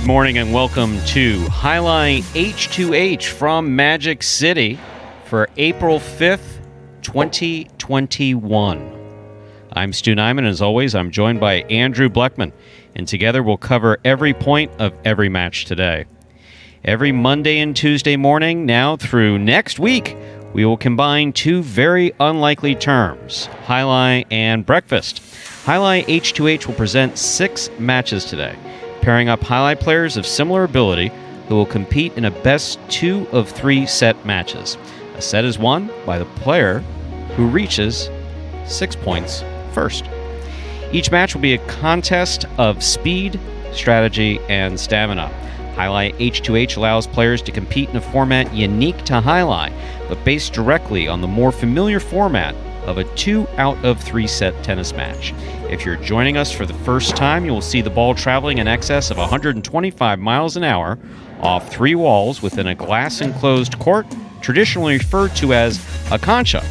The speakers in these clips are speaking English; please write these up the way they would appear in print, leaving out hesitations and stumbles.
Good morning and welcome to Jai-Alai H2H from Magic City for April 5th, 2021. I'm Stu Nyman, and as always, I'm joined by Andrew Bleckman, and together we'll cover every point of every match today. Every Monday and Tuesday morning, now through next week, we will combine two very unlikely terms, Jai-Alai and breakfast. Jai-Alai H2H will present 6 matches today, pairing up Jai-Alai players of similar ability who will compete in a best 2 of 3 set matches. A set is won by the player who reaches 6 points first. Each match will be a contest of speed, strategy, and stamina. Jai-Alai H2H allows players to compete in a format unique to Jai-Alai, but based directly on the more familiar format of a 2 out of 3 set tennis match. If you're joining us for the first time, you will see the ball traveling in excess of 125 miles an hour off 3 walls within a glass-enclosed court, traditionally referred to as a concha.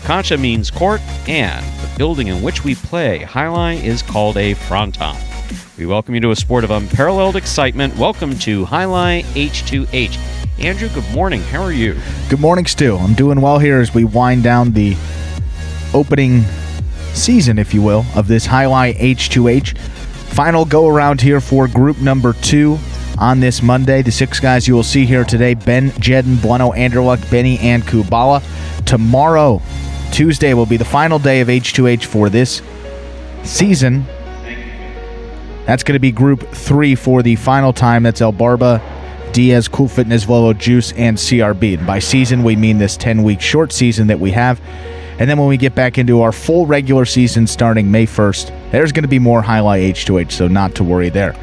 Concha means court, and the building in which we play Jai-Alai is called a fronton. We welcome you to a sport of unparalleled excitement. Welcome to Jai-Alai H2H. Andrew, good morning. How are you? Good morning, Stu. I'm doing well here as we wind down the opening season, if you will, of this Jai-Alai H2H. Final go-around here for group number 2 on this Monday. The 6 guys you will see here today: Ben, Jedden, Bueno, Anderluck, Benny, and Kubala. Tomorrow, Tuesday, will be the final day of H2H for this season. That's going to be group 3 for the final time. That's El Barba, Diaz, Cool Fitness, Volo, Juice, and CRB. And by season, we mean this 10-week short season that we have. And then when we get back into our full regular season starting May 1st, there's going to be more Jai-Alai H2H, so not to worry there.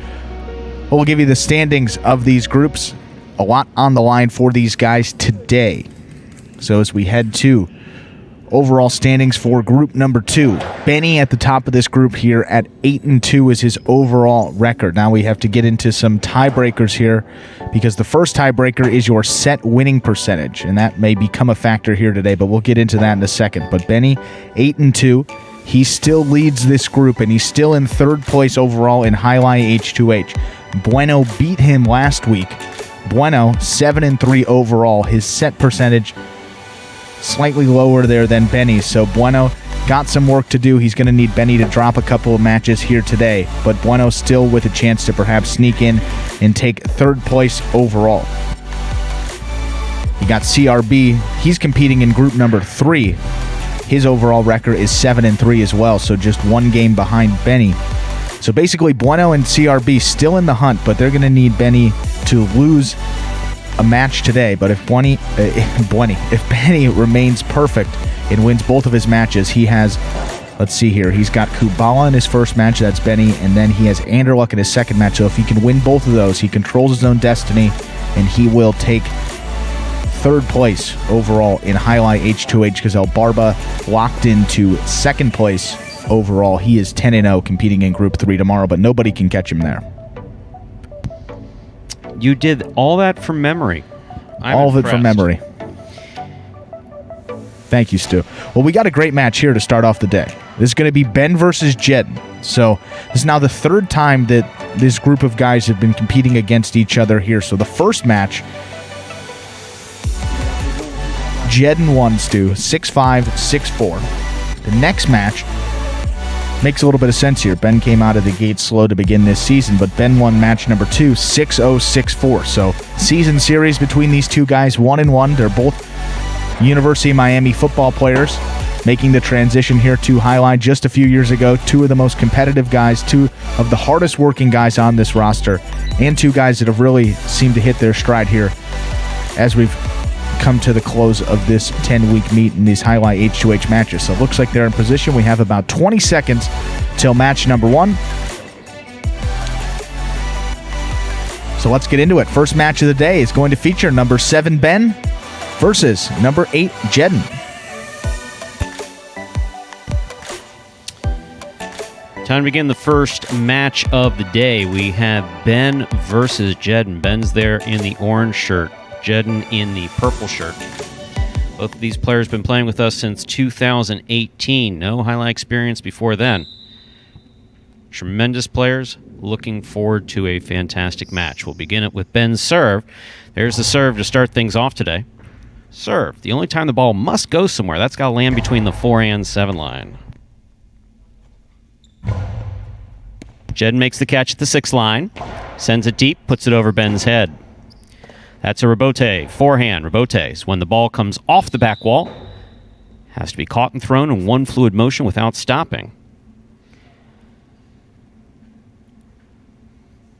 We'll give you the standings of these groups. A lot on the line for these guys today. So as we head to overall standings for group number 2, Benny at the top of this group here at 8-2 is his overall record. Now we have to get into some tiebreakers here, because the first tiebreaker is your set winning percentage, and that may become a factor here today, but we'll get into that in a second. But Benny, 8-2, he still leads this group, and he's still in 3rd place overall in Jai-Alai H2H. Bueno beat him last week. Bueno, 7-3 overall. His set percentage slightly lower there than Benny, so Bueno got some work to do. He's going to need Benny to drop a couple of matches here today, but Bueno still with a chance to perhaps sneak in and take 3rd place overall. You got CRB. He's competing in group number 3. His overall record is 7-3 as well, so just 1 game behind Benny. So basically, Bueno and CRB still in the hunt, but they're going to need Benny to lose a match today. But if Benny remains perfect and wins both of his matches, he has, let's see here, he's got Kubala in his first match, that's Benny, and then he has Anderluck in his second match. So if he can win both of those, he controls his own destiny, and he will take 3rd place overall in Jai-Alai H2H, because El Barba locked into 2nd place overall. He is 10-0 competing in group 3 tomorrow, but nobody can catch him there. You did all that from memory. All of it from memory. Thank you, Stu. Well, we got a great match here to start off the day. This is going to be Ben versus Jedden. So this is now the 3rd time that this group of guys have been competing against each other here. So the first match, Jedden won, Stu, 6-5, 6-4. The next match makes a little bit of sense here. Ben came out of the gate slow to begin this season, but Ben won match number 2, 6-0, 6-4. So season series between these two guys, 1-1. They're both University of Miami football players, making the transition here to Jai-Alai just a few years ago. 2 of the most competitive guys, 2 of the hardest working guys on this roster, and 2 guys that have really seemed to hit their stride here as we've come to the close of this 10-week meet in these Jai-Alai H2H matches. So it looks like they're in position. We have about 20 seconds till match number 1. So let's get into it. First match of the day is going to feature number 7 Ben versus number 8 Jedden. Time to begin the first match of the day. We have Ben versus Jedden. Ben's there in the orange shirt, Jedden in the purple shirt. Both of these players have been playing with us since 2018. No Jai-Alai experience before then. Tremendous players, looking forward to a fantastic match. We'll begin it with Ben's serve. There's the serve to start things off today. Serve. The only time the ball must go somewhere. That's got to land between the 4 and 7 line. Jedden makes the catch at the 6 line. Sends it deep, puts it over Ben's head. That's a rebote. Forehand rebotes. When the ball comes off the back wall, has to be caught and thrown in one fluid motion without stopping.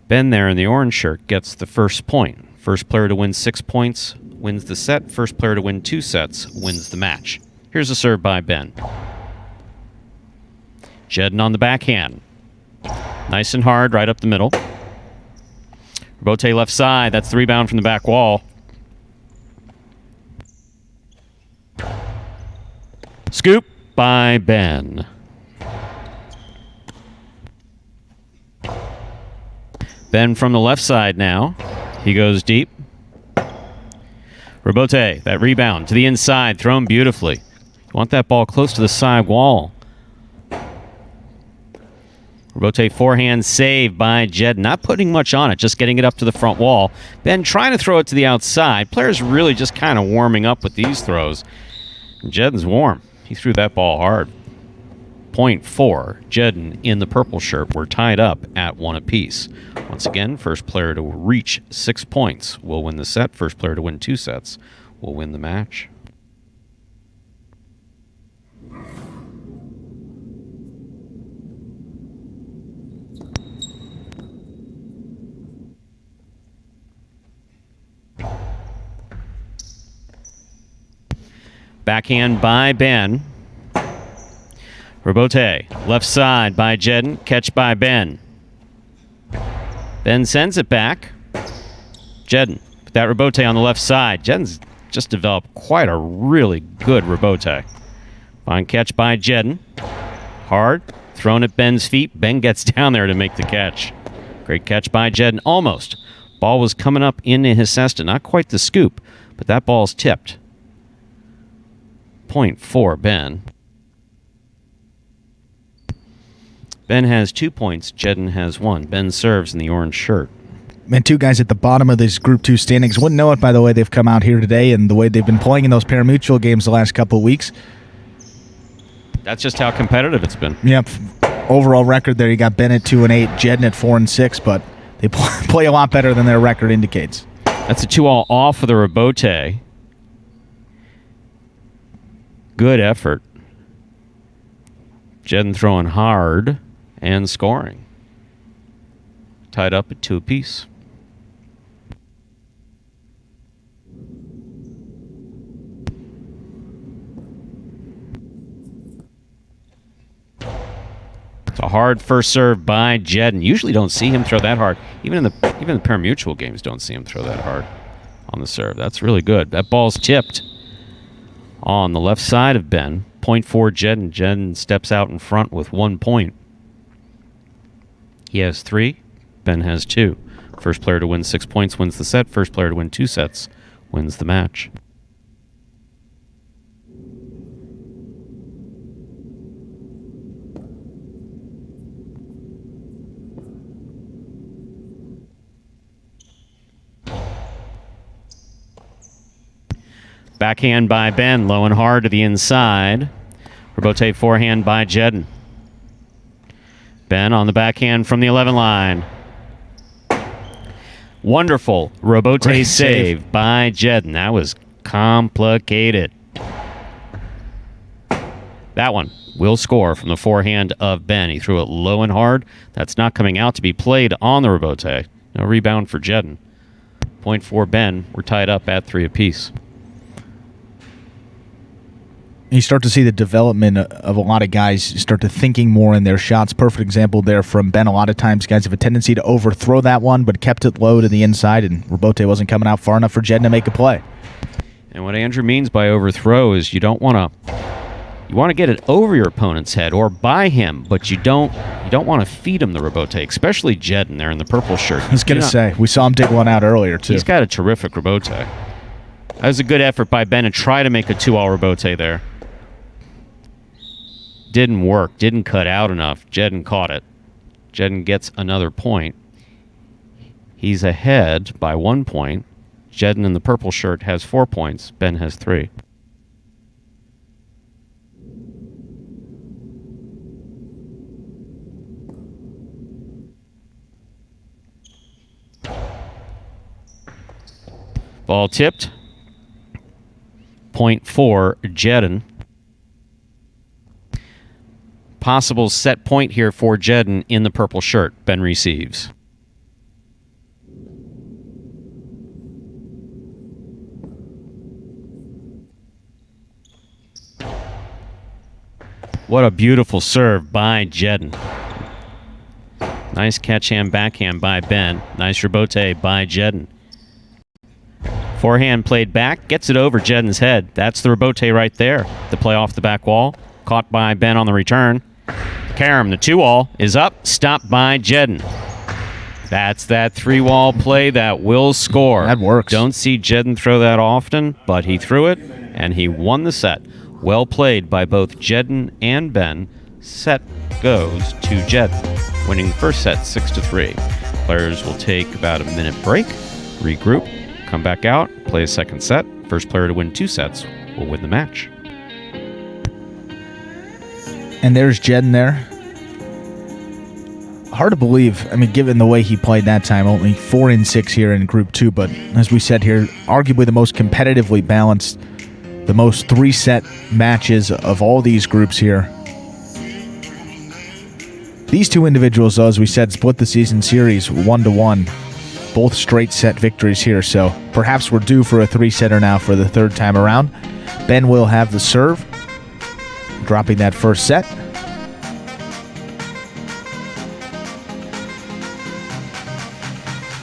Ben there in the orange shirt gets the first point. First player to win 6 points wins the set. First player to win 2 sets wins the match. Here's a serve by Ben. Jedden on the backhand. Nice and hard, right up the middle. Rebote left side. That's the rebound from the back wall. Scoop by Ben. Ben from the left side now. He goes deep. Rebote, that rebound to the inside, thrown beautifully. You want that ball close to the side wall. Rebote forehand save by Jed. Not putting much on it, just getting it up to the front wall. Ben trying to throw it to the outside. Players really just kind of warming up with these throws. Jedden's warm. He threw that ball hard. Point 4. Jedden in the purple shirt. We're tied up at 1 apiece. Once again, first player to reach 6 points will win the set. First player to win 2 sets will win the match. Backhand by Ben. Rebote, left side by Jedden. Catch by Ben. Ben sends it back. Jedden, with that rebote on the left side. Jedden's just developed quite a really good rebote. Fine catch by Jedden. Hard, thrown at Ben's feet. Ben gets down there to make the catch. Great catch by Jedden. Almost. Ball was coming up into his cesta. Not quite the scoop, but that ball's tipped. Point 4, Ben. Ben has 2 points. Jedden has 1. Ben serves in the orange shirt. And 2 guys at the bottom of this Group 2 standings. Wouldn't know it by the way they've come out here today and the way they've been playing in those pari-mutuel games the last couple of weeks. That's just how competitive it's been. Yep. Overall record there, you got Ben at 2 and 8, Jedden at 4 and 6, but they play a lot better than their record indicates. That's a 2-all off of the rebote. Good effort. Jedden throwing hard and scoring. Tied up at 2 apiece. It's a hard first serve by Jedden. Usually don't see him throw that hard. Even the pari-mutuel games don't see him throw that hard on the serve. That's really good. That ball's tipped on the left side of Ben. Point 4 Jedden. Jedden steps out in front with 1 point. He has 3. Ben has 2. First player to win 6 points wins the set. First player to win 2 sets wins the match. Backhand by Ben, low and hard to the inside. Rebote forehand by Jedden. Ben on the backhand from the 11 line. Wonderful rebote save by Jedden. That was complicated. That one will score from the forehand of Ben. He threw it low and hard. That's not coming out to be played on the rebote. No rebound for Jedden. Point 4 Ben. We're tied up at 3 apiece. You start to see the development of a lot of guys start to thinking more in their shots. Perfect example there from Ben. A lot of times guys have a tendency to overthrow that one, but kept it low to the inside, and rebote wasn't coming out far enough for Jedden to make a play. And what Andrew means by overthrow is you want to get it over your opponent's head or by him, but you don't want to feed him the rebote, especially Jedden there in the purple shirt. I was going to say, we saw him dig one out earlier, too. He's got a terrific rebote. That was a good effort by Ben to try to make a 2-all rebote there. Didn't work. Didn't cut out enough. Jedden caught it. Jedden gets another point. He's ahead by 1 point. Jedden in the purple shirt has 4 points. Ben has 3. Ball tipped. Point for Jedden. Possible set point here for Jedden in the purple shirt. Ben receives. What a beautiful serve by Jedden. Nice catch hand backhand by Ben. Nice rebote by Jedden. Forehand played back, gets it over Jedden's head. That's the rebote right there. The play off the back wall. Caught by Ben on the return. Karam, the 2-wall is up, stopped by Jedden. That's that 3-wall play that will score. That works. Don't see Jedden throw that often, but he threw it, and he won the set. Well played by both Jedden and Ben. Set goes to Jedden, winning the first set 6-3. Players will take about a minute break, regroup, come back out, play a second set. First player to win 2 sets will win the match. And there's Jedden there. Hard to believe, I mean, given the way he played that time, only 4-6 here in Group 2, but as we said here, arguably the most competitively balanced, the most 3-set matches of all these groups here. These two individuals, though, as we said, split the season series 1-1. Both straight set victories here, so perhaps we're due for a 3-setter now for the third time around. Ben will have the serve, dropping that first set.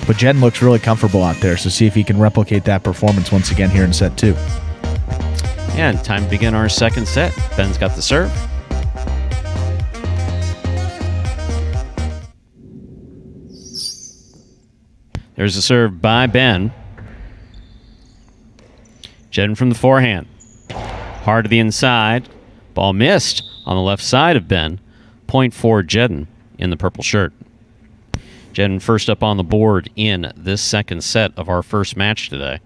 But Jedden looks really comfortable out there, so see if he can replicate that performance once again here in set 2. And time to begin our second set. Ben's got the serve. There's a serve by Ben. Jedden from the forehand. Hard to the inside. Ball missed on the left side of Ben. Point for Jedden in the purple shirt. Jedden first up on the board in this second set of our first match today.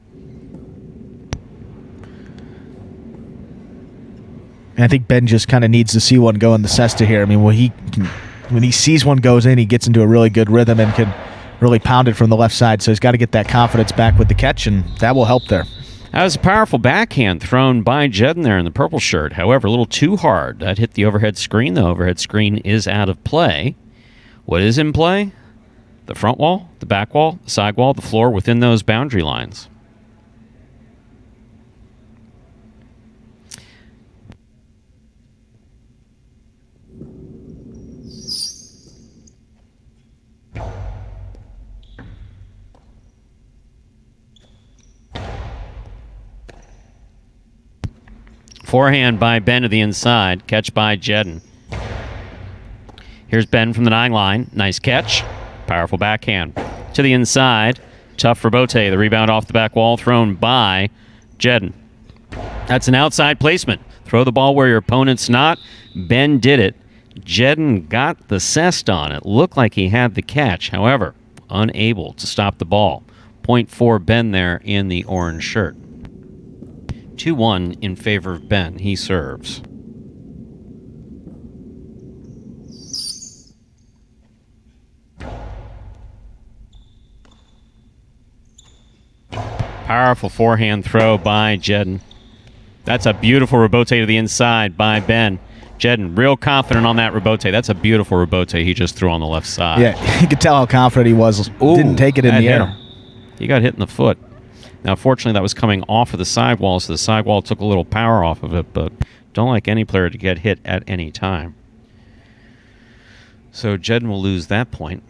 I think Ben just kind of needs to see one go in the cesta here. I mean, when he sees one goes in, he gets into a really good rhythm and can really pound it from the left side. So he's got to get that confidence back with the catch, and that will help there. That was a powerful backhand thrown by Jedden there in the purple shirt. However, a little too hard. That hit the overhead screen. The overhead screen is out of play. What is in play? The front wall, the back wall, the side wall, the floor within those boundary lines. Forehand by Ben to the inside. Catch by Jedden. Here's Ben from the 9 line. Nice catch. Powerful backhand. To the inside. Tough for Bote. The rebound off the back wall thrown by Jedden. That's an outside placement. Throw the ball where your opponent's not. Ben did it. Jedden got the cest on it. Looked like he had the catch. However, unable to stop the ball. Point for Ben there in the orange shirt. 2-1 in favor of Ben. He serves. Powerful forehand throw by Jedden. That's a beautiful rebote to the inside by Ben. Jedden, real confident on that rebote. That's a beautiful rebote he just threw on the left side. Yeah, you could tell how confident he was. Ooh, didn't take it in the air. He got hit in the foot. Now, fortunately, that was coming off of the sidewall, so the sidewall took a little power off of it, but don't like any player to get hit at any time. So Jedden will lose that point.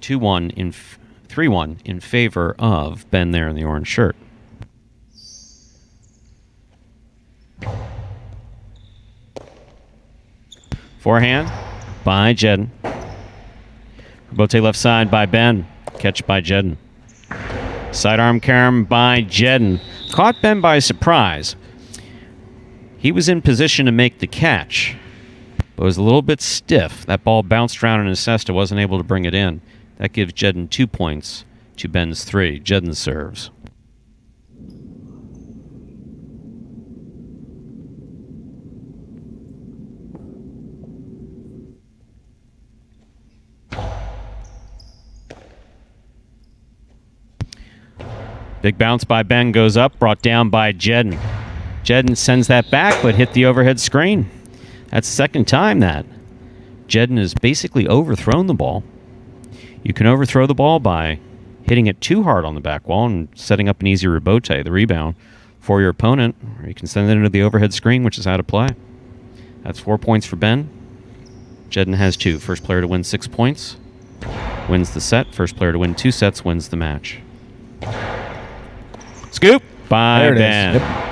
3-1 in favor of Ben there in the orange shirt. Forehand by Jedden. Bote left side by Ben. Catch by Jedden. Sidearm carom by Jedden. Caught Ben by surprise. He was in position to make the catch, but it was a little bit stiff. That ball bounced around in his cesta, wasn't able to bring it in. That gives Jedden 2 points to Ben's 3. Jedden serves. Big bounce by Ben goes up, brought down by Jedden. Jedden sends that back, but hit the overhead screen. That's the second time that. Jedden has basically overthrown the ball. You can overthrow the ball by hitting it too hard on the back wall and setting up an easy rebote, the rebound, for your opponent, or you can send it into the overhead screen, which is how to play. That's 4 points for Ben. Jedden has 2. First player to win 6 points wins the set. First player to win 2 sets wins the match. Scoop by Ben.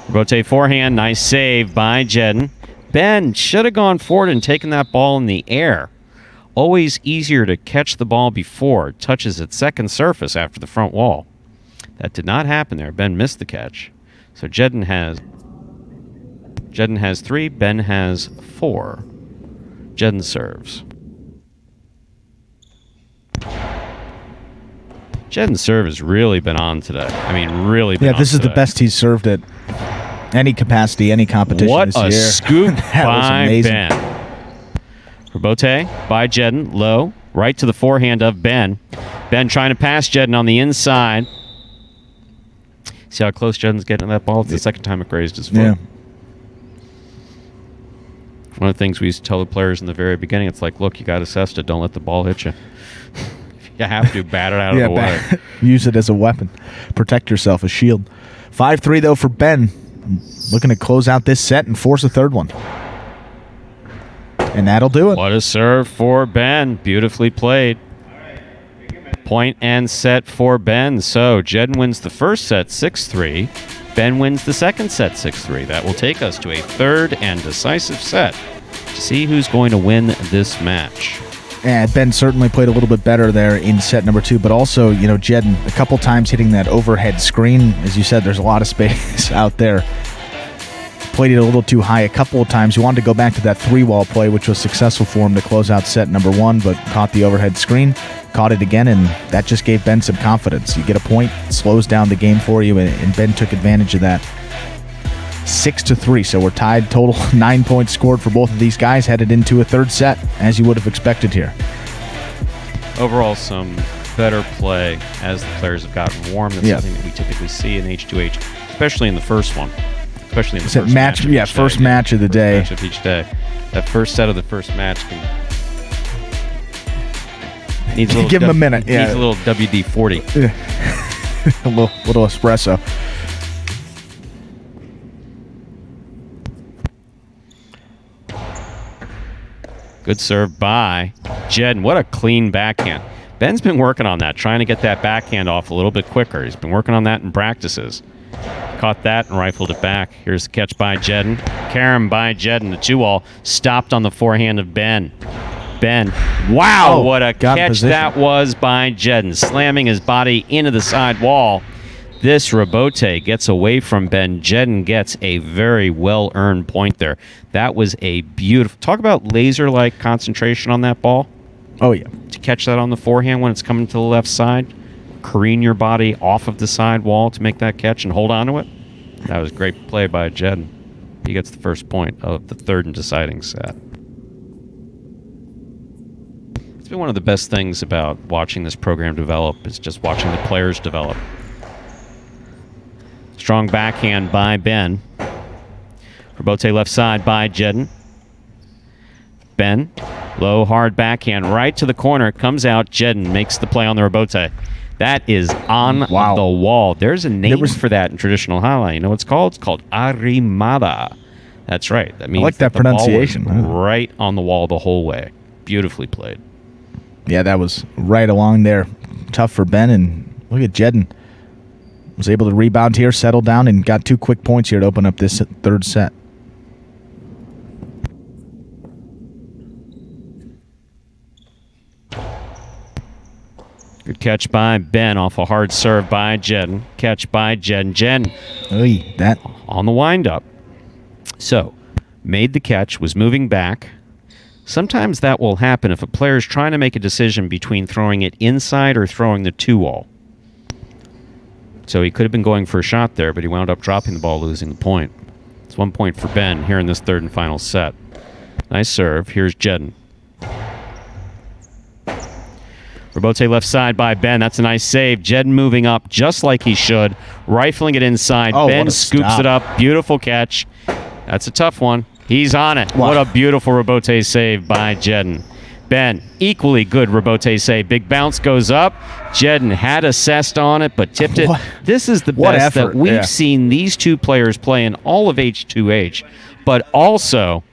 Rebote forehand. Nice save by Jedden. Ben should have gone forward and taken that ball in the air. Always easier to catch the ball before it touches its second surface after the front wall. That did not happen there. Ben missed the catch. So Jedden has 3. Ben has 4. Jedden serves. Jedden's serve has really been on today. I mean, really been on this is today. the best he's served at any capacity, any competition what this a year. scoop That was by amazing. Ben. Rebote by Jedden. Low. Right to the forehand of Ben. Ben trying to pass Jedden on the inside. See how close Jedden's getting to that ball? It's the second time it grazed his foot. Yeah. One of the things we used to tell the players in the very beginning, it's like, look, you got a cesta. Don't let the ball hit you. You have to bat it out of the way. Use it as a weapon. Protect yourself, a shield. 5-3, though, for Ben. Looking to close out this set and force a third one. And that'll do it. What a serve for Ben. Beautifully played. Point and set for Ben. So Jedden wins the first set 6-3. Ben wins the second set 6-3. That will take us to a third and decisive set to see who's going to win this match. And Ben certainly played a little bit better there in set number 2, but also, Jedden a couple times hitting that overhead screen. As you said, there's a lot of space out there. Played it a little too high a couple of times. He wanted to go back to that 3-wall play, which was successful for him to close out set number 1, but caught the overhead screen, caught it again, and that just gave Ben some confidence. You get a point, slows down the game for you, and Ben took advantage of that. 6-3, so we're tied. Total 9 points scored for both of these guys, headed into a third set, as you would have expected here. Overall, some better play as the players have gotten warm. That's something that we typically see in H2H, especially in the first one. Especially in the first match. First match of the day. Match of each day. That first set of the first match needs a little give him a minute. Needs a little WD-40. A little espresso. Good serve by Jedden. What a clean backhand. Ben's been working on that, trying to get that backhand off a little bit quicker. He's been working on that in practices. Caught that and rifled it back. Here's the catch by Jedden. Carom by Jedden. The 2-wall stopped on the forehand of Ben. Ben. Wow, what a catch that was by Jedden. Slamming his body into the side wall. This rebote gets away from Ben. Jedden gets a very well-earned point there. That was a beautiful... Talk about laser-like concentration on that ball. Oh, yeah. To catch that on the forehand when it's coming to the left side. Careen your body off of the side wall to make that catch and hold on to it. That was great play by Jedden. He gets the first point of the third and deciding set. It's been one of the best things about watching this program develop is just watching the players develop. Strong backhand by Ben. Rebote left side by Jedden. Ben, low, hard backhand right to the corner. Comes out. Jedden makes the play on the rebote. That is on the wall. There's a name for that in traditional Jai-Alai. You know what it's called? It's called arrimada. That's right. That means I like that pronunciation. The ball was right on the wall the whole way. Beautifully played. Yeah, that was right along there. Tough for Ben, and look at Jedden. Was able to rebound here, settle down, and got 2 quick points here to open up this third set. Good catch by Ben off a hard serve by Jedden. Catch by Jedden. Jedden that on the windup. So, made the catch, was moving back. Sometimes that will happen if a player is trying to make a decision between throwing it inside or throwing the 2-all. So he could have been going for a shot there, but he wound up dropping the ball, losing the point. It's 1 point for Ben here in this third and final set. Nice serve. Here's Jedden. Robote left side by Ben. That's a nice save. Jedden moving up just like he should, rifling it inside. Ben scoops it up. Beautiful catch. That's a tough one. He's on it. Wow. What a beautiful Robote save by Jedden. Ben, equally good Robote save. Big bounce goes up. Jedden had assessed on it, but tipped it. This is the best that we've seen these two players play in all of H2H, but also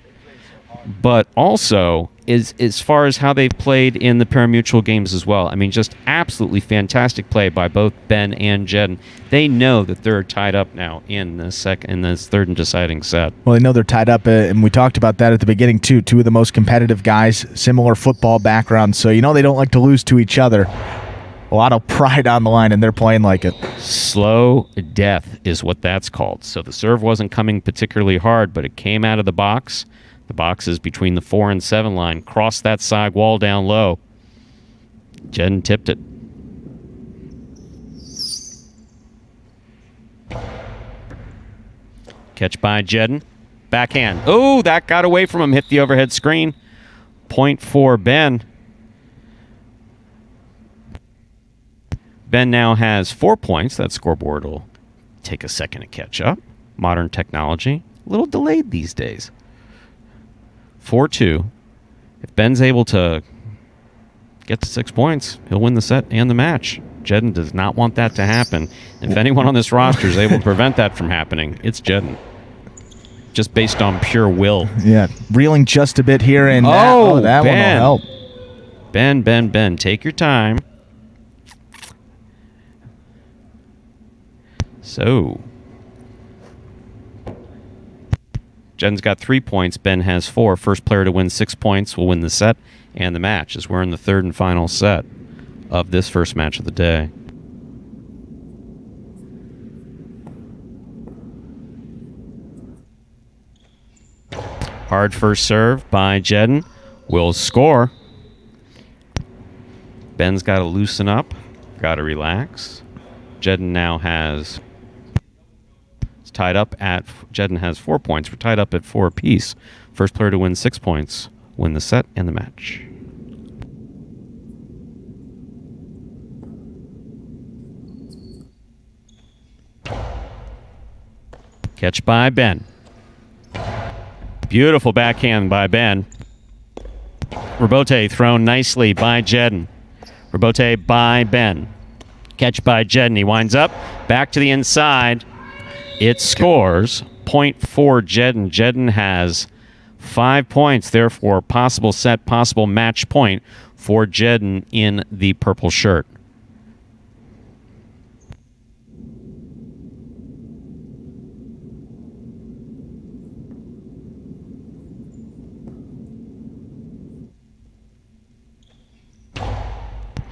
is as far as how they've played in the pari-mutuel games as well. I mean, just absolutely fantastic play by both Ben and Jedden. They know that they're tied up now in this third and deciding set. Well, they know they're tied up, and we talked about that at the beginning too. Two of the most competitive guys, similar football backgrounds, so you know they don't like to lose to each other. A lot of pride on the line, and they're playing like it. Slow death is what that's called. So the serve wasn't coming particularly hard, but it came out of the box. The box is between the 4 and 7 line. Crossed that side wall down low. Jedden tipped it. Catch by Jedden. Backhand. Oh, that got away from him. Hit the overhead screen. Point for Ben. Ben now has 4 points. That scoreboard will take a second to catch up. Modern technology. A little delayed these days. 4-2. If Ben's able to get to 6 points, he'll win the set and the match. Jedden does not want that to happen. If anyone on this roster is able to prevent that from happening, it's Jedden. Just based on pure will. Yeah, reeling just a bit here, and that one will help. Ben, take your time. So Jedden's got 3 points. Ben has 4. First player to win 6 points will win the set and the match, as we're in the third and final set of this first match of the day. Hard first serve by Jedden. Will score. Ben's got to loosen up. Got to relax. Jedden now has... tied up at... Jedden has 4 points. We're tied up at 4 apiece. First player to win 6 points, win the set and the match. Catch by Ben. Beautiful backhand by Ben. Robote thrown nicely by Jedden. Robote by Ben. Catch by Jedden. He winds up. Back to the inside. It scores. Point for Jedden. Jedden has 5 points. Therefore, possible set, possible match point for Jedden in the purple shirt.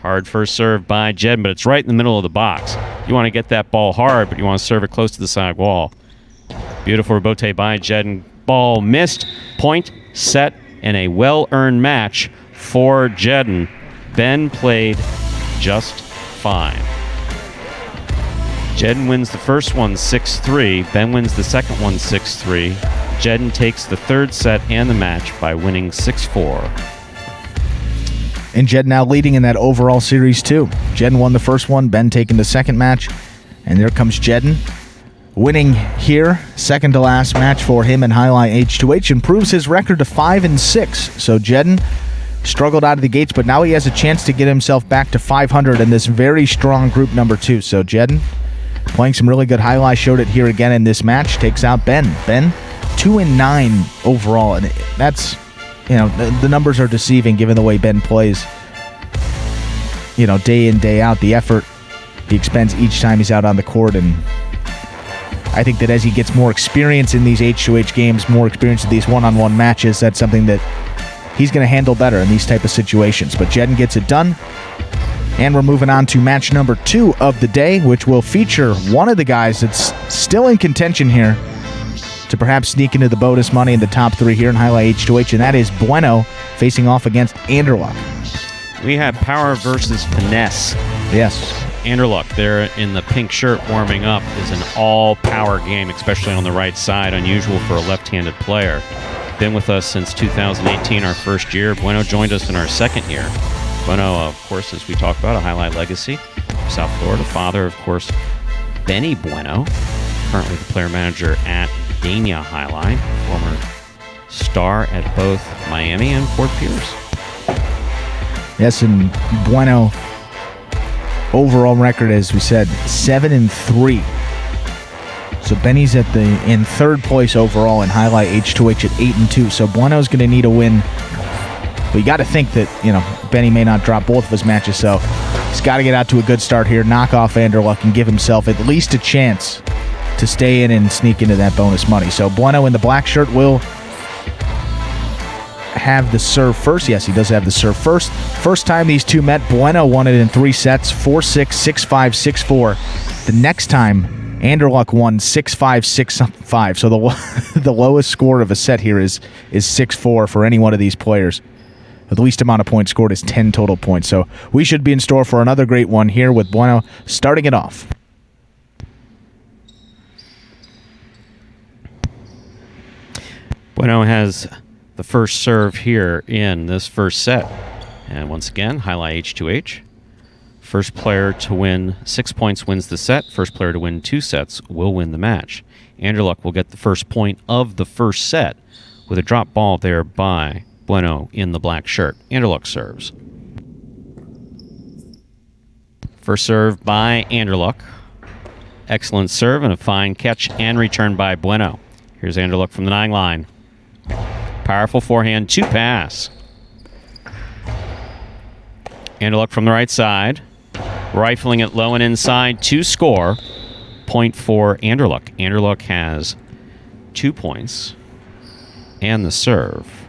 Hard first serve by Jedden, but it's right in the middle of the box. You want to get that ball hard, but you want to serve it close to the side wall. Beautiful rebote by Jedden. Ball missed. Point, set, and a well-earned match for Jedden. Ben played just fine. Jedden wins the first one 6-3. Ben wins the second one 6-3. Jedden takes the third set and the match by winning 6-4. And Jedden now leading in that overall series, too. Jedden won the first one, Ben taking the second match. And there comes Jedden winning here. Second to last match for him and Jai-Alai H2H, improves his record to 5-6. So Jedden struggled out of the gates, but now he has a chance to get himself back to 500 in this very strong group number 2. So Jedden playing some really good Jai-Alai, showed it here again in this match. Takes out Ben. Ben 2-9 overall, and that's... the numbers are deceiving given the way Ben plays, day in, day out, the effort he expends each time he's out on the court. And I think that as he gets more experience in these H2H games, more experience in these one-on-one matches, that's something that he's going to handle better in these type of situations. But Jedden gets it done. And we're moving on to match number 2 of the day, which will feature one of the guys that's still in contention here to perhaps sneak into the bonus money in the top 3 here in Jai-Alai H2H, and that is Bueno facing off against Anderluck. We had power versus finesse. Yes. Anderluck there in the pink shirt warming up is an all-power game, especially on the right side, unusual for a left-handed player. Been with us since 2018, our first year. Bueno joined us in our second year. Bueno, of course, as we talked about, a Jai-Alai legacy. South Florida, father, of course, Benny Bueno, currently the player manager at Dania Jai-Alai, former star at both Miami and Fort Pierce. Yes, and Bueno, overall record, as we said, 7-3. So Benny's in third place overall in Jai-Alai H2H at 8-2. So Bueno's going to need a win. But you got to think that, Benny may not drop both of his matches, so he's got to get out to a good start here, knock off Anderluck, and give himself at least a chance to stay in and sneak into that bonus money. So Bueno in the black shirt will have the serve first. Yes, he does have the serve first. First time these two met, Bueno won it in 3 sets, 4-6, 6-5, 6-4. The next time, Anderluck won 6-5, 6-5. So the lowest score of a set here is 6-4 for any one of these players. The least amount of points scored is 10 total points. So we should be in store for another great one here with Bueno starting it off. Bueno has the first serve here in this first set. And once again, Jai-Alai H2H. First player to win 6 points wins the set. First player to win 2 sets will win the match. Anderluck will get the first point of the first set with a drop ball there by Bueno in the black shirt. Anderluck serves. First serve by Anderluck. Excellent serve and a fine catch and return by Bueno. Here's Anderluck from the 9 line. Powerful forehand to pass. Anderluck from the right side. Rifling it low and inside to score. Point for Anderluck. Anderluck has 2 points and the serve.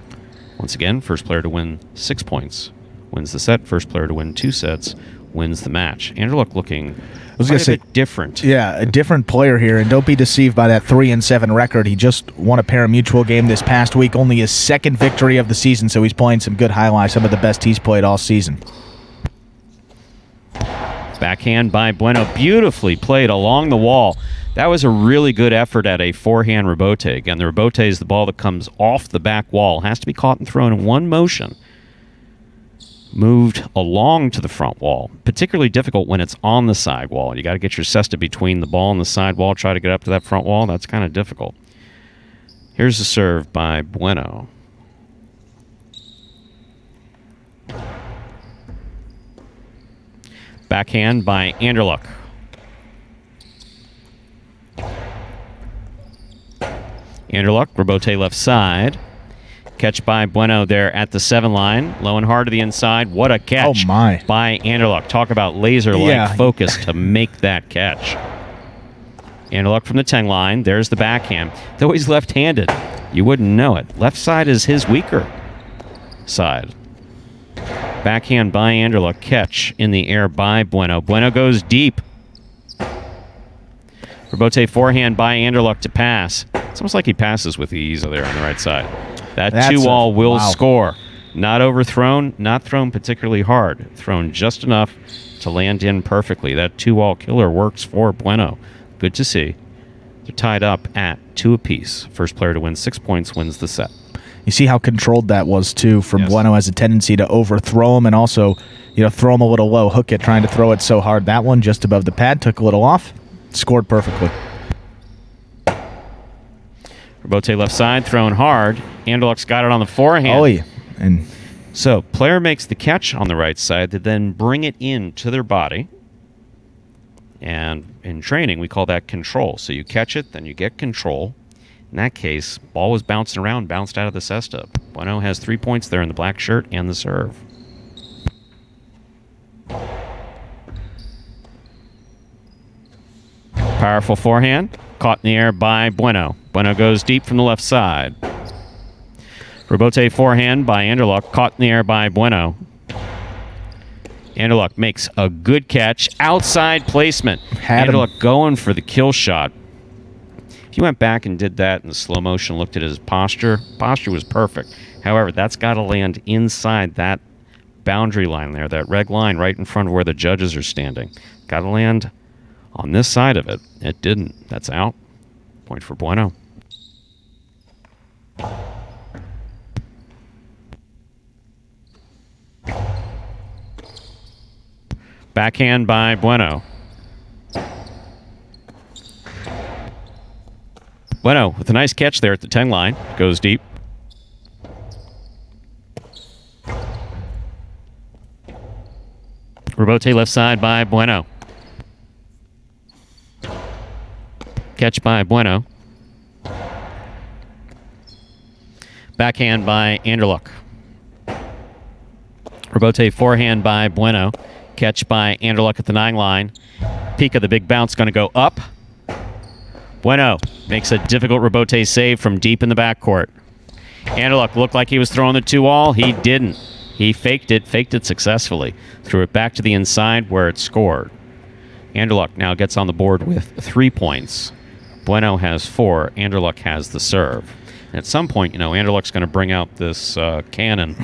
Once again, first player to win 6 points wins the set. First player to win 2 sets wins the match. Anderluck looking quite a bit different. Yeah, a different player here, and don't be deceived by that 3-7 record. He just won a pari-mutuel game this past week, only his second victory of the season, so he's playing some good Jai-Alai, some of the best he's played all season. Backhand by Bueno, beautifully played along the wall. That was a really good effort at a forehand rebote. Again, the rebote is the ball that comes off the back wall. Has to be caught and thrown in one motion. Moved along to the front wall. Particularly difficult when it's on the side wall. You got to get your cesta between the ball and the side wall. Try to get up to that front wall. That's kind of difficult. Here's the serve by Bueno. Backhand by Anderluck. Anderluck, rebote left side. Catch by Bueno there at the 7 line. Low and hard to the inside. What a catch by Anderluck. Talk about laser-like focus to make that catch. Anderluck from the 10 line. There's the backhand. Though he's left-handed, you wouldn't know it. Left side is his weaker side. Backhand by Anderluck. Catch in the air by Bueno. Bueno goes deep. Rebote forehand by Anderluck to pass. It's almost like he passes with ease there on the right side. That 2-all will score. Not overthrown, not thrown particularly hard. Thrown just enough to land in perfectly. That 2-all killer works for Bueno. Good to see. They're tied up at 2 apiece. First player to win 6 points wins the set. You see how controlled that was, too, from Bueno. Has a tendency to overthrow him and also, throw him a little low, hook it, trying to throw it so hard. That one just above the pad, took a little off, scored perfectly. Rebote left side, thrown hard. Anderluck's got it on the forehand. Oh, yeah. And so player makes the catch on the right side to then bring it in to their body. And in training, we call that control. So you catch it, then you get control. In that case, ball was bouncing around, bounced out of the cesta. Bueno has 3 points there in the black shirt and the serve. Powerful forehand. Caught in the air by Bueno. Bueno goes deep from the left side. Rebote forehand by Anderluck. Caught in the air by Bueno. Anderluck makes a good catch. Outside placement. Anderluck going for the kill shot. If you went back and did that in slow motion, looked at his posture was perfect. However, that's got to land inside that boundary line there, that red line right in front of where the judges are standing. Got to land on this side of it. It didn't. That's out. Point for Bueno. Backhand by Bueno. Bueno with a nice catch there at the 10 line. Goes deep. Rebote left side by Bueno. Catch by Bueno. Backhand by Anderluck. Rebote forehand by Bueno. Catch by Anderluck at the 9 line. Peak of the big bounce going to go up. Bueno makes a difficult rebote save from deep in the backcourt. Anderluck looked like he was throwing the 2-all. He didn't. He faked it successfully. Threw it back to the inside where it scored. Anderluck now gets on the board with 3 points. Bueno has 4. Anderluck has the serve. And at some point, Anderluck's going to bring out this cannon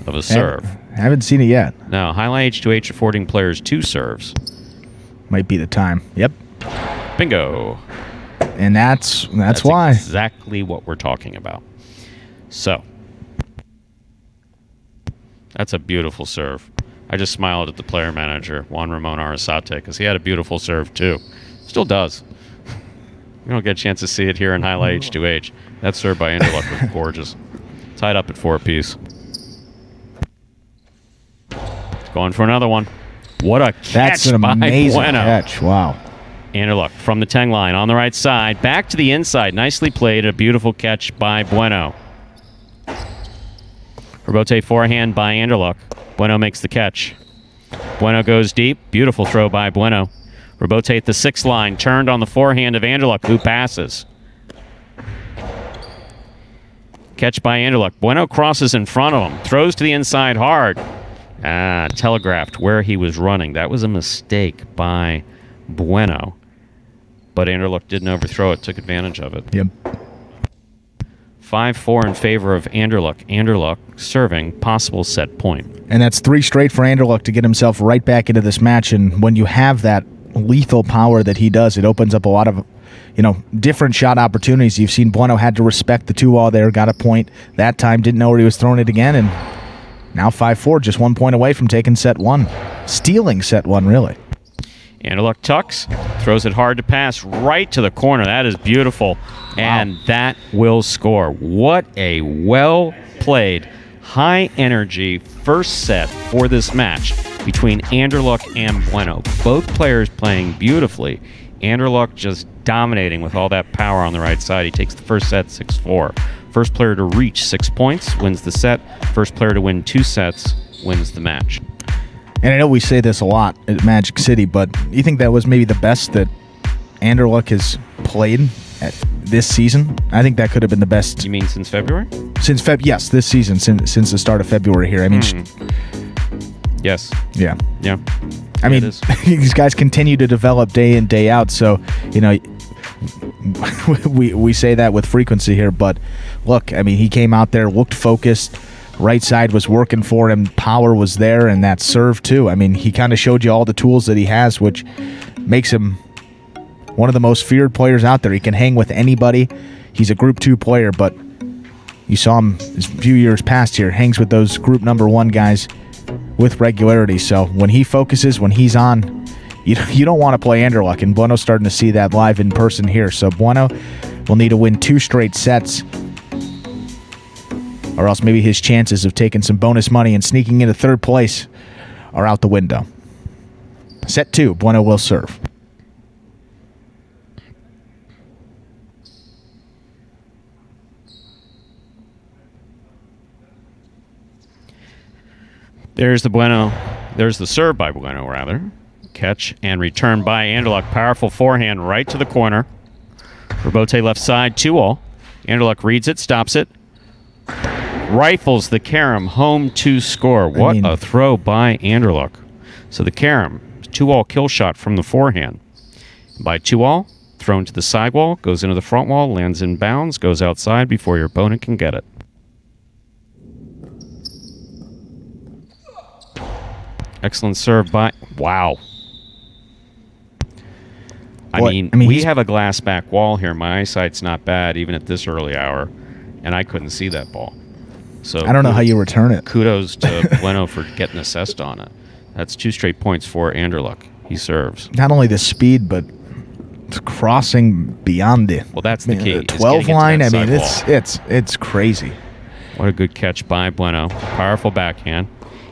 of a serve. Haven't seen it yet. No, Jai-Alai H2H affording players 2 serves. Might be the time. Yep. Bingo. And that's why. Exactly what we're talking about. So, that's a beautiful serve. I just smiled at the player manager, Juan Ramon Arasate, because he had a beautiful serve too. Still does. You don't get a chance to see it here in Jai-Alai H2H. That serve by Anderluck was gorgeous. Tied up at 4 apiece. Going for another one. What a catch. That's an amazing Bueno. catch. Wow. Anderluck from the 10 line on the right side. Back to the inside. Nicely played. A beautiful catch by Bueno. Rebote forehand by Anderluck. Bueno makes the catch. Bueno goes deep. Beautiful throw by Bueno. Rebote at the 6 line. Turned on the forehand of Anderluck, who passes. Catch by Anderluck. Bueno crosses in front of him. Throws to the inside hard. Telegraphed where he was running. That was a mistake by Bueno. But Anderluck didn't overthrow it. Took advantage of it. Yep. 5-4 in favor of Anderluck. Anderluck serving, possible set point. And that's 3 straight for Anderluck to get himself right back into this match. And when you have that lethal power that he does, it opens up a lot of, different shot opportunities. You've seen Bueno had to respect the 2-all there, got a point. That time didn't know where he was throwing it again. And now 5-4, just 1 point away from taking set 1. Stealing set 1, really. Anderluck tucks, throws it hard to pass right to the corner. That is beautiful. Wow. And that will score. What a well-played, high-energy first set for this match between Anderluck and Bueno. Both players playing beautifully. Anderluck just dominating with all that power on the right side. He takes the first set 6-4. First player to reach 6 points wins the set. First player to win 2 sets wins the match. And I know we say this a lot at Magic City, but you think that was maybe the best that Anderluck has played at this season? I think that could have been the best. You mean since February? Yes, this season, since the start of February here. I mean, yes. Yeah. Yeah. I mean, these guys continue to develop day in, day out, so, we say that with frequency here, but look, I mean, he came out there, looked focused. Right side was working for him. Power was there, and that serve, too. I mean, he kind of showed you all the tools that he has, which makes him one of the most feared players out there. He can hang with anybody. He's a Group 2 player, but you saw him a few years past here. Hangs with those Group number 1 guys with regularity. So when he focuses, when he's on, you don't want to play Anderluck, and Bueno's starting to see that live in person here. So Bueno will need to win 2 straight sets, or else maybe his chances of taking some bonus money and sneaking into 3rd place are out the window. Set 2, Bueno will serve. There's the serve by Bueno, rather. Catch and return by Anderluck. Powerful forehand right to the corner. Rebote left side, 2-all. Anderluck reads it, stops it. Rifles the carom home to score. What a throw by Anderluck. So the carom, 2-all kill shot from the forehand. By 2-all, thrown to the sidewall, goes into the front wall, lands in bounds, goes outside before your opponent can get it. Excellent serve by... Wow. I mean, we have a glass back wall here. My eyesight's not bad, even at this early hour, and I couldn't see that ball. So I don't know how you return it. Kudos to Bueno for getting assessed on it. That's 2 straight points for Anderluck. He serves. Not only the speed, but it's crossing beyond the well, that's the key. 12 line. I mean, it's crazy. What a good catch by Bueno. Powerful backhand.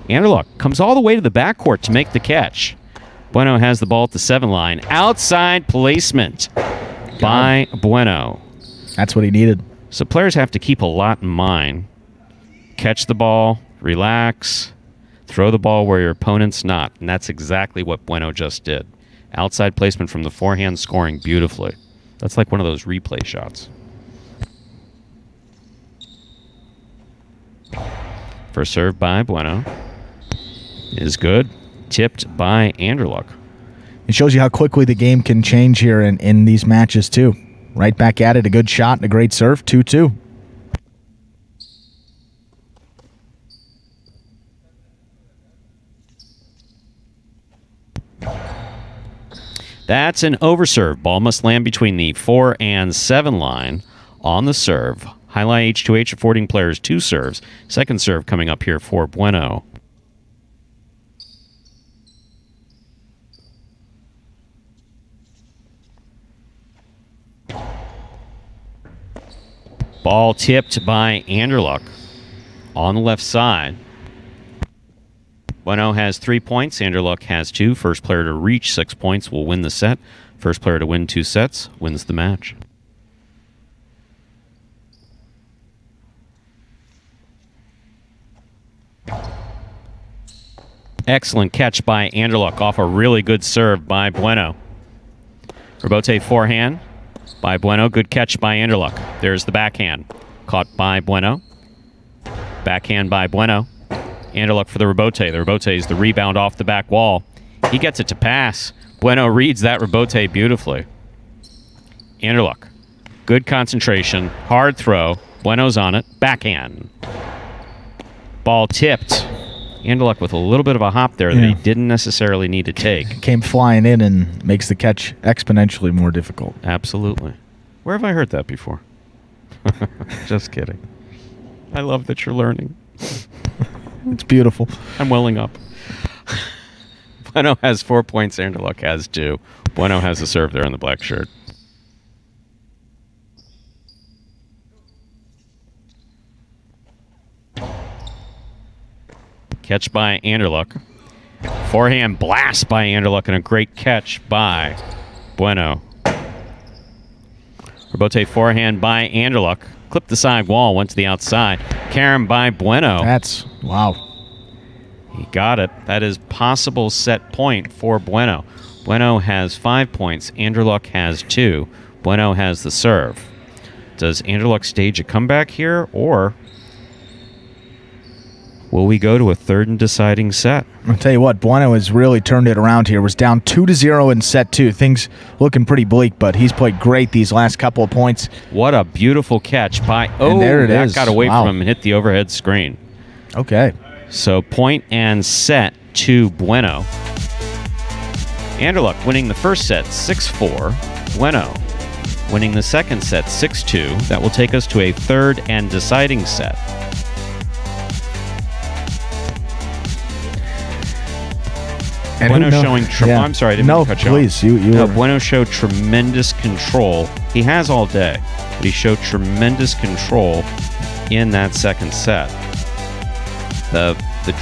Anderluck comes all the way to the backcourt to make the catch. Bueno has the ball at the 7 line. Outside placement by Bueno. That's what he needed. So players have to keep a lot in mind. Catch the ball, relax, throw the ball where your opponent's not. And that's exactly what Bueno just did. Outside placement from the forehand, scoring beautifully. That's like one of those replay shots. First serve by Bueno is good. Tipped by Anderluck. It shows you how quickly the game can change here in these matches, too. Right back at it. A good shot and a great serve. 2-2. That's an overserve. Ball must land between the 4 and 7 line on the serve. Jai-Alai H2H affording players 2 serves. Second serve coming up here for Bueno. Ball tipped by Anderluck on the left side. Bueno has 3 points. Anderluck has 2. First player to reach 6 points will win the set. First player to win 2 sets wins the match. Excellent catch by Anderluck off a really good serve by Bueno. Rebote forehand by Bueno. Good catch by Anderluck. There's the backhand. Caught by Bueno. Backhand by Bueno. Anderluck for the rebote. The rebote is the rebound off the back wall. He gets it to pass. Bueno reads that rebote beautifully. Anderluck. Good concentration. Hard throw. Bueno's on it. Backhand. Ball tipped. Anderluck with a little bit of a hop there that he didn't necessarily need to take. Came flying in and makes the catch exponentially more difficult. Absolutely. Where have I heard that before? Just kidding. I love that you're learning. It's beautiful. I'm welling up. Bueno has 4 points. Anderluck has 2. Bueno has the serve there in the black shirt. Catch by Anderluck. Forehand blast by Anderluck and a great catch by Bueno. Rebote forehand by Anderluck. Clipped the side wall, went to the outside. Carom by Bueno. That's, wow. He got it. That is possible set point for Bueno. Bueno has 5 points. Anderluck has 2. Bueno has the serve. Does Anderluck stage a comeback here, or will we go to a third and deciding set? I'll tell you what, Bueno has really turned it around here. Was down 2-0 in set 2. Things looking pretty bleak, but he's played great these last couple of points. What a beautiful catch by... and there it that is. Got away Wow. from him and hit the overhead screen. Okay. So point and set to Bueno. Anderluck winning the first set 6-4. Bueno winning the second set 6-2. That will take us to a third and deciding set. And Bueno showing... I'm sorry, I didn't mean to cut you off. please. You Bueno showed tremendous control. He has all day, but he showed tremendous control in that second set. The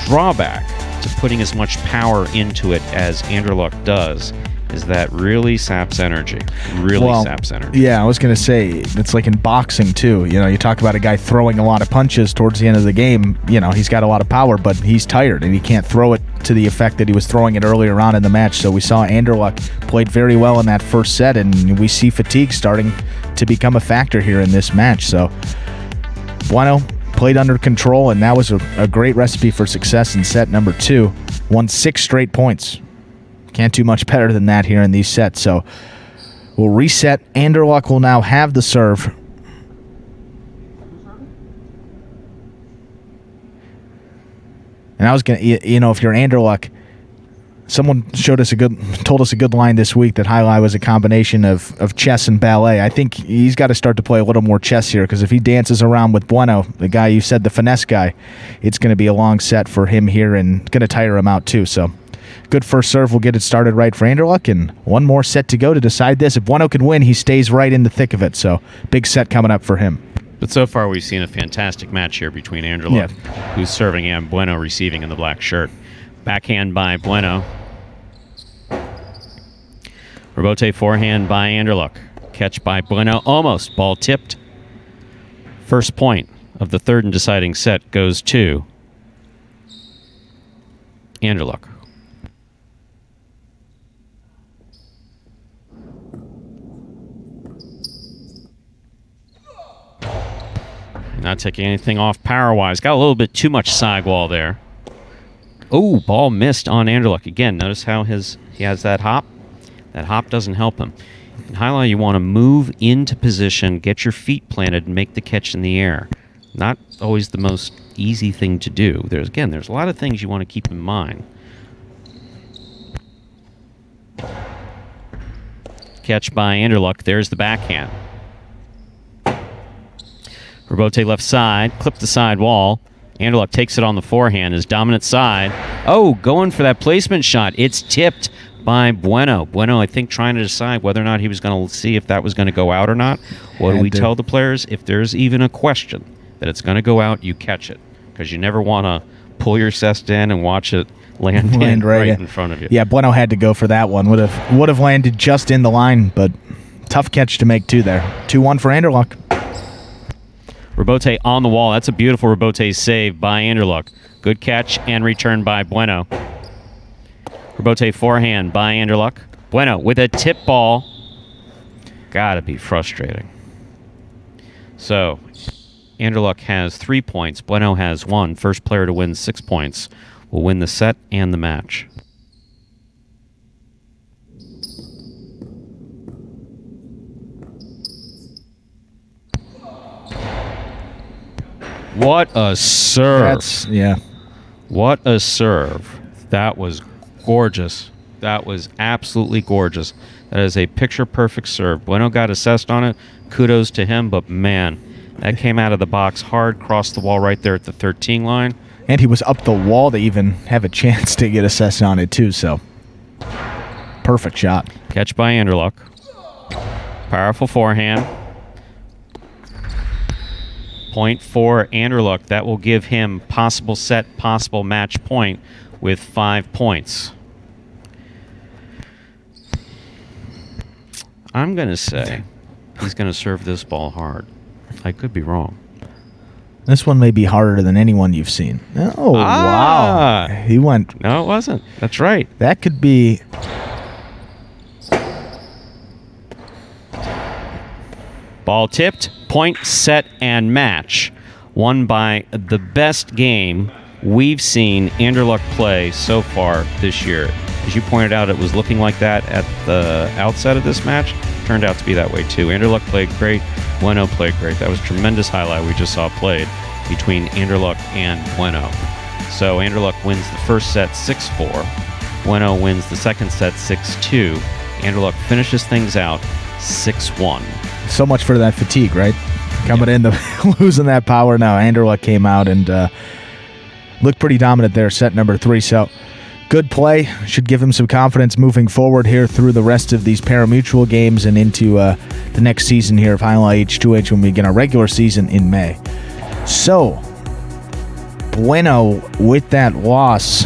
drawback to putting as much power into it as Anderluck does is that really saps energy. Saps energy. Yeah, I was going to say, it's like in boxing, too. You know, you talk about a guy throwing a lot of punches towards the end of the game. You know, he's got a lot of power, but he's tired, and he can't throw it to the effect that he was throwing it earlier on in the match. So we saw Anderluck played very well in that first set, and we see fatigue starting to become a factor here in this match. So Bueno played under control, and that was a great recipe for success in set number 2. Won 6 straight points. Can't do much better than that here in these sets. So will reset. Anderluck will now have the serve. And I was going to, if you're Anderluck, someone told us a good line this week that Jai-Alai was a combination of chess and ballet. I think he's got to start to play a little more chess here, because if he dances around with Bueno, the guy you said, the finesse guy, it's going to be a long set for him here and going to tire him out too. So good first serve will get it started right for Anderluck, and one more set to go to decide this. If Bueno can win, he stays right in the thick of it. So big set coming up for him. But so far, we've seen a fantastic match here between Anderluck, who's serving, and Bueno receiving in the black shirt. Backhand by Bueno. Rebote forehand by Anderluck. Catch by Bueno. Almost. Ball tipped. First point of the third and deciding set goes to Anderluck. Not taking anything off power-wise. Got a little bit too much sidewall there. Oh, ball missed on Anderluck. Again, notice how he has that hop. That hop doesn't help him. In Jai-Alai, you want to move into position, get your feet planted, and make the catch in the air. Not always the most easy thing to do. There's a lot of things you want to keep in mind. Catch by Anderluck. There's the backhand. Rebote left side, clip the side wall. Anderluck takes it on the forehand, his dominant side. Oh, going for that placement shot. It's tipped by Bueno. Bueno, I think, trying to decide whether or not he was going to see if that was going to go out or not. What do we tell the players? If there's even a question that it's going to go out, you catch it. Because you never want to pull your cest in and watch it land right in front of you. Yeah, Bueno had to go for that one. Would have landed just in the line, but tough catch to make too there. 2-1 for Anderluck. Rebote on the wall. That's a beautiful Rebote save by Anderluck. Good catch and return by Bueno. Rebote forehand by Anderluck. Bueno with a tip ball. Gotta be frustrating. So, Anderluck has 3 points. Bueno has 1. First player to win 6 points will win the set and the match. What a serve. What a serve. That was gorgeous. That was absolutely gorgeous. That is a picture-perfect serve. Bueno got assessed on it. Kudos to him, but man, that came out of the box hard, crossed the wall right there at the 13 line. And he was up the wall to even have a chance to get assessed on it too, so perfect shot. Catch by Anderluck. Powerful forehand. Point for Anderluck. That will give him possible set, possible match point with 5 points. I'm going to say he's going to serve this ball hard. I could be wrong. This one may be harder than anyone you've seen. Oh, wow. He went... No, it wasn't. That's right. That could be... Ball tipped, point, set, and match. Won by the best game we've seen Anderluck play so far this year. As you pointed out, it was looking like that at the outset of this match. Turned out to be that way too. Anderluck played great. Bueno played great. That was tremendous highlight we just saw played between Anderluck and Bueno. So Anderluck wins the first set 6-4. Bueno wins the second set 6-2. Anderluck finishes things out 6-1. So much for that fatigue, right? Coming in, losing that power. Now Anderluck came out and looked pretty dominant there, set number 3. So good play. Should give him some confidence moving forward here through the rest of these pari-mutuel games and into the next season here of Jai-Alai H2H when we begin our regular season in May. So, Bueno, with that loss,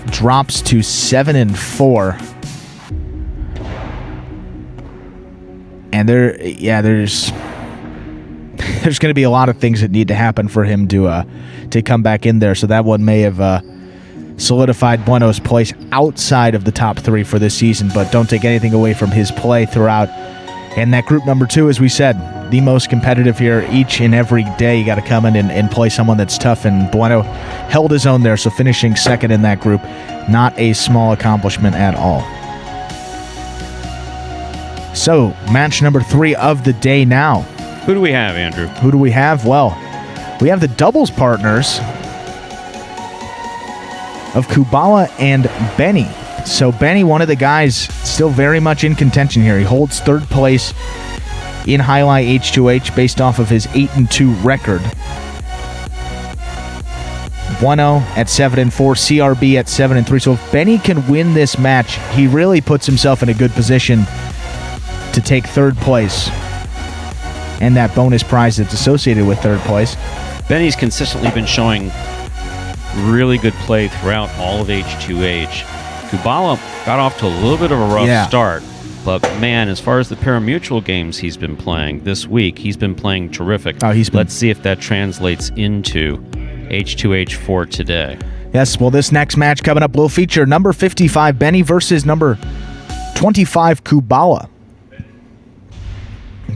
drops to 7-4. And there's going to be a lot of things that need to happen for him to come back in there. So that one may have solidified Bueno's place outside of the top 3 for this season, but don't take anything away from his play throughout. And that group number 2, as we said, the most competitive here each and every day. You got to come in and play someone that's tough, and Bueno held his own there, so finishing second in that group, not a small accomplishment at all. So, match number 3 of the day now. Who do we have, Andrew? Who do we have? Well, we have the doubles partners of Kubala and Benny. So Benny, one of the guys still very much in contention here. He holds third place in Jai-Alai H2H based off of his 8-2 record. Bueno at 7-4, CRB at 7-3. So if Benny can win this match, he really puts himself in a good position to take third place and that bonus prize that's associated with third place. Benny's consistently been showing really good play throughout all of H2H. Kubala got off to a little bit of a rough start, but man, as far as the pari-mutuel games he's been playing this week, he's been playing terrific. Let's see if that translates into H2H for today. Yes, well, this next match coming up will feature number 55 Benny versus number 25 Kubala.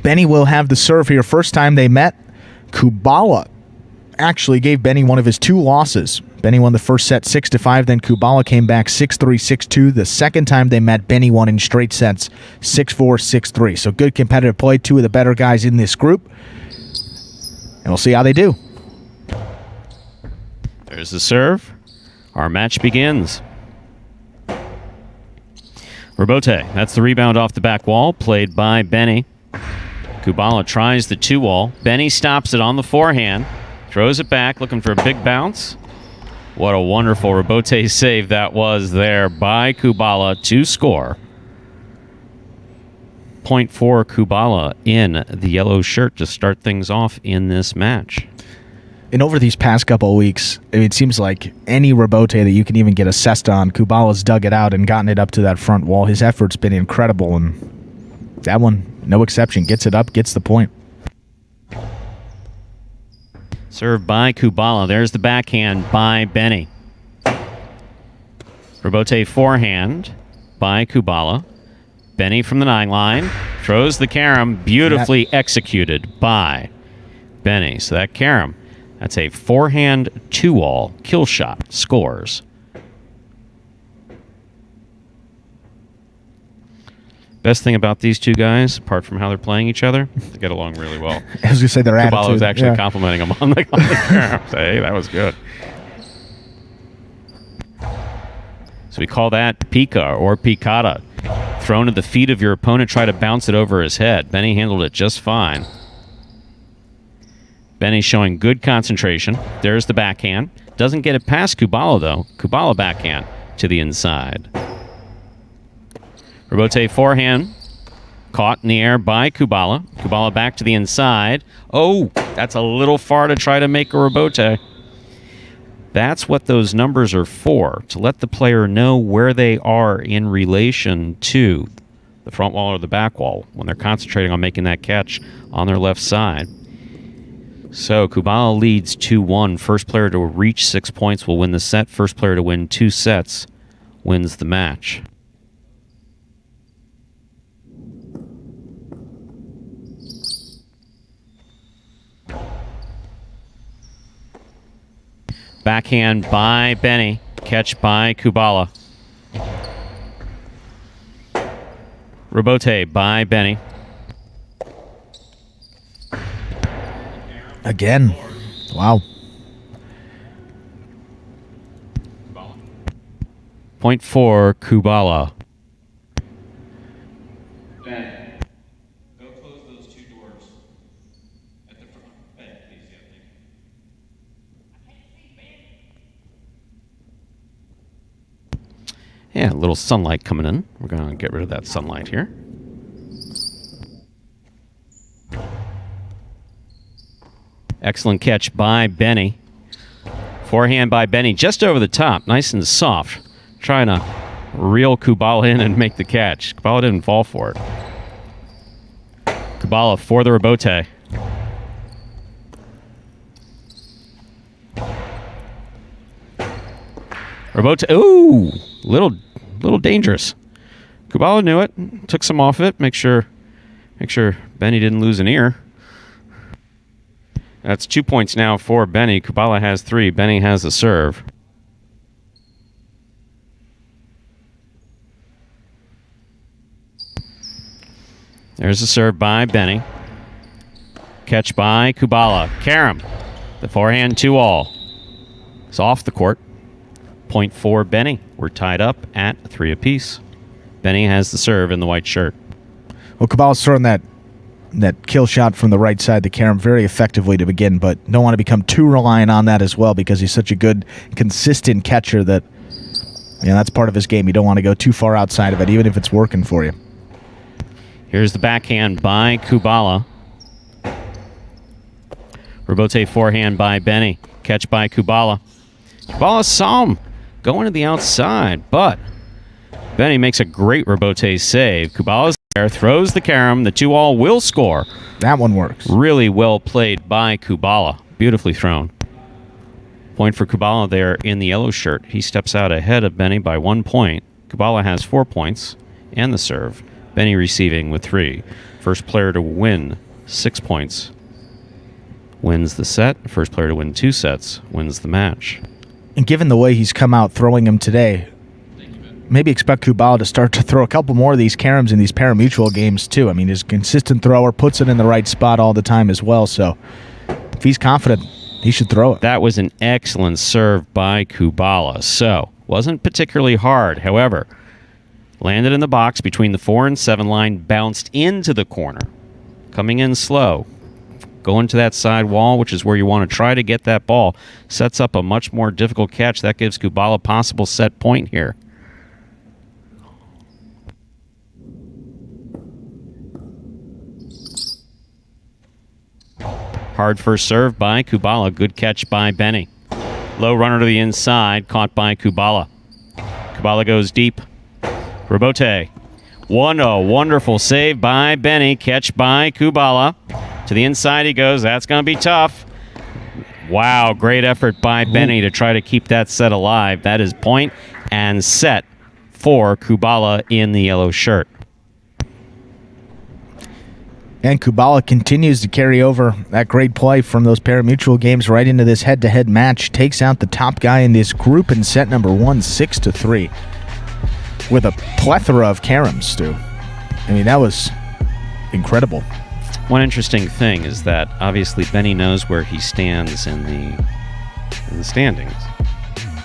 Benny will have the serve here. First time they met, Kubala actually gave Benny one of his 2 losses. Benny won the first set 6-5, then Kubala came back 6-3, 6-2. The second time they met, Benny won in straight sets 6-4, 6-3. So good competitive play, 2 of the better guys in this group. And we'll see how they do. There's the serve. Our match begins. Robote, that's the rebound off the back wall, played by Benny. Kubala tries the 2-wall. Benny stops it on the forehand. Throws it back, looking for a big bounce. What a wonderful Robote save that was there by Kubala to score. Point for Kubala in the yellow shirt to start things off in this match. And over these past couple of weeks, it seems like any Robote that you can even get assessed on, Kubala's dug it out and gotten it up to that front wall. His effort's been incredible, and that one, no exception. Gets it up, gets the point. Served by Kubala. There's the backhand by Benny. Robote forehand by Kubala. Benny from the 9 line. Throws the carom. Beautifully executed by Benny. So that carom, that's a forehand 2-wall kill shot. Scores. Best thing about these two guys, apart from how they're playing each other, they get along really well. I was going to say their attitude. Kubala was actually complimenting them on the carom. So, hey, that was good. So we call that pika or picata. Thrown at the feet of your opponent, try to bounce it over his head. Benny handled it just fine. Benny showing good concentration. There's the backhand. Doesn't get it past Kubala, though. Kubala backhand to the inside. Robote forehand, caught in the air by Kubala. Kubala back to the inside. Oh, that's a little far to try to make a Robote. That's what those numbers are for, to let the player know where they are in relation to the front wall or the back wall when they're concentrating on making that catch on their left side. So Kubala leads 2-1. First player to reach 6 points will win the set. First player to win 2 sets wins the match. Backhand by Benny. Catch by Kubala. Robote by Benny. Again. Wow. Point for Kubala. Ben, go close those 2 doors at the front. Ben, please, yeah, thank you. Yeah, a little sunlight coming in. We're going to get rid of that sunlight here. Excellent catch by Benny. Forehand by Benny just over the top. Nice and soft. Trying to reel Kubala in and make the catch. Kubala didn't fall for it. Kubala for the Robote. Robote. Ooh! Little dangerous. Kubala knew it. Took some off it. Make sure Benny didn't lose an ear. That's 2 points now for Benny. Kubala has 3. Benny has the serve. There's a serve by Benny. Catch by Kubala. Karam. The forehand 2-all. It's off the court. Point for Benny. We're tied up at 3 apiece. Benny has the serve in the white shirt. Well, Kubala's throwing that kill shot from the right side to Karam very effectively to begin, but don't want to become too reliant on that as well because he's such a good, consistent catcher that, that's part of his game. You don't want to go too far outside of it, even if it's working for you. Here's the backhand by Kubala. Rebote forehand by Benny. Catch by Kubala. Kubala saw him going to the outside, but Benny makes a great rebote save. Kubala's there, throws the carom. The 2-all will score. That one works. Really well played by Kubala. Beautifully thrown. Point for Kubala there in the yellow shirt. He steps out ahead of Benny by 1 point. Kubala has 4 points and the serve. Benny receiving with 3. First player to win 6 points wins the set. First player to win 2 sets wins the match. And given the way he's come out throwing him today, maybe expect Kubala to start to throw a couple more of these caroms in these pari-mutuel games too. I mean, he's a consistent thrower, puts it in the right spot all the time as well. So if he's confident, he should throw it. That was an excellent serve by Kubala. So wasn't particularly hard. However, landed in the box between the 4 and 7 line, bounced into the corner, coming in slow. Going to that side wall, which is where you want to try to get that ball, sets up a much more difficult catch. That gives Kubala a possible set point here. Hard first serve by Kubala. Good catch by Benny. Low runner to the inside, caught by Kubala. Kubala goes deep. Rebote. A wonderful save by Benny. Catch by Kubala. To the inside he goes. That's going to be tough. Wow, great effort by Benny to try to keep that set alive. That is point and set for Kubala in the yellow shirt. And Kubala continues to carry over that great play from those pari-mutuel games right into this head-to-head match. Takes out the top guy in this group in set number 1, 6-3. With a plethora of caroms, Stu. I mean, that was incredible. One interesting thing is that obviously Benny knows where he stands in the standings.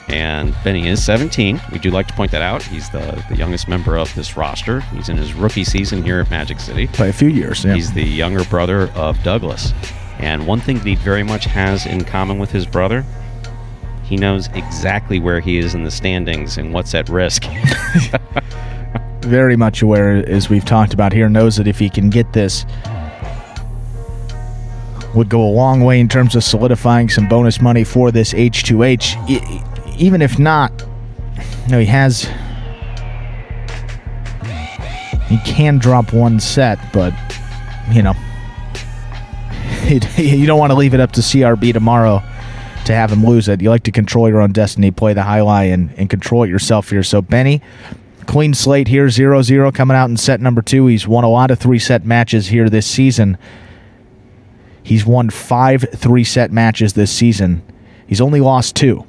And Benny is 17. We do like to point that out. He's the youngest member of this roster. He's in his rookie season here at Magic City. By a few years, yeah. He's the younger brother of Douglas. And one thing that he very much has in common with his brother, he knows exactly where he is in the standings and what's at risk. Very much aware, as we've talked about here, knows that if he can get this, would go a long way in terms of solidifying some bonus money for this H2H. Even if not, he can drop one set, but, you don't want to leave it up to CRB tomorrow to have him lose it. You like to control your own destiny, play the high lie, and control it yourself here. So Benny, clean slate here, 0-0 coming out in set number 2. He's won a lot of 3-set matches here this season. He's won 5 3-set matches this season. He's only lost 2.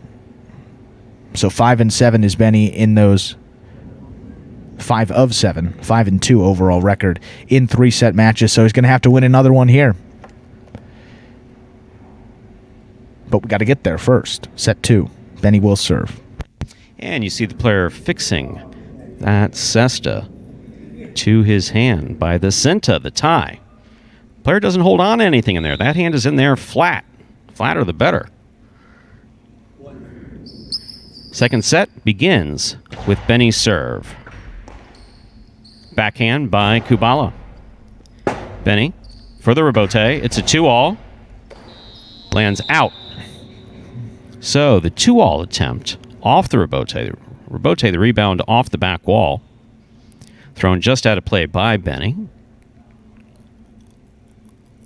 So 5-7 is Benny in those 5 of 7, 5-2 overall record in 3-set matches. So he's going to have to win another one here. But we got to get there first. Set 2. Benny will serve. And you see the player fixing that cesta to his hand by the Cinta, the tie. Player doesn't hold on to anything in there. That hand is in there flat. Flatter the better. Second set begins with Benny's serve. Backhand by Kubala. Benny for the rebote. It's a 2-all. Lands out. So the 2-all attempt off the rebote. Rebote, the rebound off the back wall. Thrown just out of play by Benny.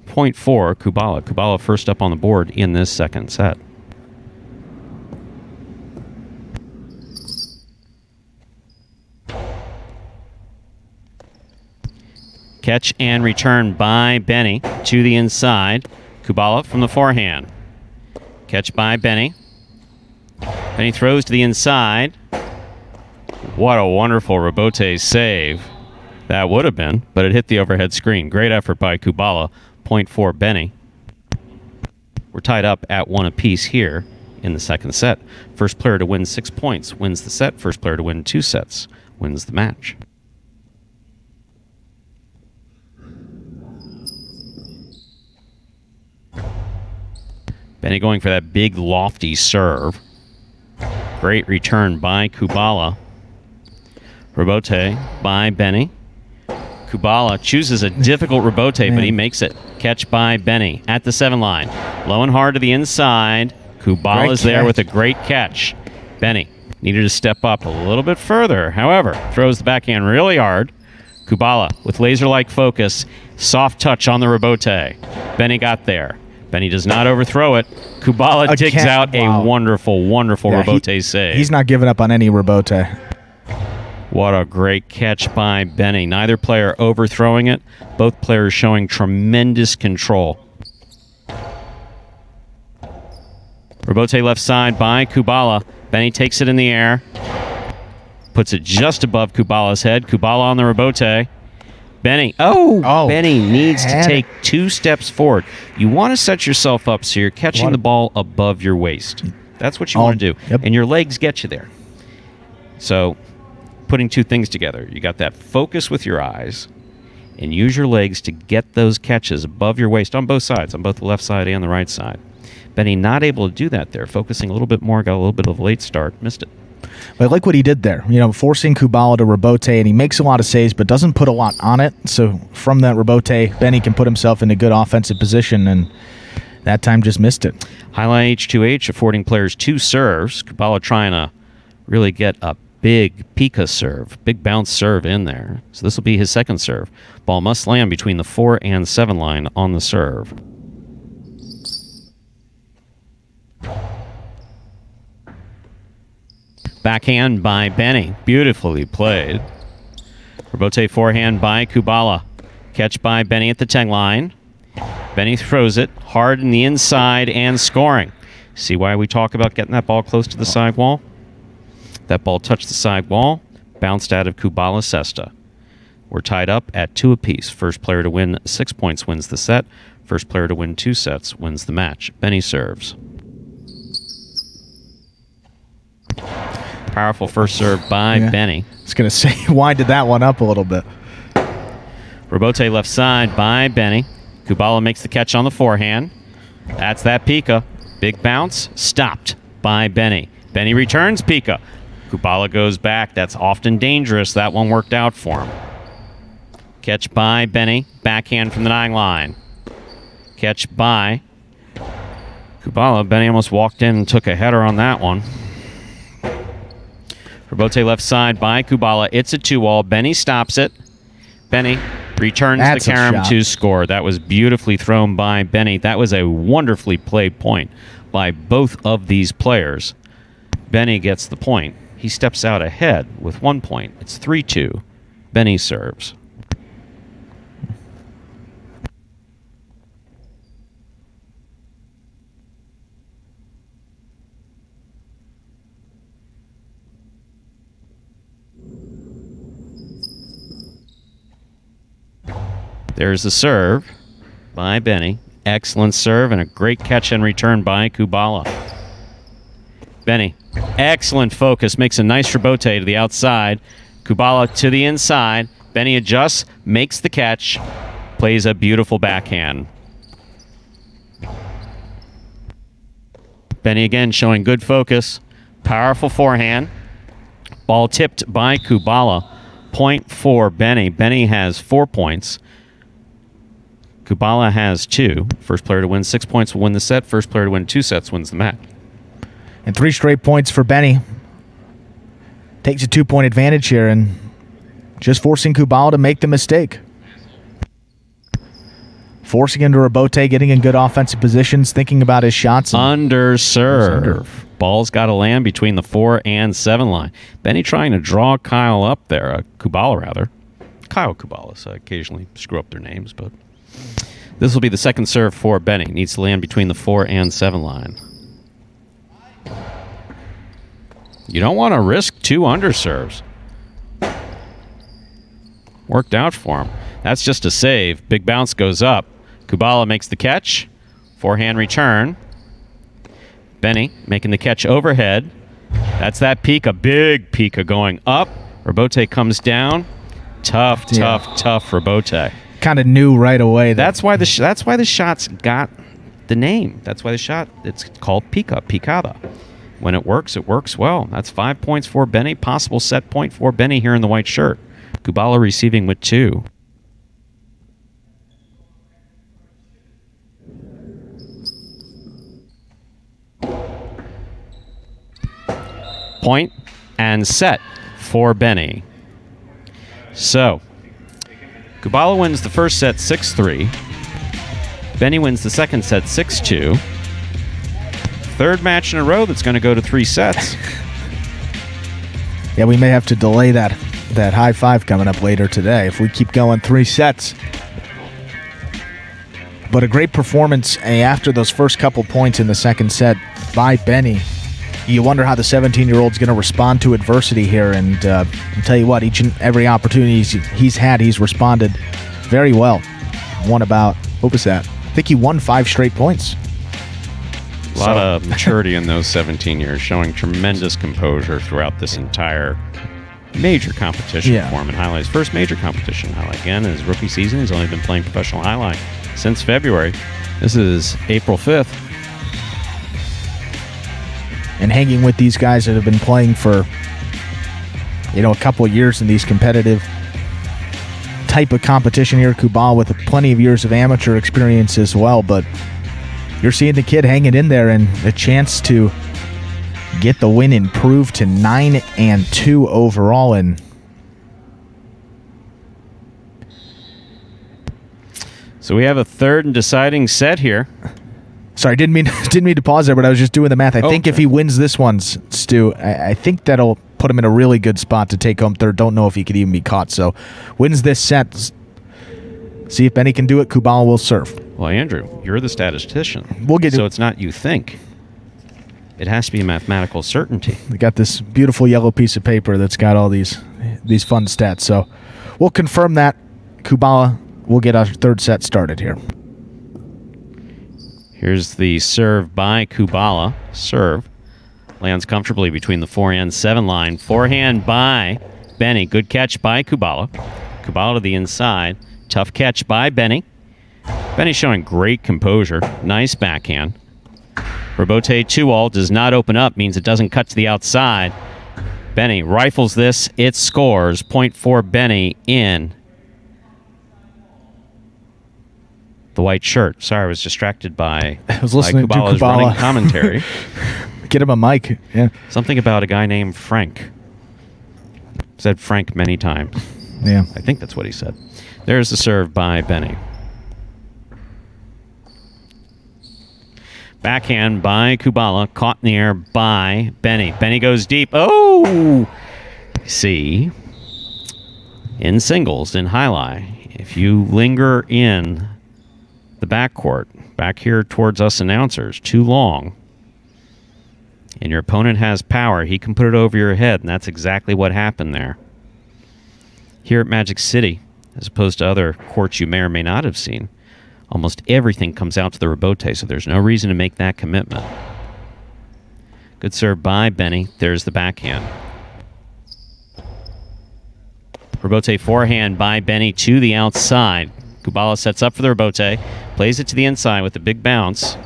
Point for Kubala. Kubala first up on the board in this second set. Catch and return by Benny to the inside. Kubala from the forehand. Catch by Benny. Benny throws to the inside. What a wonderful rebote save That would have been, but it hit the overhead screen. Great effort by Kubala. Point for Benny. We're tied up at 1 apiece here in the second set. First player to win 6 points wins the set. First player to win 2 sets wins the match. Benny going for that big lofty serve. Great return by Kubala. Rebote by Benny. Kubala chooses a difficult rebote, but he makes it. Catch by Benny at the 7 line. Low and hard to the inside. Kubala's there with a great catch. Benny needed to step up a little bit further. However, throws the backhand really hard. Kubala with laser-like focus. Soft touch on the rebote. Benny got there. Benny does not overthrow it. Kubala digs out a wonderful, wonderful rebote save. He's not giving up on any rebote. What a great catch by Benny. Neither player overthrowing it. Both players showing tremendous control. Rebote left side by Kubala. Benny takes it in the air. Puts it just above Kubala's head. Kubala on the rebote. Benny. Benny needs to take 2 steps forward. You want to set yourself up so you're catching the ball above your waist. That's what you want to do. Yep. And your legs get you there. So putting 2 things together. You got that focus with your eyes and use your legs to get those catches above your waist on both sides, on both the left side and the right side. Benny not able to do that there, focusing a little bit more, got a little bit of a late start, missed it. But I like what he did there, forcing Kubala to rebote, and he makes a lot of saves but doesn't put a lot on it. So from that rebote, Benny can put himself in a good offensive position, and that time just missed it. Jai-Alai H2H affording players 2 serves. Kubala trying to really get a big Pika serve, big bounce serve in there. So this will be his second serve. Ball must land between the 4 and 7 line on the serve. Backhand by Benny. Beautifully played. Rebote forehand by Kubala. Catch by Benny at the 10 line. Benny throws it hard in the inside and scoring. See why we talk about getting that ball close to the side wall? That ball touched the side wall, bounced out of Kubala's cesta. We're tied up at 2 apiece. First player to win 6 points wins the set. First player to win 2 sets wins the match. Benny serves. Powerful first serve by Benny. I was going to say, winded that one up a little bit. Rebote left side by Benny. Kubala makes the catch on the forehand. That's that Pika. Big bounce. Stopped by Benny. Benny returns Pika. Kubala goes back. That's often dangerous. That one worked out for him. Catch by Benny. Backhand from the 9 line. Catch by Kubala. Benny almost walked in and took a header on that one. Rebote left side by Kubala. It's a 2-all. Benny stops it. Benny returns the carom to score. That was beautifully thrown by Benny. That was a wonderfully played point by both of these players. Benny gets the point. He steps out ahead with 1 point. It's 3-2. Benny serves. There's a serve by Benny. Excellent serve and a great catch and return by Kubala. Benny, excellent focus, makes a nice rebote to the outside. Kubala to the inside. Benny adjusts, makes the catch, plays a beautiful backhand. Benny again showing good focus. Powerful forehand. Ball tipped by Kubala. Point for Benny. Benny has 4 points. Kubala has 2. First player to win 6 points will win the set. First player to win 2 sets wins the match. And 3 straight points for Benny. Takes a 2-point advantage here and just forcing Kubala to make the mistake. Forcing him to rebote, getting in good offensive positions, thinking about his shots. Under serve. Ball's got to land between the 4 and 7 line. Benny trying to draw Kyle up there. Kubala, rather. Kyle Kubala. So I occasionally screw up their names, but this will be the second serve for Benny. Needs to land between the 4 and 7 line. You don't want to risk 2 underserves. Worked out for him. That's just a save. Big bounce goes up. Kubala makes the catch. Forehand return. Benny making the catch overhead. That's that Pika. Big Pika going up. Robote comes down. Tough Robote. Kind of knew right away. That's why the shots got the name. That's why the shot, it's called Picada. When it works well. That's 5 points for Benny. Possible set point for Benny here in the white shirt. Kubala receiving with 2. Point and set for Benny. So, Kubala wins the first set 6-3. Benny wins the second set 6-2. Third match in a row that's going to go to 3 sets. Yeah, we may have to delay that high five coming up later today if we keep going 3 sets. But a great performance after those first couple points in the second set by Benny. You wonder how the 17-year-old's going to respond to adversity here, and I'll tell you what, each and every opportunity he's had, he's responded very well. Won about, what was that? I think he won 5 straight points. A lot of maturity in those 17 years, showing tremendous composure throughout this entire major competition for him in Jai-Alai. His first major competition in Jai-Alai. Again, his rookie season, he's only been playing professional Jai-Alai since February. This is April 5th. And hanging with these guys that have been playing for, a couple of years in these competitive type of competition here. Kubala with plenty of years of amateur experience as well, but you're seeing the kid hanging in there and a chance to get the win, improve to 9-2 overall. And so we have a third and deciding set here. Sorry, didn't mean to pause there, but I was just doing the math. I think if he wins this one, Stu, I think that'll put him in a really good spot to take home third. Don't know if he could even be caught. So wins this set. See if Benny can do it. Kubala will serve. Well, Andrew, you're the statistician. We'll get so it's not you think. It has to be a mathematical certainty. We got this beautiful yellow piece of paper that's got all these fun stats. So we'll confirm that. Kubala will get our third set started here. Here's the serve by Kubala. Serve. Lands comfortably between the 4-7 line. Forehand by Benny. Good catch by Kubala. Kubala to the inside. Tough catch by Benny. Benny showing great composure. Nice backhand. Robote 2-all does not open up. Means it doesn't cut to the outside. Benny rifles this. It scores. Point for Benny in the white shirt. Sorry, I was distracted by Kubala's running commentary. Get him a mic. Yeah. Something about a guy named Frank. Said Frank many times. Yeah. I think that's what he said. There's the serve by Benny. Backhand by Kubala. Caught in the air by Benny. Benny goes deep. Oh! See, in singles, in Jai-Alai, if you linger in the backcourt, back here towards us announcers, too long, and your opponent has power, he can put it over your head, and that's exactly what happened there. Here at Magic City, as opposed to other courts you may or may not have seen, almost everything comes out to the Robote, so there's no reason to make that commitment. Good serve by Benny. There's the backhand. Robote forehand by Benny to the outside. Kubala sets up for the Robote. Plays it to the inside with a big bounce.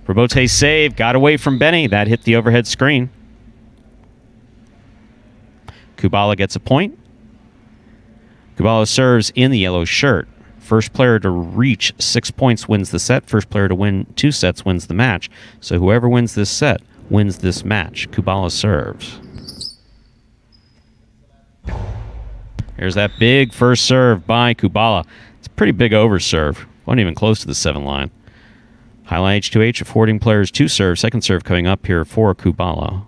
Robote save. Got away from Benny. That hit the overhead screen. Kubala gets a point. Kubala serves in the yellow shirt. First player to reach 6 points wins the set. First player to win 2 sets wins the match. So whoever wins this set wins this match. Kubala serves. Here's that big first serve by Kubala. It's a pretty big overserve. Wasn't even close to the 7 line. Jai-Alai H2H affording players 2 serves. Second serve coming up here for Kubala.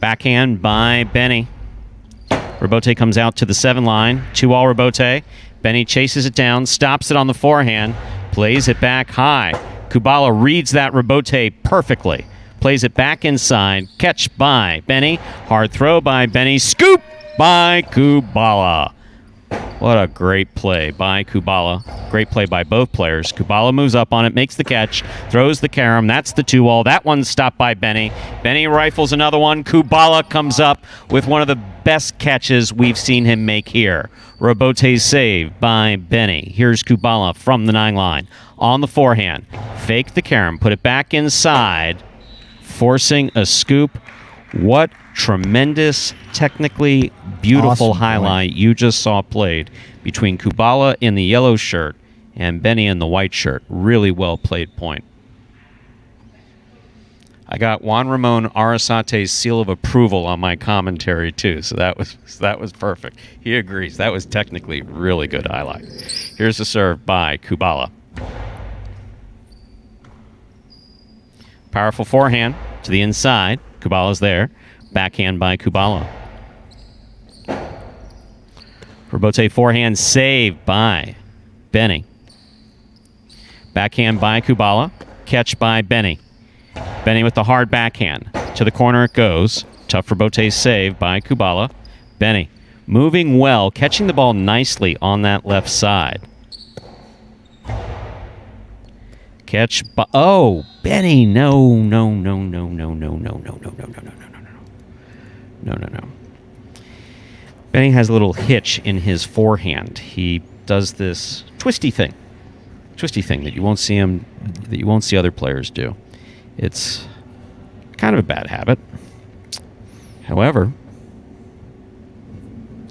Backhand by Benny. Robote comes out to the 7 line. 2-all Robote. Benny chases it down, stops it on the forehand, plays it back high. Kubala reads that rebote perfectly. Plays it back inside. Catch by Benny. Hard throw by Benny. Scoop by Kubala. What a great play by Kubala. Great play by both players. Kubala moves up on it, makes the catch, throws the carom. That's the 2-all. That one's stopped by Benny. Benny rifles another one. Kubala comes up with one of the best catches we've seen him make here. Rebote save by Benny. Here's Kubala from the 9 line. On the forehand. Fake the carom. Put it back inside. Forcing a scoop. What tremendous, technically beautiful Awesome highlight you just saw played between Kubala in the yellow shirt and Benny in the white shirt. Really well played point. I got Juan Ramon Arasate's seal of approval on my commentary too, so that was perfect. He agrees. That was technically really good highlight. Here's the serve by Kubala. Powerful forehand to the inside. Kubala's there. Backhand by Kubala. Rebote forehand save by Benny. Backhand by Kubala. Catch by Benny. Benny with the hard backhand. To the corner it goes. Tough rebote save by Kubala. Benny moving well, catching the ball nicely on that left side. Catch by... Oh, Benny. No. Benny has a little hitch in his forehand. He does this twisty thing that you won't see other players do. It's kind of a bad habit. However,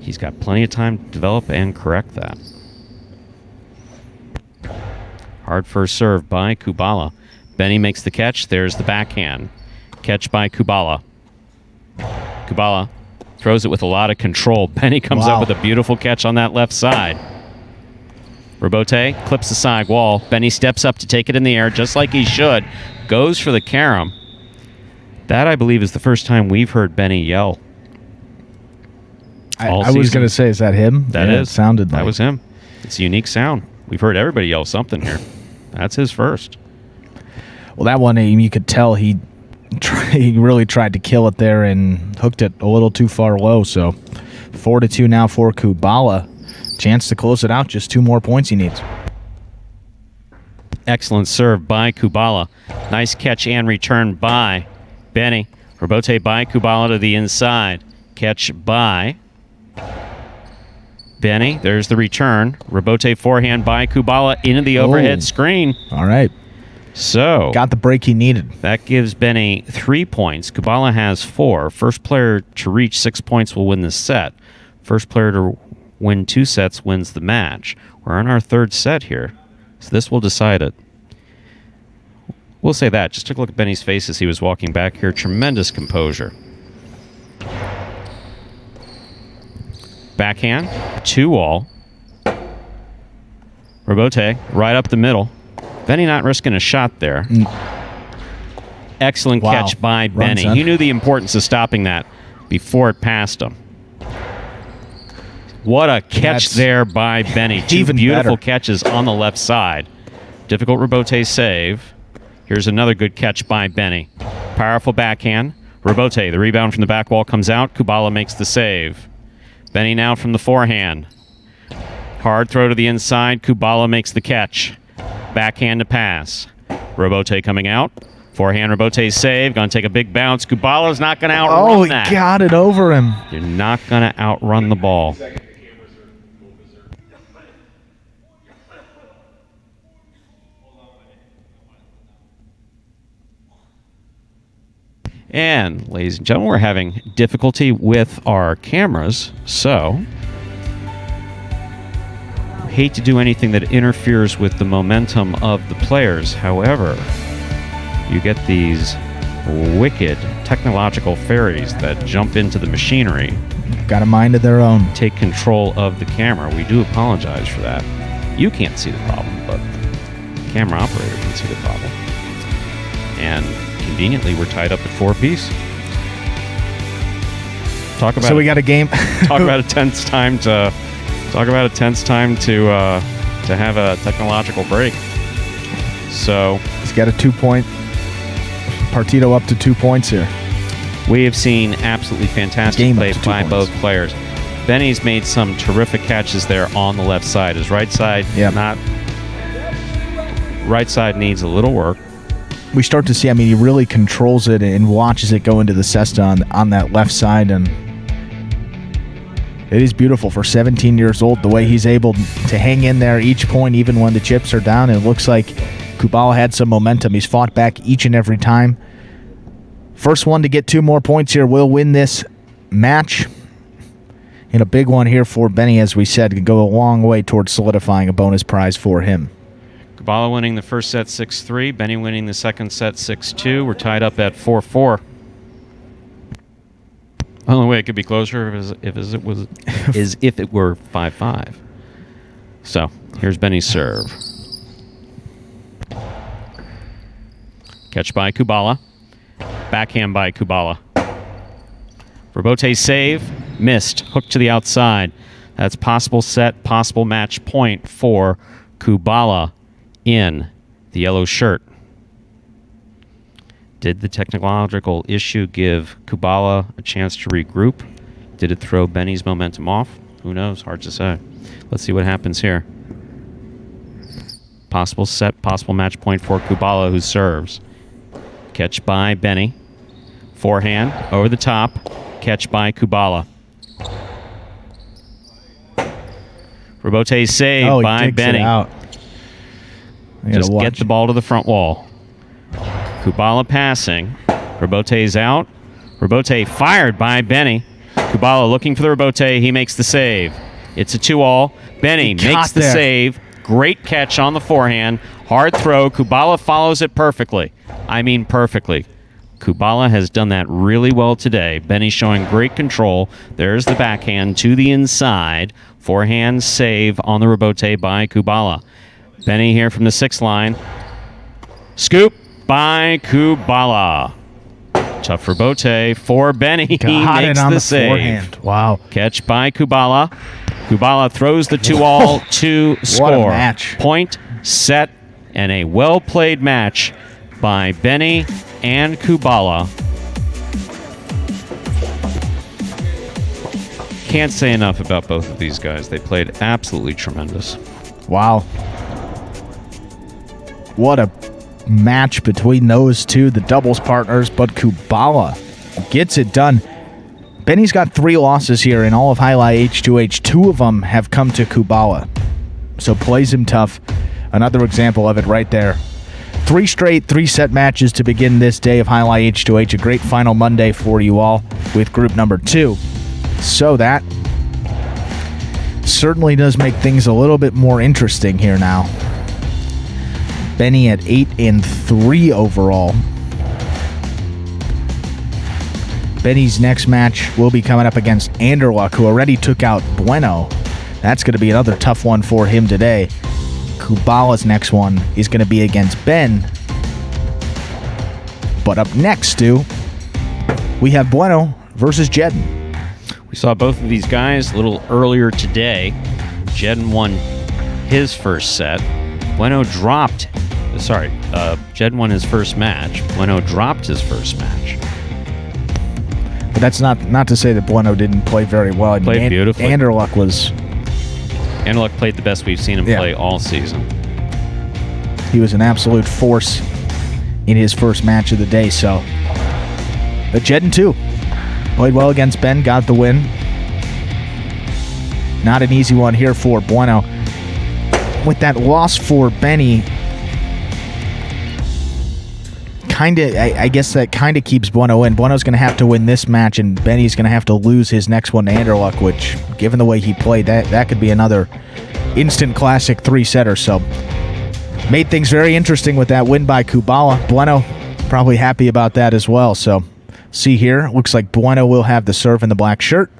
he's got plenty of time to develop and correct that. Hard first serve by Kubala. Benny makes the catch. There's the backhand. Catch by Kubala. Kubala throws it with a lot of control. Benny comes up with a beautiful catch on that left side. Rebote clips the side wall. Benny steps up to take it in the air just like he should. Goes for the carom. That, I believe, is the first time we've heard Benny yell. I was going to say, is that him? That is. It sounded like. That was him. It's a unique sound. We've heard everybody yell something here. That's his first. Well, that one, you could tell he really tried to kill it there and hooked it a little too far low. So 4-2 now for Kubala. Chance to close it out. Just 2 more points he needs. Excellent serve by Kubala. Nice catch and return by Benny. Rebote by Kubala to the inside. Catch by Benny. There's the return. Rebote forehand by Kubala into the overhead screen. All right. So got the break he needed. That gives Benny 3 points. Kubala has 4. First player to reach 6 points will win the set. First player to win 2 sets wins the match. We're on our 3rd set here, so this will decide it. We'll say that. Just took a look at Benny's face as he was walking back here. Tremendous composure. Backhand, 2-all. Rebote, right up the middle. Benny not risking a shot there. Excellent catch by Benny. He knew the importance of stopping that before it passed him. What a catch there by Benny. 2 beautiful catches on the left side. Difficult rebote save. Here's another good catch by Benny. Powerful backhand. Rebote, the rebound from the back wall comes out. Kubala makes the save. Benny now from the forehand. Hard throw to the inside. Kubala makes the catch. Backhand to pass. Rebote coming out. Forehand rebote save. Going to take a big bounce. Kubala's not going to outrun that. Oh, he got it over him. You're not going to outrun the ball. And, ladies and gentlemen, we're having difficulty with our cameras, so I hate to do anything that interferes with the momentum of the players. However, you get these wicked technological fairies that jump into the machinery. Got a mind of their own. Take control of the camera. We do apologize for that. You can't see the problem, but the camera operator can see the problem. And conveniently, we're tied up at 4-piece. So we got a game. Talk about a tense time to have a technological break. So it's got a 2-point. Partito up to 2 points here. We have seen absolutely fantastic Game play up to 2 by points. both players. Benny's made some terrific catches there on the left side. His right side, right side needs a little work. We start to see, he really controls it and watches it go into the cesta on that left side, and it is beautiful for 17 years old, the way he's able to hang in there each point, even when the chips are down. And it looks like Kubala had some momentum. He's fought back each and every time. First one to get 2 more points here will win this match. And a big one here for Benny, as we said, could go a long way towards solidifying a bonus prize for him. Kubala winning the first set 6-3. Benny winning the second set 6-2. We're tied up at 4-4. Only way it could be closer is if it were 5-5. So here's Benny's serve. Catch by Kubala. Backhand by Kubala. Robote save. Missed. Hook to the outside. That's possible set, possible match point for Kubala in the yellow shirt. Did the technological issue give Kubala a chance to regroup? Did it throw Benny's momentum off? Who knows? Hard to say. Let's see what happens here. Possible set, possible match point for Kubala, who serves. Catch by Benny. Forehand over the top. Catch by Kubala. Robote save by Benny. Just get the ball to the front wall. Kubala passing. Robote's out. Robote fired by Benny. Kubala looking for the Robote. He makes the save. It's a 2-all. Benny makes the save. Great catch on the forehand. Hard throw. Kubala follows it perfectly. Perfectly. Kubala has done that really well today. Benny showing great control. There's the backhand to the inside. Forehand save on the Robote by Kubala. Benny here from the 6th line. Scoop by Kubala. Tough Robote for Benny. He makes the save. Forehand. Wow. Catch by Kubala. Kubala throws the 2-all to score. What a match. Point, set, and a well-played match by Benny and Kubala. Can't say enough about both of these guys. They played absolutely tremendous. Wow. What a match between those two, the doubles partners, but Kubala gets it done. Benny's got 3 losses here in all of Jai-Alai H2H. 2 of them have come to Kubala. So plays him tough. Another example of it right there. 3 straight 3-set matches to begin this day of Jai-Alai H2H. A great final Monday for you all with group number 2. So that certainly does make things a little bit more interesting here now. Benny at 8-3 overall. Benny's next match will be coming up against Anderluck, who already took out Bueno. That's going to be another tough one for him today. Kubala's next one is going to be against Ben. But up next, Stu, we have Bueno versus Jedden. We saw both of these guys a little earlier today. Jedden won his first set. Bueno dropped. Jedden won his first match. Bueno dropped his first match. But that's not to say that Bueno didn't play very well. Played beautifully. Anderluck played the best we've seen him play all season. He was an absolute force in his first match of the day. So, but Jedden too played well against Ben, got the win. Not an easy one here for Bueno. With that loss for Benny, I guess that kind of keeps Bueno in. Bueno's going to have to win this match, and Benny's going to have to lose his next one to Anderluck, which, given the way he played, that could be another instant classic 3-setter. So, made things very interesting with that win by Kubala. Bueno probably happy about that as well. So, see here, looks like Bueno will have the serve in the black shirt.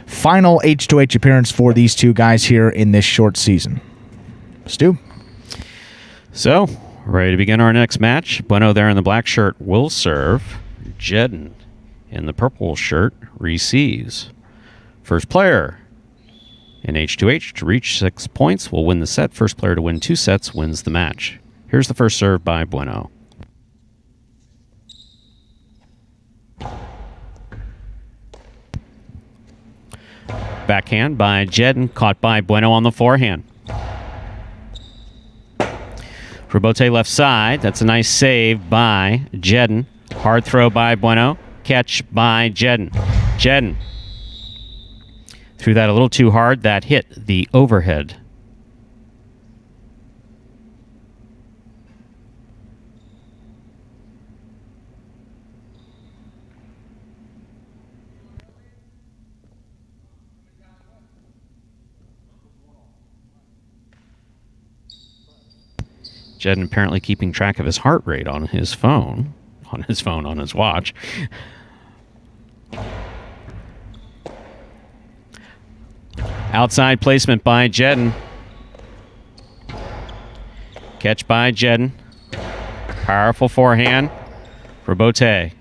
Final H2H appearance for these two guys here in this short season. Stu? So, ready to begin our next match. Bueno there in the black shirt will serve. Jedden in the purple shirt receives. First player in H2H to reach 6 points will win the set. First player to win 2 sets wins the match. Here's the first serve by Bueno. Backhand by Jedden, caught by Bueno on the forehand. Rebote left side. That's a nice save by Jedden. Hard throw by Bueno. Catch by Jedden. Jedden threw that a little too hard. That hit the overhead. Jedden apparently keeping track of his heart rate on his phone. On his watch. Outside placement by Jedden. Catch by Jedden. Powerful forehand. Rebote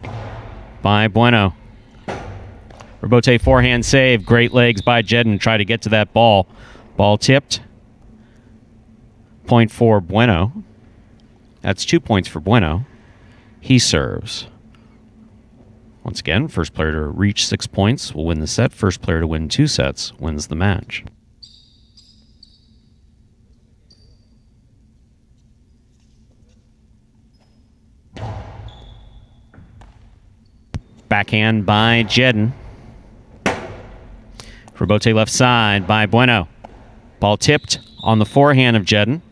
by Bueno. Rebote forehand save. Great legs by Jedden. Try to get to that ball. Ball tipped. Point for Bueno. That's 2 points for Bueno. He serves. Once again, first player to reach 6 points will win the set. First player to win 2 sets wins the match. Backhand by Jedden. Rebote left side by Bueno. Ball tipped on the forehand of Jedden.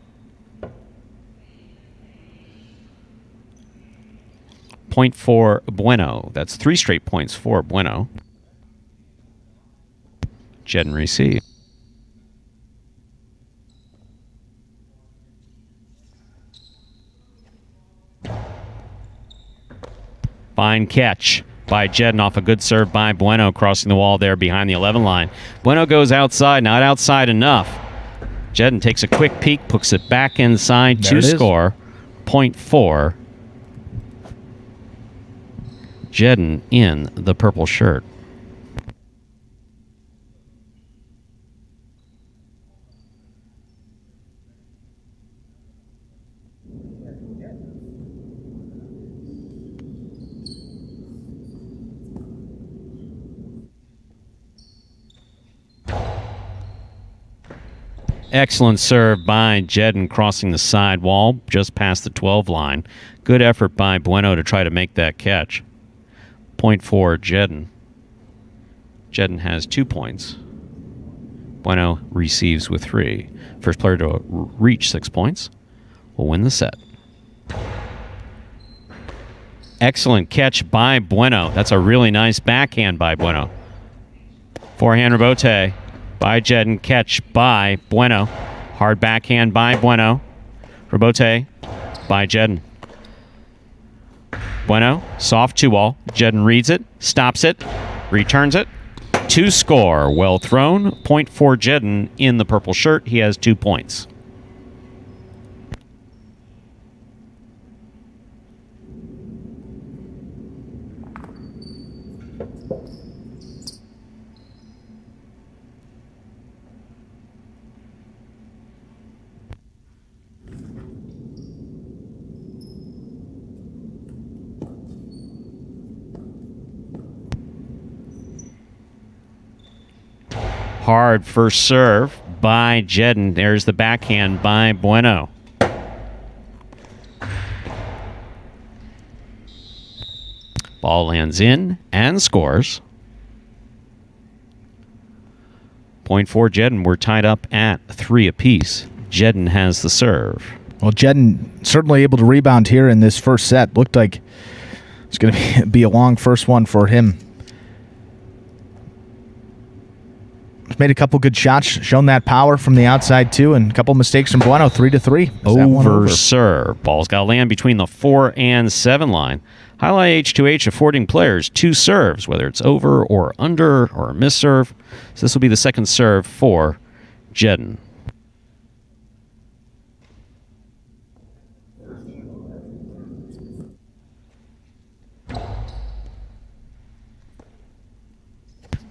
Point for Bueno. That's 3 straight points for Bueno. Jedden receive. Fine catch by Jedden off a good serve by Bueno, crossing the wall there behind the 11 line. Bueno goes outside, not outside enough. Jedden takes a quick peek, puts it back inside to score. Point for Jedden in the purple shirt. Excellent serve by Jedden, crossing the side wall just past the 12 line. Good effort by Bueno to try to make that catch. Point for Jedden. Jedden has 2 points. Bueno receives with 3. First player to reach 6 points will win the set. Excellent catch by Bueno. That's a really nice backhand by Bueno. Forehand rebote by Jedden. Catch by Bueno. Hard backhand by Bueno. Rebote by Jedden. Bueno, soft 2-ball. Jedden reads it, stops it, returns it. To score. Well thrown. Point for Jedden in the purple shirt. He has 2 points. Hard first serve by Jedden. There's the backhand by Bueno. Ball lands in and scores. Point for Jedden. We're tied up at 3 apiece. Jedden has the serve. Well, Jedden certainly able to rebound here in this first set. Looked like it's going to be a long first one for him. Made a couple good shots, shown that power from the outside too, and a couple mistakes from Bueno. 3-3. Over serve. Ball's got to land between the 4 and 7 line. Jai-Alai H2H affording players 2 serves, whether it's over or under or a miss serve. So this will be the second serve for Jedden.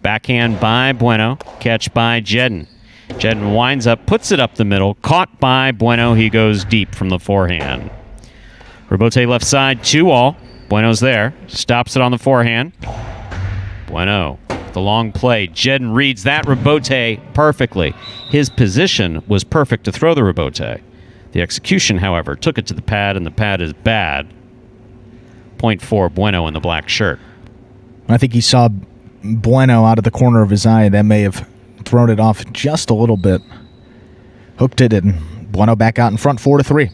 Backhand by Bueno. Catch by Jedden. Jedden winds up, puts it up the middle. Caught by Bueno. He goes deep from the forehand. Rebote left side, 2-all. Bueno's there. Stops it on the forehand. Bueno, the long play. Jedden reads that rebote perfectly. His position was perfect to throw the rebote. The execution, however, took it to the pad, and the pad is bad. Point for Bueno in the black shirt. I think he saw Bueno out of the corner of his eye. That may have thrown it off just a little bit. Hooked it, and Bueno back out in front, 4-3.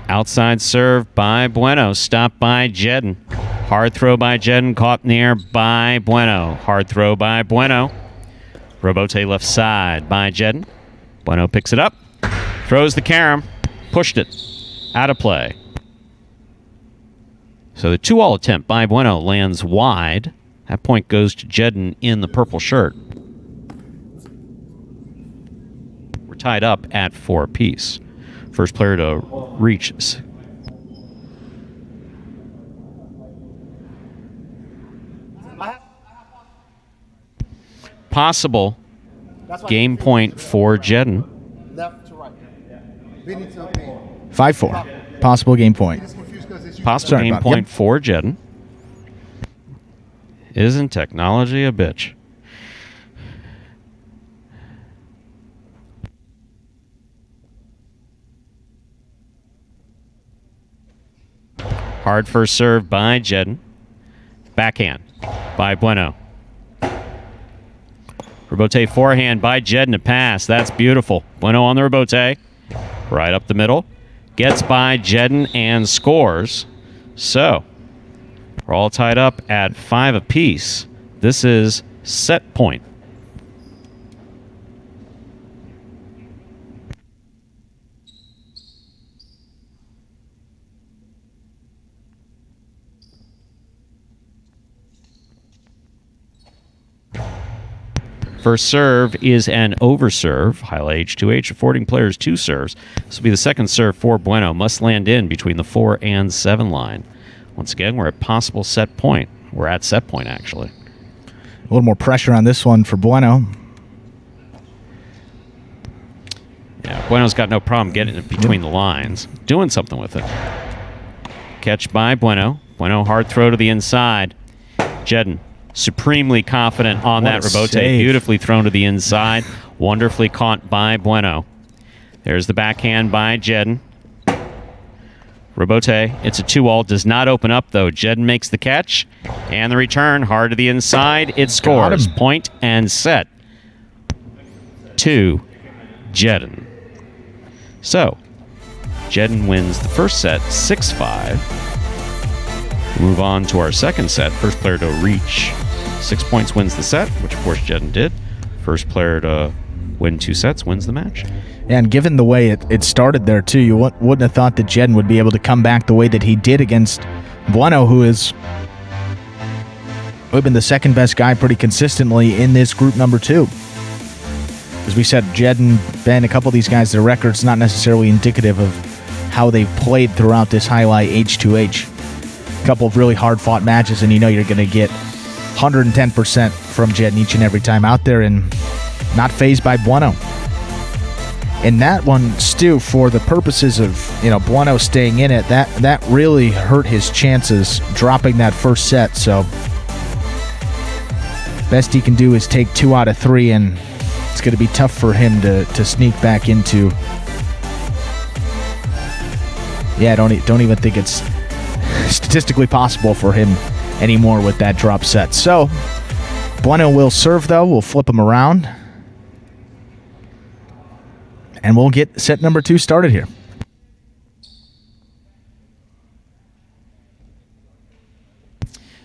Outside serve by Bueno. Stopped by Jedden. Hard throw by Jedden. Caught in the air by Bueno. Hard throw by Bueno. Rebote left side by Jedden. Bueno picks it up. Throws the carom. Pushed it. Out of play. So the 2-all attempt by Bueno lands wide. That point goes to Jedden in the purple shirt. We're tied up at 4 apiece. First player to reach. Possible game point for Jedden. Left to right. 5-4. Possible game point. Possible game point for Jedden. Isn't technology a bitch? Hard first serve by Jedden. Backhand by Bueno. Rebote forehand by Jedden to pass. That's beautiful. Bueno on the rebote. Right up the middle. Gets by Jedden and scores. So, we're all tied up at 5 apiece. This is set point. First serve is an overserve. Jai-Alai H2H affording players 2 serves. This will be the second serve for Bueno. Must land in between the 4 and 7 line. Once again, we're at possible set point. We're at set point, actually. A little more pressure on this one for Bueno. Yeah, Bueno's got no problem getting it between the lines. Doing something with it. Catch by Bueno. Bueno, hard throw to the inside. Jedden, supremely confident on that rebote. Save. Beautifully thrown to the inside. Wonderfully caught by Bueno. There's the backhand by Jedden. Rebote, it's a 2-all. Does not open up, though. Jedden makes the catch. And the return, hard to the inside. It scores. Point and set. 2, Jedden. So, Jedden wins the first set, 6-5. Move on to our second set. First player to reach 6 points wins the set, which of course Jedden did. First player to win 2 sets wins the match. And given the way it started there, too, you wouldn't have thought that Jedden would be able to come back the way that he did against Bueno, who has been the second best guy pretty consistently in this group number 2. As we said, Jedden, Ben, a couple of these guys, their record's not necessarily indicative of how they've played throughout this Jai-Alai H2H. A couple of really hard-fought matches, and you know you're going to get 110% from Jedden each and every time out there, and not fazed by Bueno. And that one, Stu, for the purposes of Bueno staying in it, that really hurt his chances dropping that first set. So best he can do is take 2 out of 3, and it's going to be tough for him to sneak back into. Yeah, don't even think it's statistically possible for him anymore with that drop set. So Bueno will serve, though. We'll flip him around, and we'll get set number 2 started here.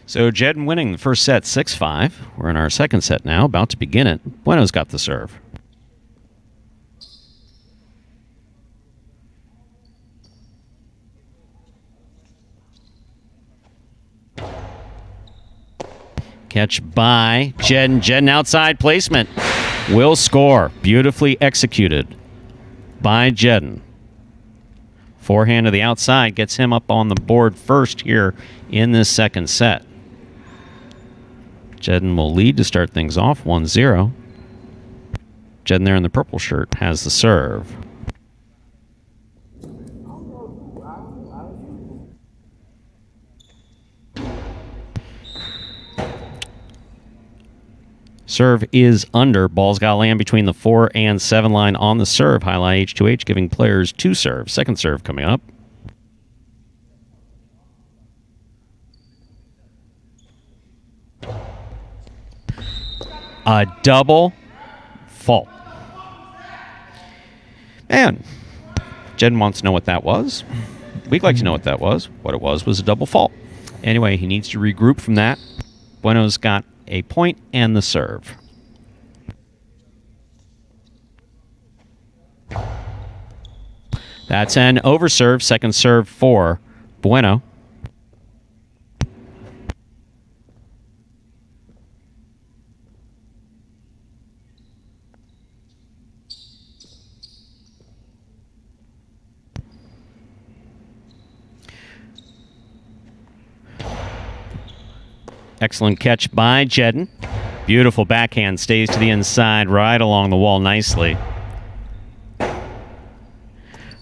So Jedden winning the first set 6-5. We're in our second set now, about to begin it. Bueno's got the serve. Catch by Jedden. Jedden outside placement. Will score. Beautifully executed by Jedden. Forehand to the outside gets him up on the board first here in this second set. Jedden will lead to start things off 1-0. Jedden there in the purple shirt has the serve. Serve is under. Ball's got to land between the 4 and 7 line on the serve. Jai-Alai H2H giving players 2 serves. Second serve coming up. A double fault. Man, Jedden wants to know what that was. We'd like to know what that was. What it was a double fault. Anyway, he needs to regroup from that. Bueno's got a point and the serve. That's an overserve. Second serve for Bueno. Excellent catch by Jedden. Beautiful backhand, stays to the inside, right along the wall nicely.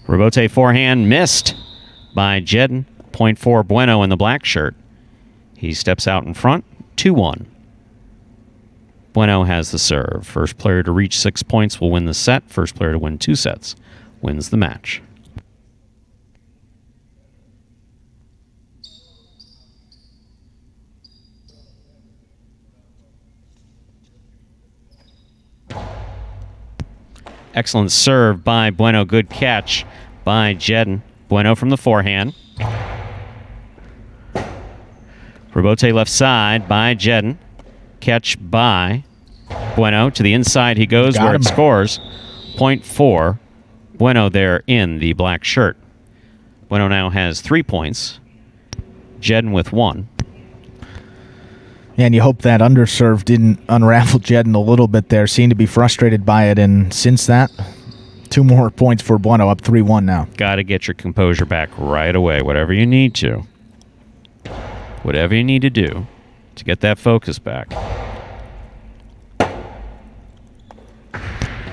Rebote forehand missed by Jedden. Point for Bueno in the black shirt. He steps out in front, 2-1. Bueno has the serve. First player to reach 6 points will win the set. First player to win 2 sets wins the match. Excellent serve by Bueno. Good catch by Jedden. Bueno from the forehand. Rebote left side by Jedden. Catch by Bueno. To the inside he goes where it scores. Point for Bueno there in the black shirt. Bueno now has 3 points. Jedden with 1. And you hope that underserve didn't unravel Jedden a little bit there. Seemed to be frustrated by it, and since that, 2 more points for Bueno, up 3-1 now. Got to get your composure back right away, whatever you need to. Whatever you need to do to get that focus back.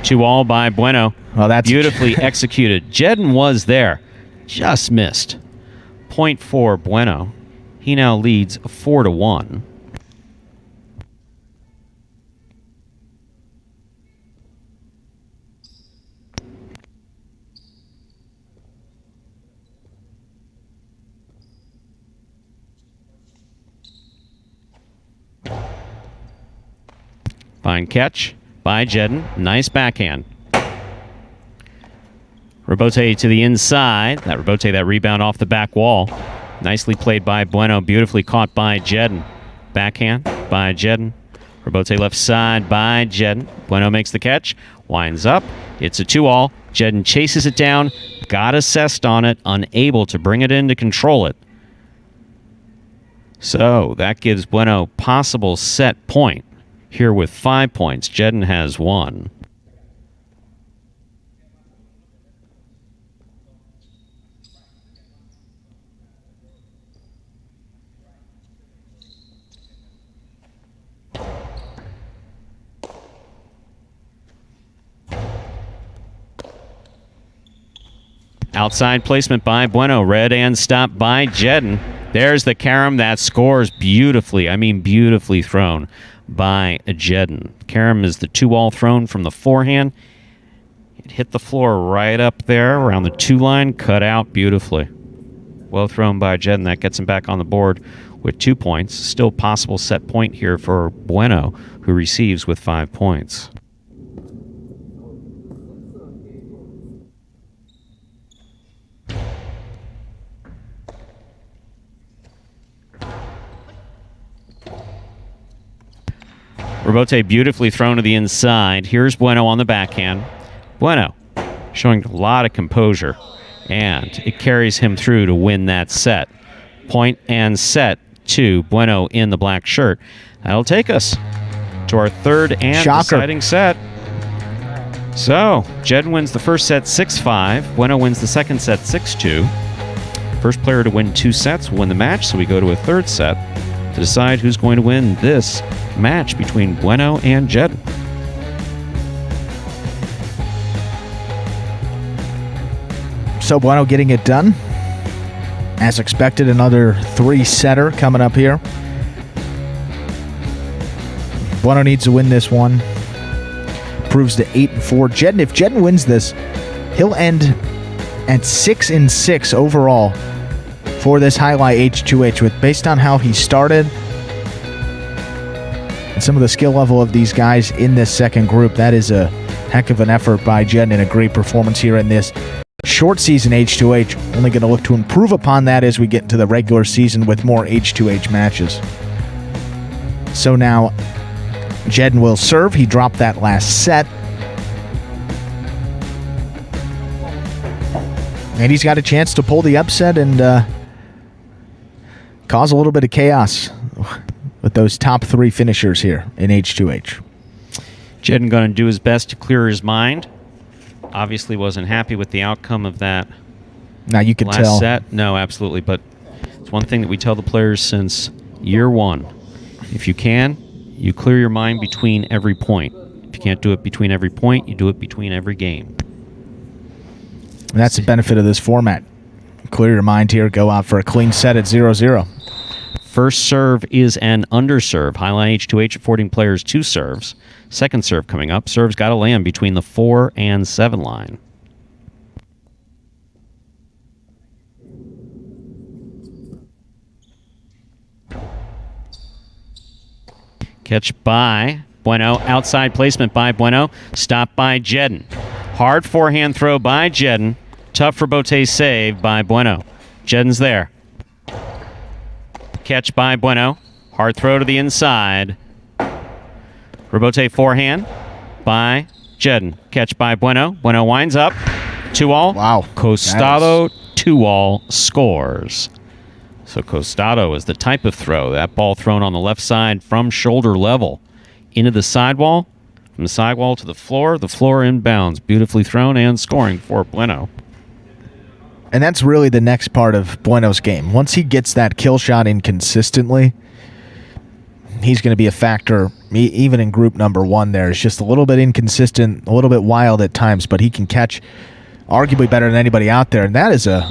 2-all by Bueno. Well, that's beautifully executed. Jedden was there, just missed. Point for Bueno. He now leads 4-1. Fine catch by Jedden. Nice backhand. Rebote to the inside. That rebote, that rebound off the back wall. Nicely played by Bueno. Beautifully caught by Jedden. Backhand by Jedden. Rebote left side by Jedden. Bueno makes the catch. Winds up. It's a 2-all. Jedden chases it down. Got assessed on it. Unable to bring it in to control it. So that gives Bueno possible set point. Here with 5 points, Jedden has 1. Outside placement by Bueno. Red and stop by Jedden. There's the carom that scores beautifully. I mean beautifully thrown by Jedden. Carom is the 2-all thrown from the forehand. It hit the floor right up there around the 2 line, cut out beautifully. Well thrown by Jedden. That gets him back on the board with 2 points. Still possible set point here for Bueno, who receives with 5 points. Rebote beautifully thrown to the inside. Here's Bueno on the backhand. Bueno showing a lot of composure, and it carries him through to win that set. Point and set to Bueno in the black shirt. That'll take us to our third and deciding set. So, Jedden wins the first set 6-5. Bueno wins the second set 6-2. First player to win 2 sets will win the match, so we go to a third set. to decide who's going to win this match between Bueno and Jedden. So Bueno getting it done. As expected, another 3-setter coming up here. Bueno needs to win this one. Proves to 8-4. Jedden, if Jedden wins this, he'll end at 6-6 overall for this Jai-Alai H2H. With based on how he started and some of the skill level of these guys in this second group, that is a heck of an effort by Jedden and a great performance here in this short season H2H. Only going to look to improve upon that as we get into the regular season with more H2H matches. So now Jedden will serve. He dropped that last set. And he's got a chance to pull the upset and cause a little bit of chaos with those top 3 finishers here in H2H. Jedden going to do his best to clear his mind. Obviously wasn't happy with the outcome of that Now you could last tell. set. No, absolutely. But it's one thing that we tell the players since year one. If you can, you clear your mind between every point. If you can't do it between every point, you do it between every game. And that's the benefit of this format. Clear your mind here, go out for a clean set at 0-0. First serve is an underserve. Jai-Alai H2H affording players 2 serves. Second serve coming up. Serve's got to land between the 4 and 7 line. Catch by Bueno. Outside placement by Bueno. Stop by Jedden. Hard forehand throw by Jedden. Tough rebote save by Bueno. Jedden's there. Catch by Bueno. Hard throw to the inside. Rebote forehand by Jedden. Catch by Bueno. Bueno winds up. 2-all. Wow. Costado 2-all scores. So Costado is the type of throw. That ball thrown on the left side from shoulder level into the sidewall. From the sidewall to the floor inbounds. Beautifully thrown and scoring for Bueno. And that's really the next part of Bueno's game. Once he gets that kill shot in consistently, he's going to be a factor even in group number 1 there. It's just a little bit inconsistent, a little bit wild at times, but he can catch arguably better than anybody out there. And that is a...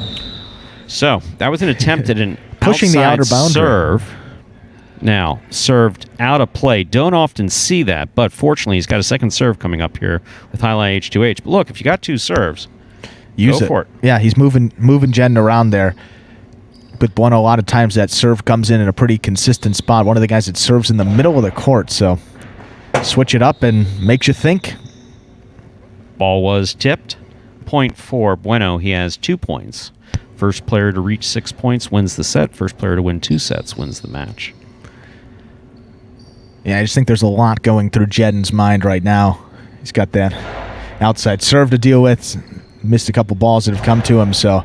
So, that was an attempt at an pushing the outer boundary serve. Now, served out of play. Don't often see that, but fortunately he's got a second serve coming up here with Jai-Alai H2H. But look, if you got 2 serves, use go for it. Yeah, he's moving Jedden around there. But Bueno, a lot of times that serve comes in a pretty consistent spot. One of the guys that serves in the middle of the court, so switch it up and makes you think. Ball was tipped. Point for Bueno. He has 2 points. First player to reach 6 points wins the set. First player to win 2 sets wins the match. Yeah, I just think there's a lot going through Jedden's mind right now. He's got that outside serve to deal with. Missed a couple balls that have come to him, so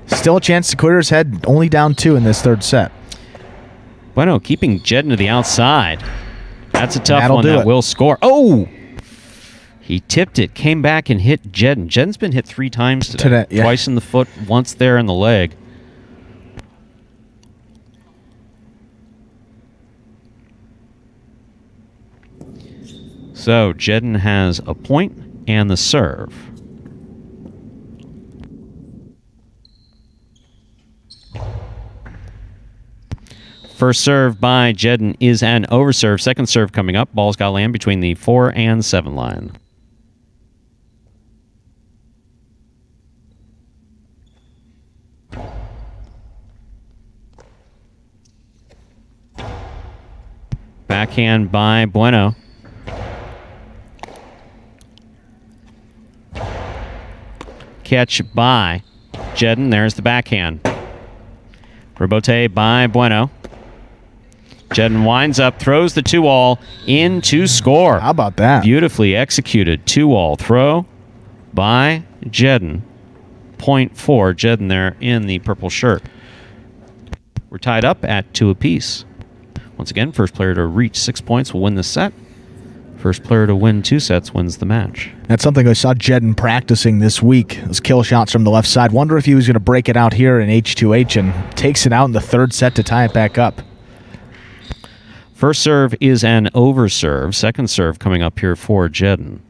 still a chance to clear his head. Only down 2 in this third set. Bueno keeping Jedden to the outside. That's a tough That'll one do that it. will score. Oh! He tipped it, came back and hit Jedden. Jedden's been hit 3 times today. Yeah. Twice in the foot, once there in the leg. So Jedden has a point and the serve. First serve by Jedden is an overserve. Second serve coming up. Ball's got to land between the 4 and 7 line. Backhand by Bueno. Catch by Jedden. There's the backhand. Rebote by Bueno. Jedden winds up, throws the 2-all in to score. How about that? Beautifully executed 2-all throw by Jedden. Point for Jedden there in the purple shirt. We're tied up at 2 apiece. Once again, first player to reach 6 points will win the set. First player to win 2 sets wins the match. That's something I saw Jedden practicing this week. Those kill shots from the left side. Wonder if he was going to break it out here in H2H and takes it out in the third set to tie it back up. First serve is an overserve. Second serve coming up here for Jedden.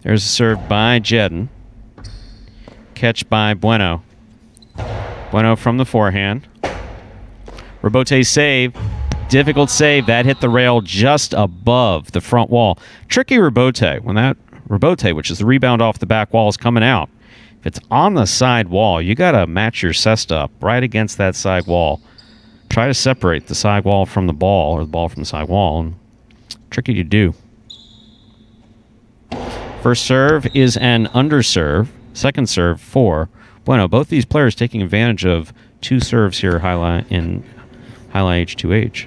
There's a serve by Jedden. Catch by Bueno. Bueno from the forehand. Rebote save. Difficult save. That hit the rail just above the front wall. Tricky rebote. When that rebote, which is the rebound off the back wall, is coming out, if it's on the side wall, you got to match your cesta up right against that side wall. Try to separate the side wall from the ball, or the ball from the side wall. And tricky to do. First serve is an underserve. Second serve for Bueno. Both these players taking advantage of two serves here in Jai-Alai H2H.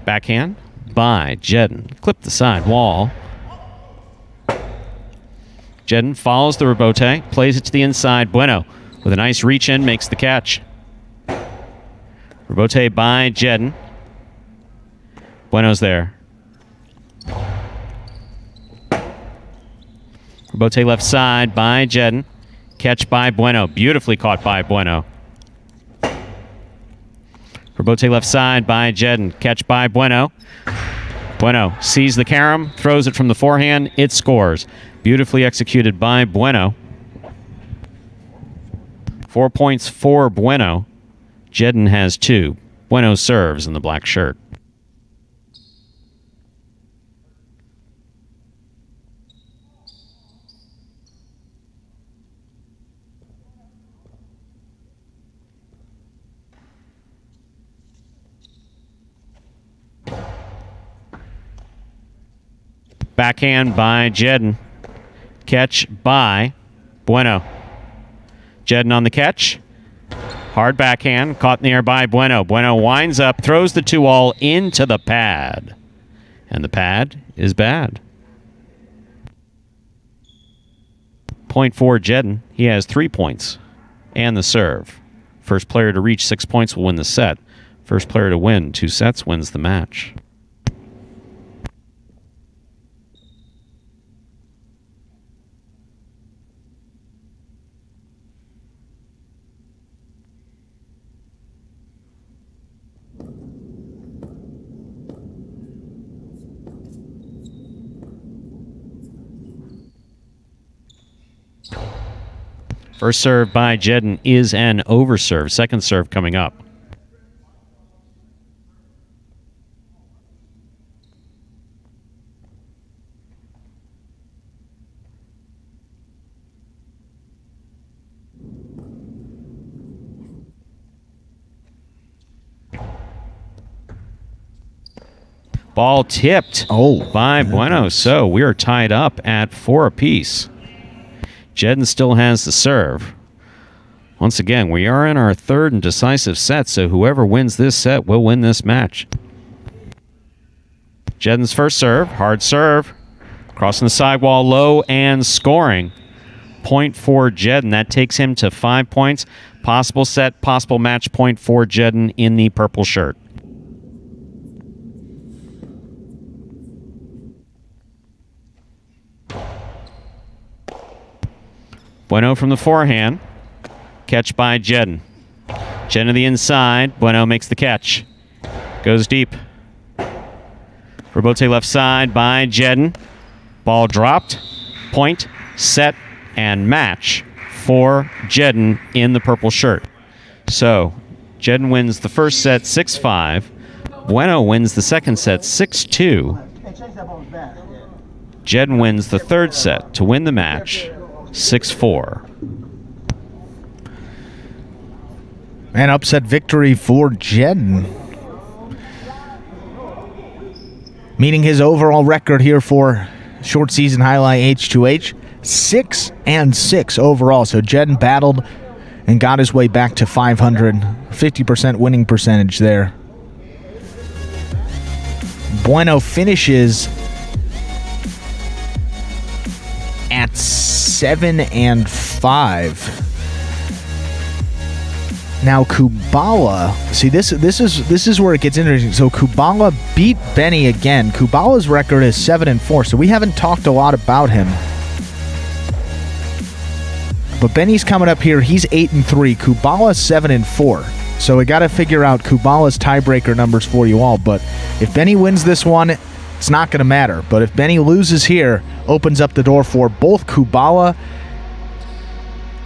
Backhand by Jedden. Clip the side wall. Jedden follows the rebote, plays it to the inside. Bueno, with a nice reach in, makes the catch. Rebote by Jedden. Bueno's there. Rebote left side by Jedden. Catch by Bueno. Beautifully caught by Bueno. Rebote left side by Jedden. Catch by Bueno. Bueno sees the carom, throws it from the forehand. It scores. Beautifully executed by Bueno. 4 points for Bueno. Jedden has 2. Bueno serves in the black shirt. Backhand by Jedden. Catch by Bueno. Jedden on the catch. Hard backhand. Caught in the air by Bueno. Bueno winds up, throws the 2-all into the pad. And the pad is bad. Point for Jedden. He has 3 points. And the serve. First player to reach 6 points will win the set. First player to win 2 sets wins the match. First serve by Jedden is an overserve. Second serve coming up. Ball tipped by Bueno. So we are tied up at 4 apiece. Jedden still has the serve. Once again, we are in our third and decisive set, so whoever wins this set will win this match. Jedden's first serve, hard serve, crossing the sidewall low and scoring. Point for Jedden. That takes him to 5 points. Possible set, possible match point for Jedden in the purple shirt. Bueno from the forehand. Catch by Jedden. Jedden to the inside. Bueno makes the catch. Goes deep. Rebote left side by Jedden. Ball dropped. Point, set, and match for Jedden in the purple shirt. So, Jedden wins the first set 6-5. Bueno wins the second set 6-2. Jedden wins the third set to win the match 6-4. An upset victory for Jedden. Meaning his overall record here for short season Jai-Alai H2H, 6-6 overall. So Jedden battled and got his way back to 500. 50% winning percentage there. Bueno finishes at 7-5. Now Kubala, see this is where it gets interesting. So Kubala beat Benny again. Kubala's record is 7-4, so we haven't talked a lot about him. But Benny's coming up here. He's 8-3. Kubala's 7-4. So we got to figure out Kubala's tiebreaker numbers for you all. But if Benny wins this one, it's not going to matter. But if Benny loses here, opens up the door for both Kubala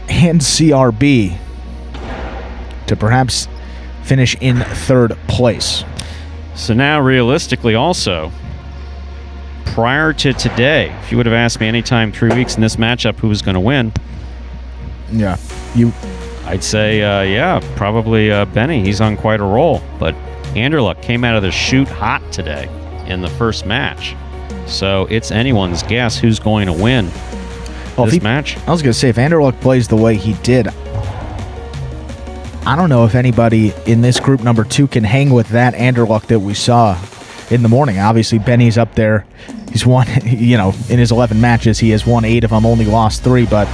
and CRB to perhaps finish in third place. So now, realistically, also, prior to today, if you would have asked me anytime 3 weeks in this matchup who was going to win, yeah, I'd say, yeah, probably Benny. He's on quite a roll. But Anderluck came out of the chute hot today in the first match. So it's anyone's guess who's going to win this match. I was going to say, if Anderluck plays the way he did, I don't know if anybody in this group number 2 can hang with that Anderluck that we saw in the morning. Obviously, Benny's up there. He's won, in his 11 matches, he has won 8 of them, only lost 3, but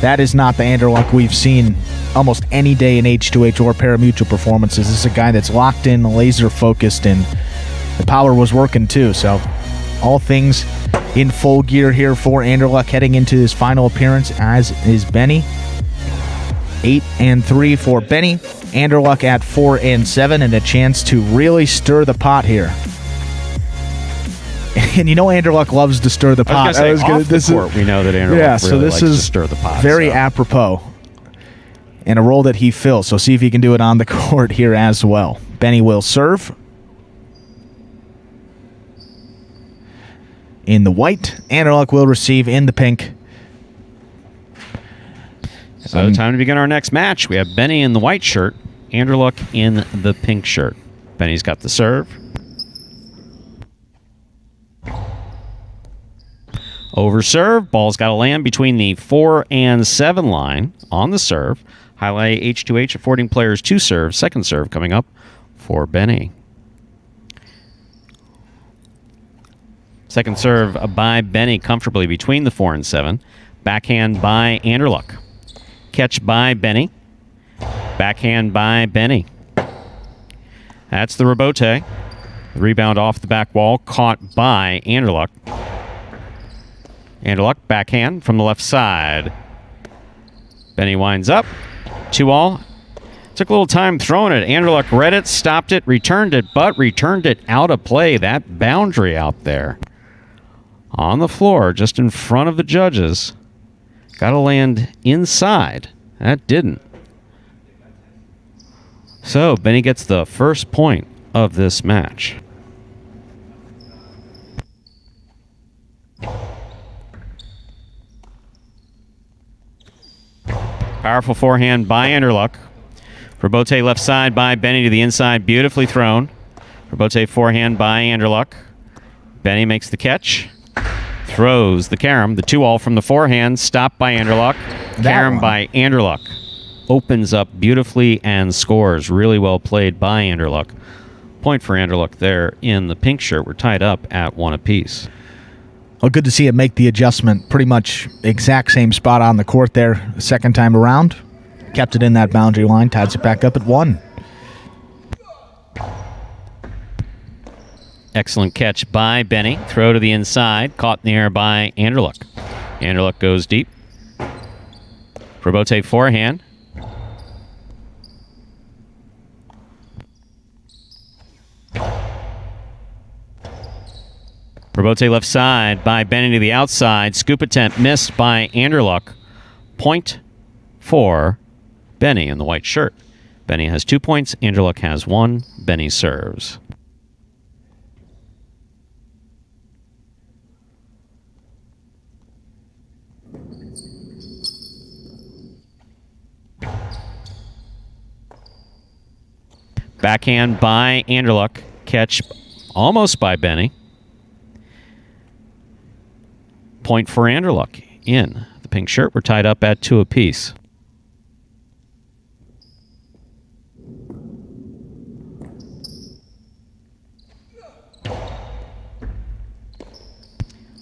that is not the Anderluck we've seen almost any day in H2H or parimutuel performances. This is a guy that's locked in, laser focused, and the power was working too. So all things in full gear here for Anderluck heading into his final appearance, as is Benny. 8-3 for Benny. Anderluck at 4-7, and a chance to really stir the pot here. And Anderluck loves to stir the pot. We know that Anderluck really likes to stir the pot. Very apropos. And a role that he fills. So see if he can do it on the court here as well. Benny will serve. In the white. Anderluck will receive in the pink. So time to begin our next match. We have Benny in the white shirt, Anderluck in the pink shirt. Benny's got the serve. Over serve, ball's got to land between the 4 and 7 line on the serve. Jai-Alai H2H affording players 2 serves. Second serve coming up for Benny. Second serve by Benny comfortably between the 4 and 7. Backhand by Anderluck. Catch by Benny. Backhand by Benny. That's the rebote. The rebound off the back wall, caught by Anderluck. Anderluck, backhand from the left side. Benny winds up. 2-all. Took a little time throwing it. Anderluck read it, stopped it, returned it, but returned it out of play. That boundary out there on the floor, just in front of the judges. Got to land inside. That didn't. So Benny gets the first point of this match. Powerful forehand by Anderluck. Rebote left side by Benny to the inside. Beautifully thrown. Rebote forehand by Anderluck. Benny makes the catch. Throws the carom. The 2-all from the forehand. Stopped by Anderluck. Carom by Anderluck. Opens up beautifully and scores. Really well played by Anderluck. Point for Anderluck there in the pink shirt. We're tied up at 1 apiece. Well, good to see it make the adjustment. Pretty much exact same spot on the court there. Second time around. Kept it in that boundary line. Ties it back up at 1. Excellent catch by Benny. Throw to the inside. Caught in the air by Anderluck. Anderluck goes deep. Rebote forehand. Rebote left side by Benny to the outside. Scoop attempt missed by Anderluck. Point for Benny in the white shirt. Benny has 2 points. Anderluck has 1. Benny serves. Backhand by Anderluck. Catch almost by Benny. Point for Anderluck in the pink shirt. We're tied up at 2 apiece.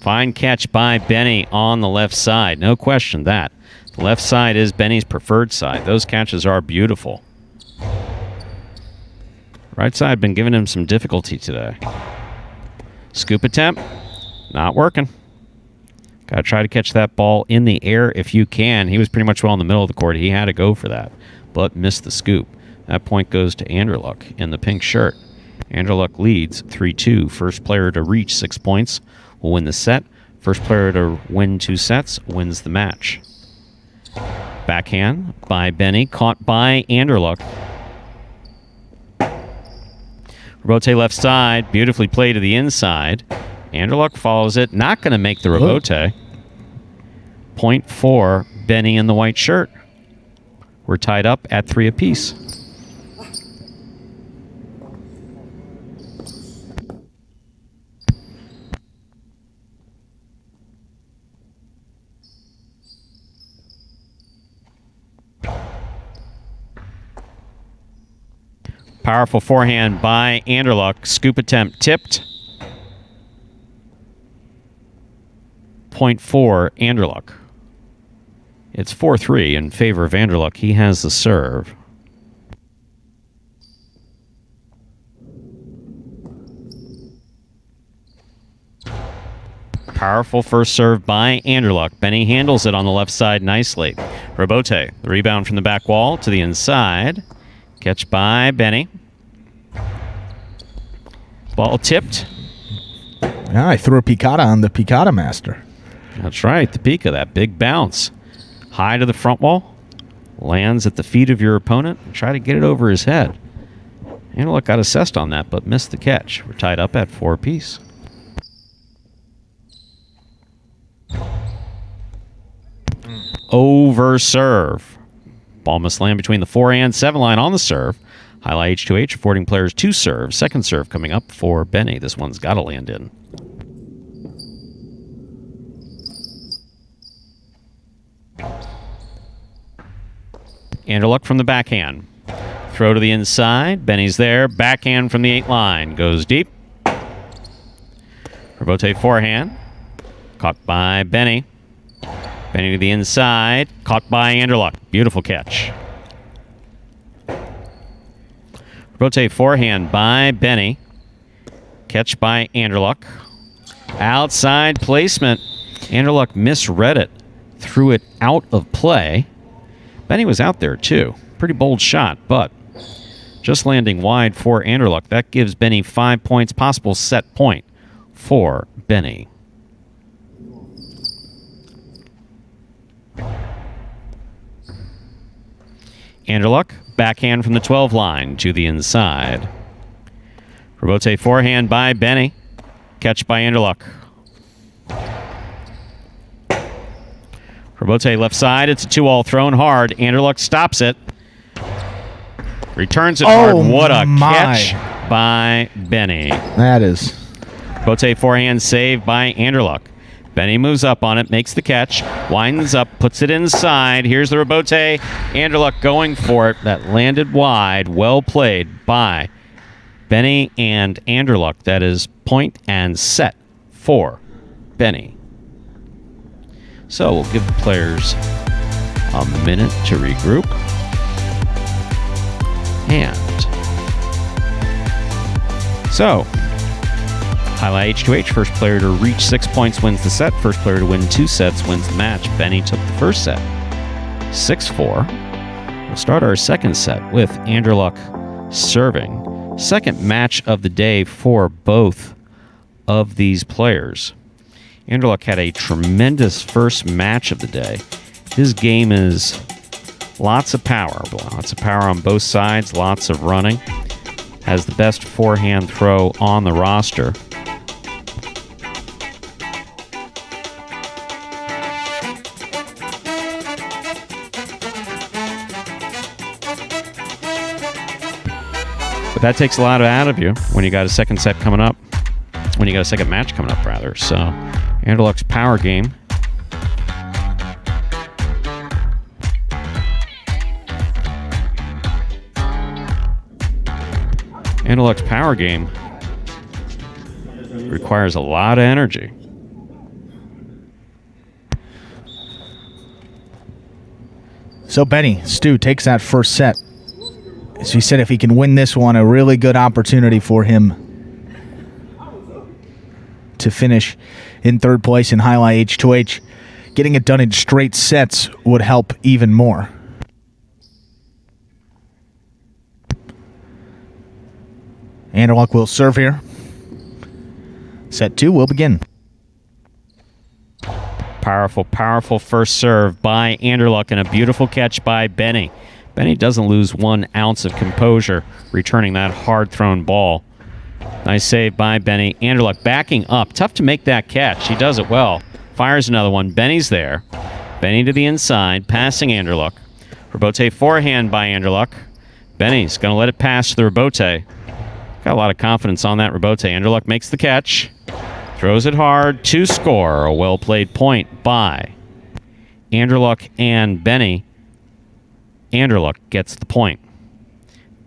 Fine catch by Benny on the left side. No question that. The left side is Benny's preferred side. Those catches are beautiful. Right side been giving him some difficulty today. Scoop attempt. Not working. Got to try to catch that ball in the air if you can. He was pretty much well in the middle of the court. He had to go for that, but missed the scoop. That point goes to Anderluck in the pink shirt. Anderluck leads 3-2. First player to reach 6 points will win the set. First player to win 2 sets wins the match. Backhand by Benny, caught by Anderluck. Rebote left side, beautifully played to the inside. Anderluck follows it, not going to make the rebote. Point for Benny in the white shirt. We're tied up at 3 apiece. Powerful forehand by Anderluck. Scoop attempt tipped. Point for Anderluck. It's 4-3 in favor of Anderluck. He has the serve. Powerful first serve by Anderluck. Benny handles it on the left side nicely. Rebote, the rebound from the back wall to the inside. Catch by Benny. Ball tipped. Yeah, I threw a picata on the picata master. That's right, the Pika, that big bounce. High to the front wall. Lands at the feet of your opponent. Try to get it over his head. Anderluck got assessed on that, but missed the catch. We're tied up at 4 apiece. Over serve. Ball must land between the 4 and 7 line on the serve. Jai-Alai H2H affording players 2 serves. Second serve coming up for Benny. This one's got to land in. Anderluck from the backhand. Throw to the inside. Benny's there. Backhand from the 8 line. Goes deep. Rebote forehand. Caught by Benny. Benny to the inside. Caught by Anderluck. Beautiful catch. Rebote forehand by Benny. Catch by Anderluck. Outside placement. Anderluck misread it. Threw it out of play. Benny was out there too. Pretty bold shot, but just landing wide for Anderluck. That gives Benny 5 points. Possible set point for Benny. Anderluck, backhand from the 12 line to the inside. Rebote forehand by Benny. Catch by Anderluck. Rebote left side. It's a 2-all thrown hard. Anderluck stops it. Returns it hard. What a catch by Benny. That is. Rebote forehand save by Anderluck. Benny moves up on it, makes the catch, winds up, puts it inside. Here's the rebote. Anderluck going for it. That landed wide. Well played by Benny and Anderluck. That is point and set for Benny. So we'll give the players a minute to regroup. And so Jai-Alai H2H, first player to reach 6 points wins the set. First player to win 2 sets wins the match. Benny took the first set, 6-4. We'll start our second set with Anderluck serving. Second match of the day for both of these players. Anderluck had a tremendous first match of the day. His game is lots of power on both sides, lots of running. Has the best forehand throw on the roster. But that takes a lot out of you when you got a second set coming up. When you got a second match coming up, rather. So, Anderluck's power game. Anderluck's power game requires a lot of energy. So Benny, Stu takes that first set. as we said, if he can win this one, a really good opportunity for him to finish in third place in Jai-Alai H2H. Getting it done in straight sets would help even more. Anderluck will serve here. Set 2 will begin. Powerful, powerful first serve by Anderluck and a beautiful catch by Benny. Benny doesn't lose 1 ounce of composure returning that hard-thrown ball. Nice save by Benny. Anderluck backing up. Tough to make that catch. He does it well. Fires another one. Benny's there. Benny to the inside, passing Anderluck. Rebote forehand by Anderluck. Benny's going to let it pass to the Rebote. Got a lot of confidence on that Rebote. Anderluck makes the catch. Throws it hard to score. A well-played point by Anderluck and Benny. Anderluck gets the point.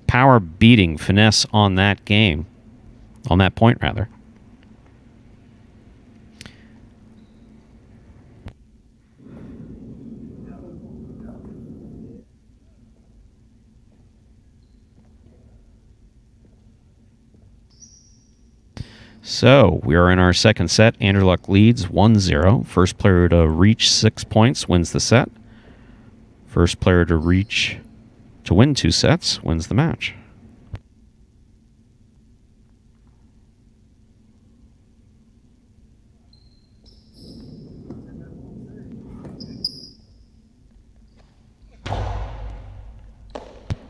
Power beating finesse on that game. On that point, rather. So, we are in our second set. Anderluck leads 1-0. First player to reach 6 points wins the set. First player to win 2 sets wins the match.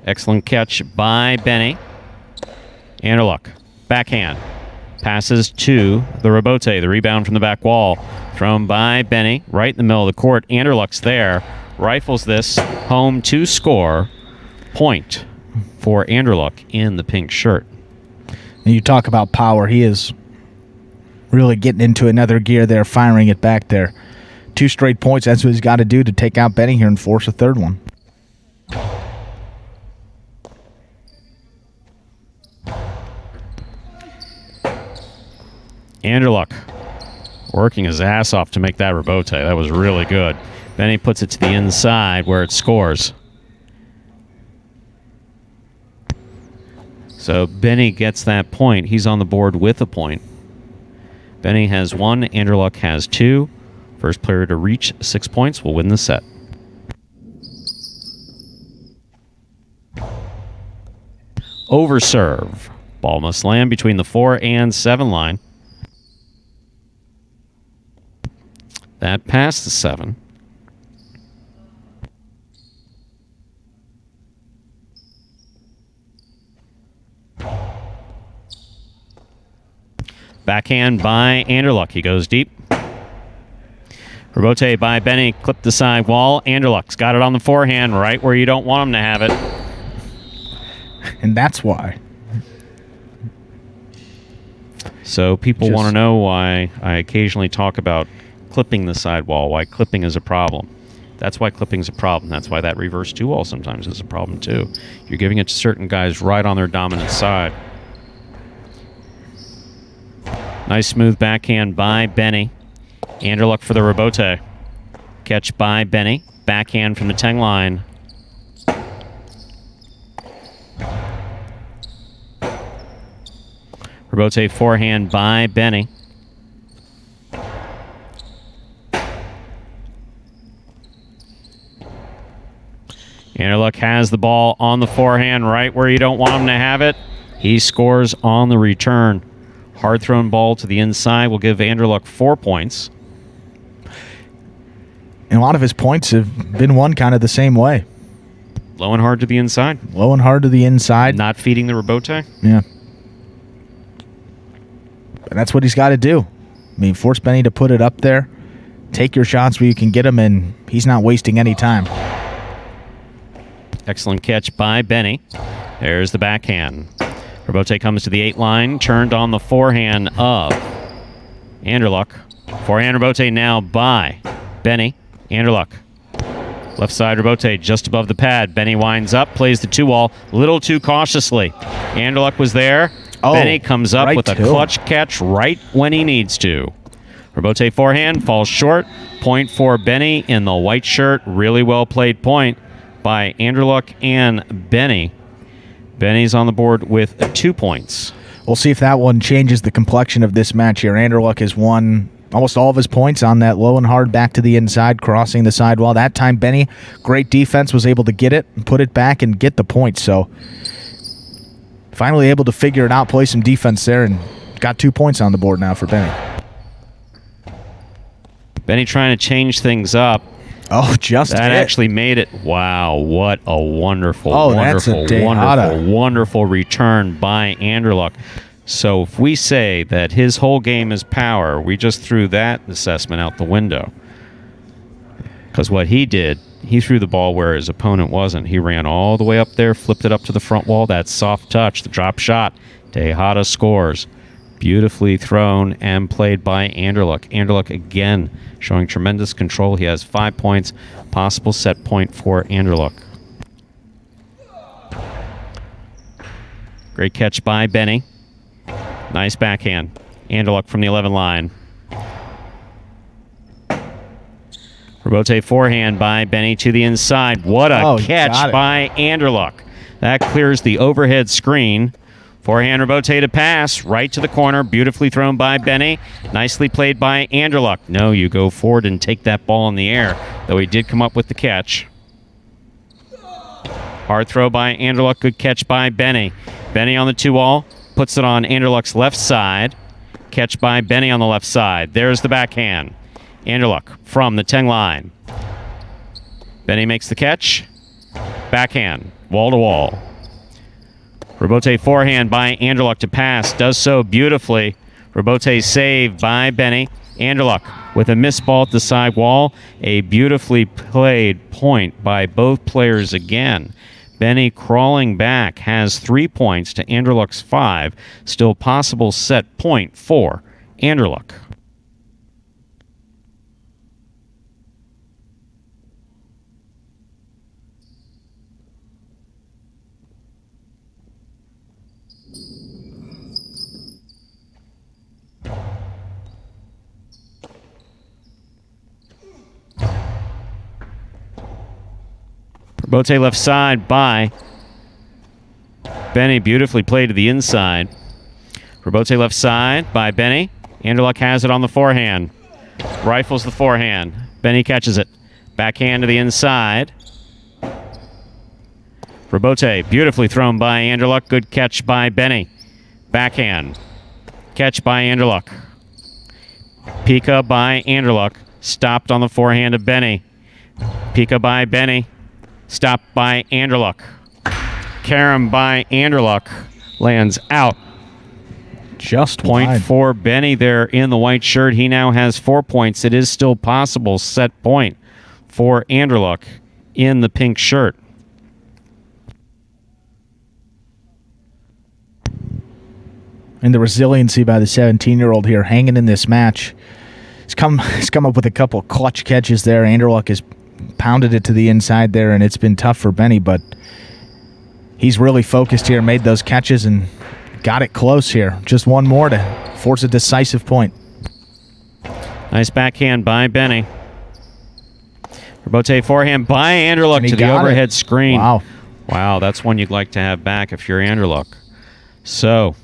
Excellent catch by Benny. Anderluck, backhand. Passes to the Rebote. The rebound from the back wall. Thrown by Benny, right in the middle of the court. Anderluck's there. Rifles this home to score. Point for Anderluck in the pink shirt. And you talk about power. He is really getting into another gear there, firing it back there. 2 straight points. That's what he's got to do to take out Benny here and force a third one. Anderluck working his ass off to make that Rebote. That was really good. Benny puts it to the inside where it scores. So Benny gets that point. He's on the board with a point. Benny has 1. Anderluck has 2. First player to reach 6 points will win the set. Overserve. Ball must land between the 4 and 7 line. That passed the 7. Backhand by Anderluck. He goes deep. Rebote by Benny. Clipped the side wall. Anderluck's got it on the forehand, right where you don't want him to have it. And that's why. So people want to know why I occasionally talk about clipping the sidewall, why clipping is a problem. That's why clipping is a problem. That's why that reverse 2-wall sometimes is a problem too. You're giving it to certain guys right on their dominant side. Nice smooth backhand by Benny. Anderluck for the Rebote. Catch by Benny. Backhand from the 10 line. Rebote forehand by Benny. Anderluck has the ball on the forehand right where you don't want him to have it. He scores on the return. Hard thrown ball to the inside will give Anderluck 4 points. And a lot of his points have been won kind of the same way. Low and hard to the inside. Low and hard to the inside. Not feeding the Rebote. Yeah. But that's what he's got to do. I mean, force Benny to put it up there. Take your shots where you can get them, and he's not wasting any time. Excellent catch by Benny. There's the backhand. Rebote comes to the 8 line, turned on the forehand of Anderluck. Forehand Rebote now by Benny. Anderluck. Left side Rebote just above the pad. Benny winds up, plays the 2-wall a little too cautiously. Anderluck was there. Benny comes up with a clutch catch right when he needs to. Rebote forehand falls short. Point for Benny in the white shirt. Really well played point by Anderluck and Benny. Benny's on the board with 2 points. We'll see if that one changes the complexion of this match here. Anderluck has won almost all of his points on that low and hard back to the inside, crossing the sidewall. That time, Benny, great defense, was able to get it, put it back, and get the point. So finally able to figure it out, play some defense there, and got 2 points on the board now for Benny. Benny trying to change things up. Oh, just that hit. Actually made it. Wow, what a wonderful, wonderful return by Anderluck. So if we say that his whole game is power, we just threw that assessment out the window. Because what he did, he threw the ball where his opponent wasn't. He ran all the way up there, flipped it up to the front wall. That soft touch, the drop shot. Tejada scores. Beautifully thrown and played by Anderluck. Anderluck again showing tremendous control. He has 5 points. Possible set point for Anderluck. Great catch by Benny. Nice backhand. Anderluck from the 11 line. Robote forehand by Benny to the inside. What a catch by Anderluck. That clears the overhead screen. Forehand Robote to pass, right to the corner. Beautifully thrown by Benny. Nicely played by Anderluck. No, you go forward and take that ball in the air, though he did come up with the catch. Hard throw by Anderluck. Good catch by Benny. Benny on the 2-all. Puts it on Anderluck's left side. Catch by Benny on the left side. There's the backhand. Anderluck from the 10 line. Benny makes the catch. Backhand. Wall to wall. Robote forehand by Anderluck to pass. Does so beautifully. Robote saved by Benny. Anderluck with a missed ball at the side wall. A beautifully played point by both players again. Benny crawling back has 3 points to Anderluck's 5. Still possible set point for Anderluck. Robote left side by Benny. Beautifully played to the inside. Robote left side by Benny. Anderluck has it on the forehand. Rifles the forehand. Benny catches it. Backhand to the inside. Robote beautifully thrown by Anderluck. Good catch by Benny. Backhand. Catch by Anderluck. Pika by Anderluck. Stopped on the forehand of Benny. Pika by Benny. Stopped by Anderluck. Carom by Anderluck. Lands out. Just point wide. For Benny there in the white shirt. He now has 4 points. It is still possible set point for Anderluck in the pink shirt. And the resiliency by the 17-year-old here hanging in this match. He's come up with a couple clutch catches there. Anderluck has pounded it to the inside there, and it's been tough for Benny, but he's really focused here, made those catches, and got it close here. Just one more to force a decisive point. Nice backhand by Benny. Robote forehand by Anderluck to the overhead screen. Wow, that's one you'd like to have back if you're Anderluck. So,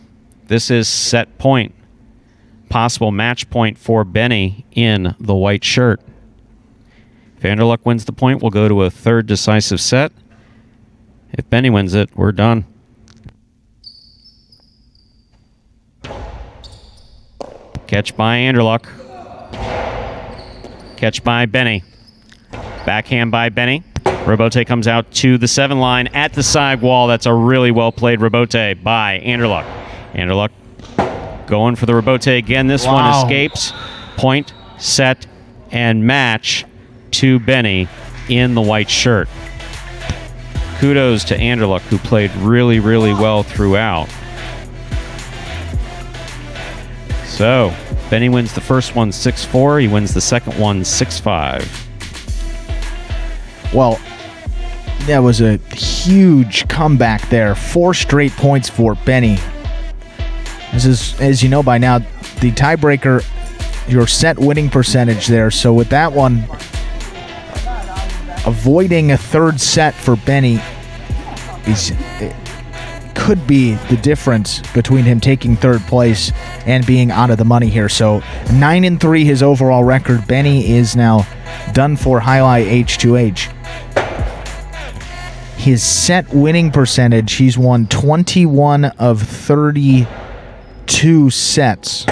this is set point. Possible match point for Benny in the white shirt. If Anderluck wins the point, we'll go to a third decisive set. If Benny wins it, we're done. Catch by Anderluck. Catch by Benny. Backhand by Benny. Robote comes out to the 7 line at the side wall. That's a really well played Robote by Anderluck. Anderluck going for the Robote again. This one escapes. Point, set, and match to Benny in the white shirt. Kudos to Anderluck, who played really, really well throughout. So, Benny wins the first one 6-4. He wins the second one 6-5. Well, that was a huge comeback there. 4 straight points for Benny. This is, as you know by now, the tiebreaker, your set winning percentage there. So with that one, avoiding a third set for Benny could be the difference between him taking third place and being out of the money here. So 9-3 his overall record. Benny is now done for Jai-Alai H2H. His set winning percentage, he's won 21 of 32 sets.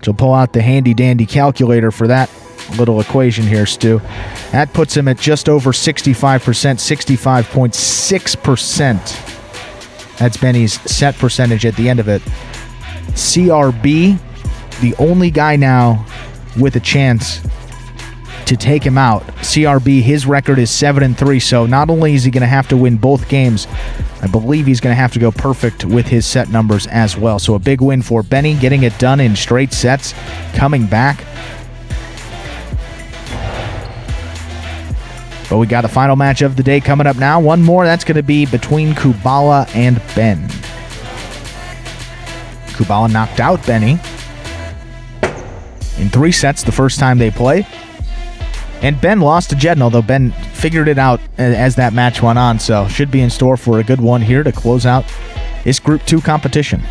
So pull out the handy-dandy calculator for that little equation here, Stu. That puts him at just over 65%, 65.6%. That's Benny's set percentage at the end of it. CRB, the only guy now with a chance to take him out. CRB, his record is 7-3, so not only is he going to have to win both games, I believe he's going to have to go perfect with his set numbers as well. So a big win for Benny, getting it done in straight sets, coming back. But we got the final match of the day coming up now. One more, that's going to be between Kubala and Ben. Kubala knocked out Benny in 3 sets the first time they played. And Ben lost to Jedden, although Ben figured it out as that match went on, so should be in store for a good one here to close out this Group 2 competition.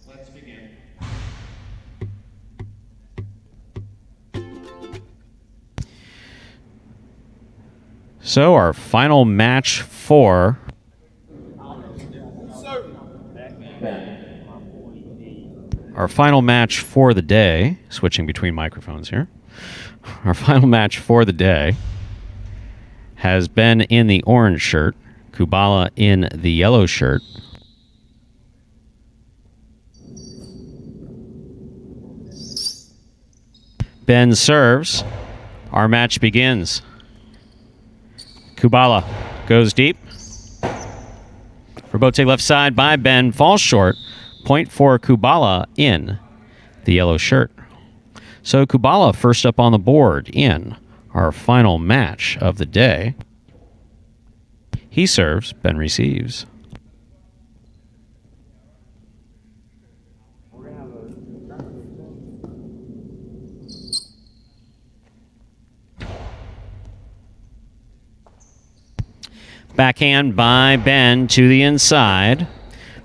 Let's begin. So our final match for the day, switching between microphones here. Our final match for the day has been in the orange shirt, Kubala in the yellow shirt. Ben serves. Our match begins. Kubala goes deep. Rebote left side by Ben, falls short. Point for Kubala in the yellow shirt. So Kubala first up on the board in our final match of the day. He serves, Ben receives. Backhand by Ben to the inside.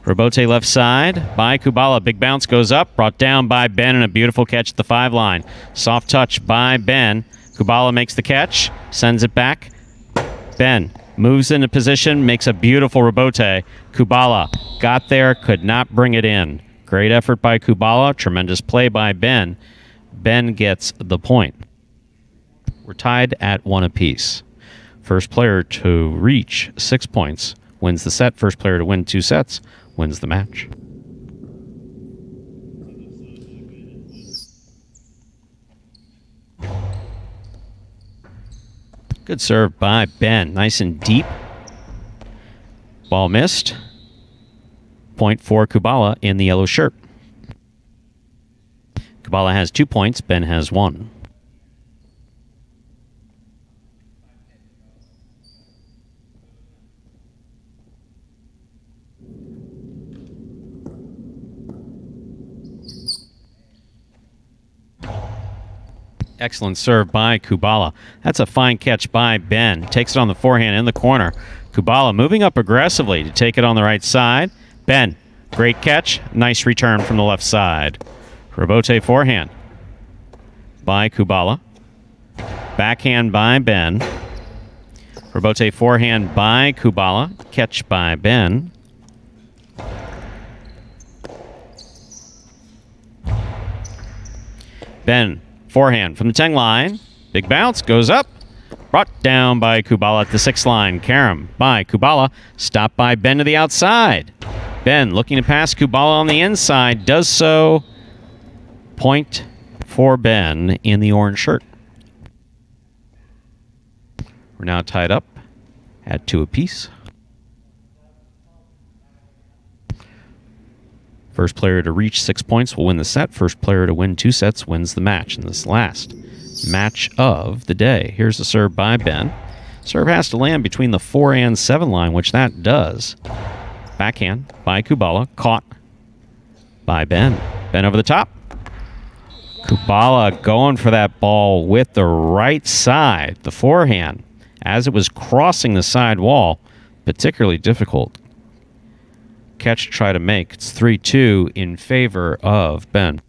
Rebote left side by Kubala. Big bounce goes up, brought down by Ben, and a beautiful catch at the 5 line. Soft touch by Ben. Kubala makes the catch, sends it back. Ben moves into position, makes a beautiful rebote. Kubala got there, could not bring it in. Great effort by Kubala, tremendous play by Ben. Ben gets the point. We're tied at 1 apiece. First player to reach 6 points wins the set. First player to win 2 sets wins the match. Good serve by Ben. Nice and deep. Ball missed. Point for Kubala in the yellow shirt. Kubala has 2 points. Ben has 1. Excellent serve by Kubala. That's a fine catch by Ben. Takes it on the forehand in the corner. Kubala moving up aggressively to take it on the right side. Ben, great catch. Nice return from the left side. Rebote forehand by Kubala. Backhand by Ben. Rebote forehand by Kubala. Catch by Ben. Ben, forehand from the 10 line. Big bounce, goes up. Brought down by Kubala at the 6 line. Karam by Kubala. Stopped by Ben to the outside. Ben looking to pass Kubala on the inside. Does so. Point for Ben in the orange shirt. We're now tied up at 2 apiece. First player to reach 6 points will win the set. First player to win 2 sets wins the match in this last match of the day. Here's the serve by Ben. Serve has to land between the 4 and 7 line, which that does. Backhand by Kubala. Caught by Ben. Ben over the top. Kubala going for that ball with the right side, the forehand, as it was crossing the side wall. Particularly difficult catch to try to make. It's 3-2 in favor of Ben.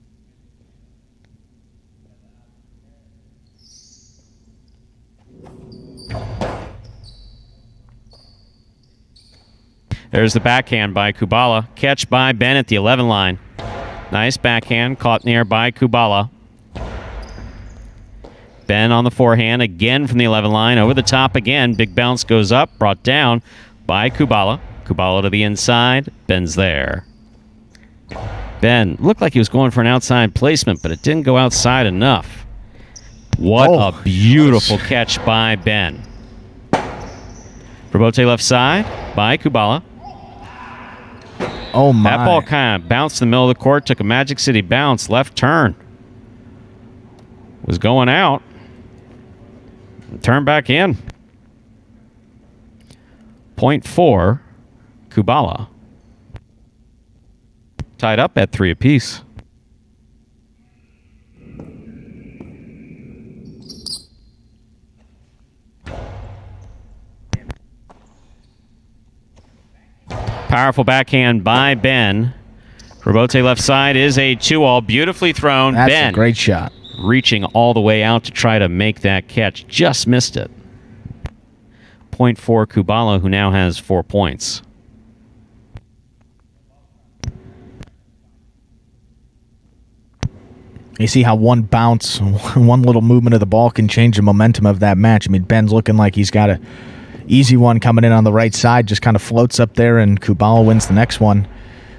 There's the backhand by Kubala. Catch by Ben at the 11 line. Nice backhand caught in the air by Kubala. Ben on the forehand again from the 11 line. Over the top again. Big bounce goes up. Brought down by Kubala. Kubala to the inside. Ben's there. Ben looked like he was going for an outside placement, but it didn't go outside enough. What a beautiful catch by Ben. Rebote left side by Kubala. Oh, my. That ball kind of bounced in the middle of the court, took a Magic City bounce, left turn. Was going out. Turned back in. Point 4, Kubala. Tied up at 3 apiece. Powerful backhand by Ben. Rebote left side is a 2-all. Beautifully thrown. That's Ben a great shot. reaching all the way out to try to make that catch. Just missed it. Point for Kubala, who now has 4 points. You see how one bounce, one little movement of the ball can change the momentum of that match. I mean, Ben's looking like he's got a easy one coming in on the right side, just kind of floats up there, and Kubala wins the next one.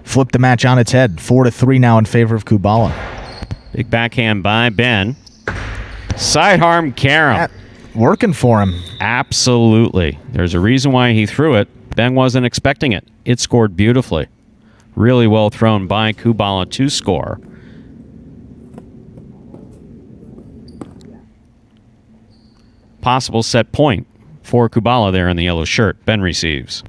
Flip the match on its head. 4-3 now in favor of Kubala. Big backhand by Ben. Sidearm carom. Working for him. Absolutely. There's a reason why he threw it. Ben wasn't expecting it. It scored beautifully. Really well thrown by Kubala to score. Possible set point for Kubala there in the yellow shirt. Ben receives.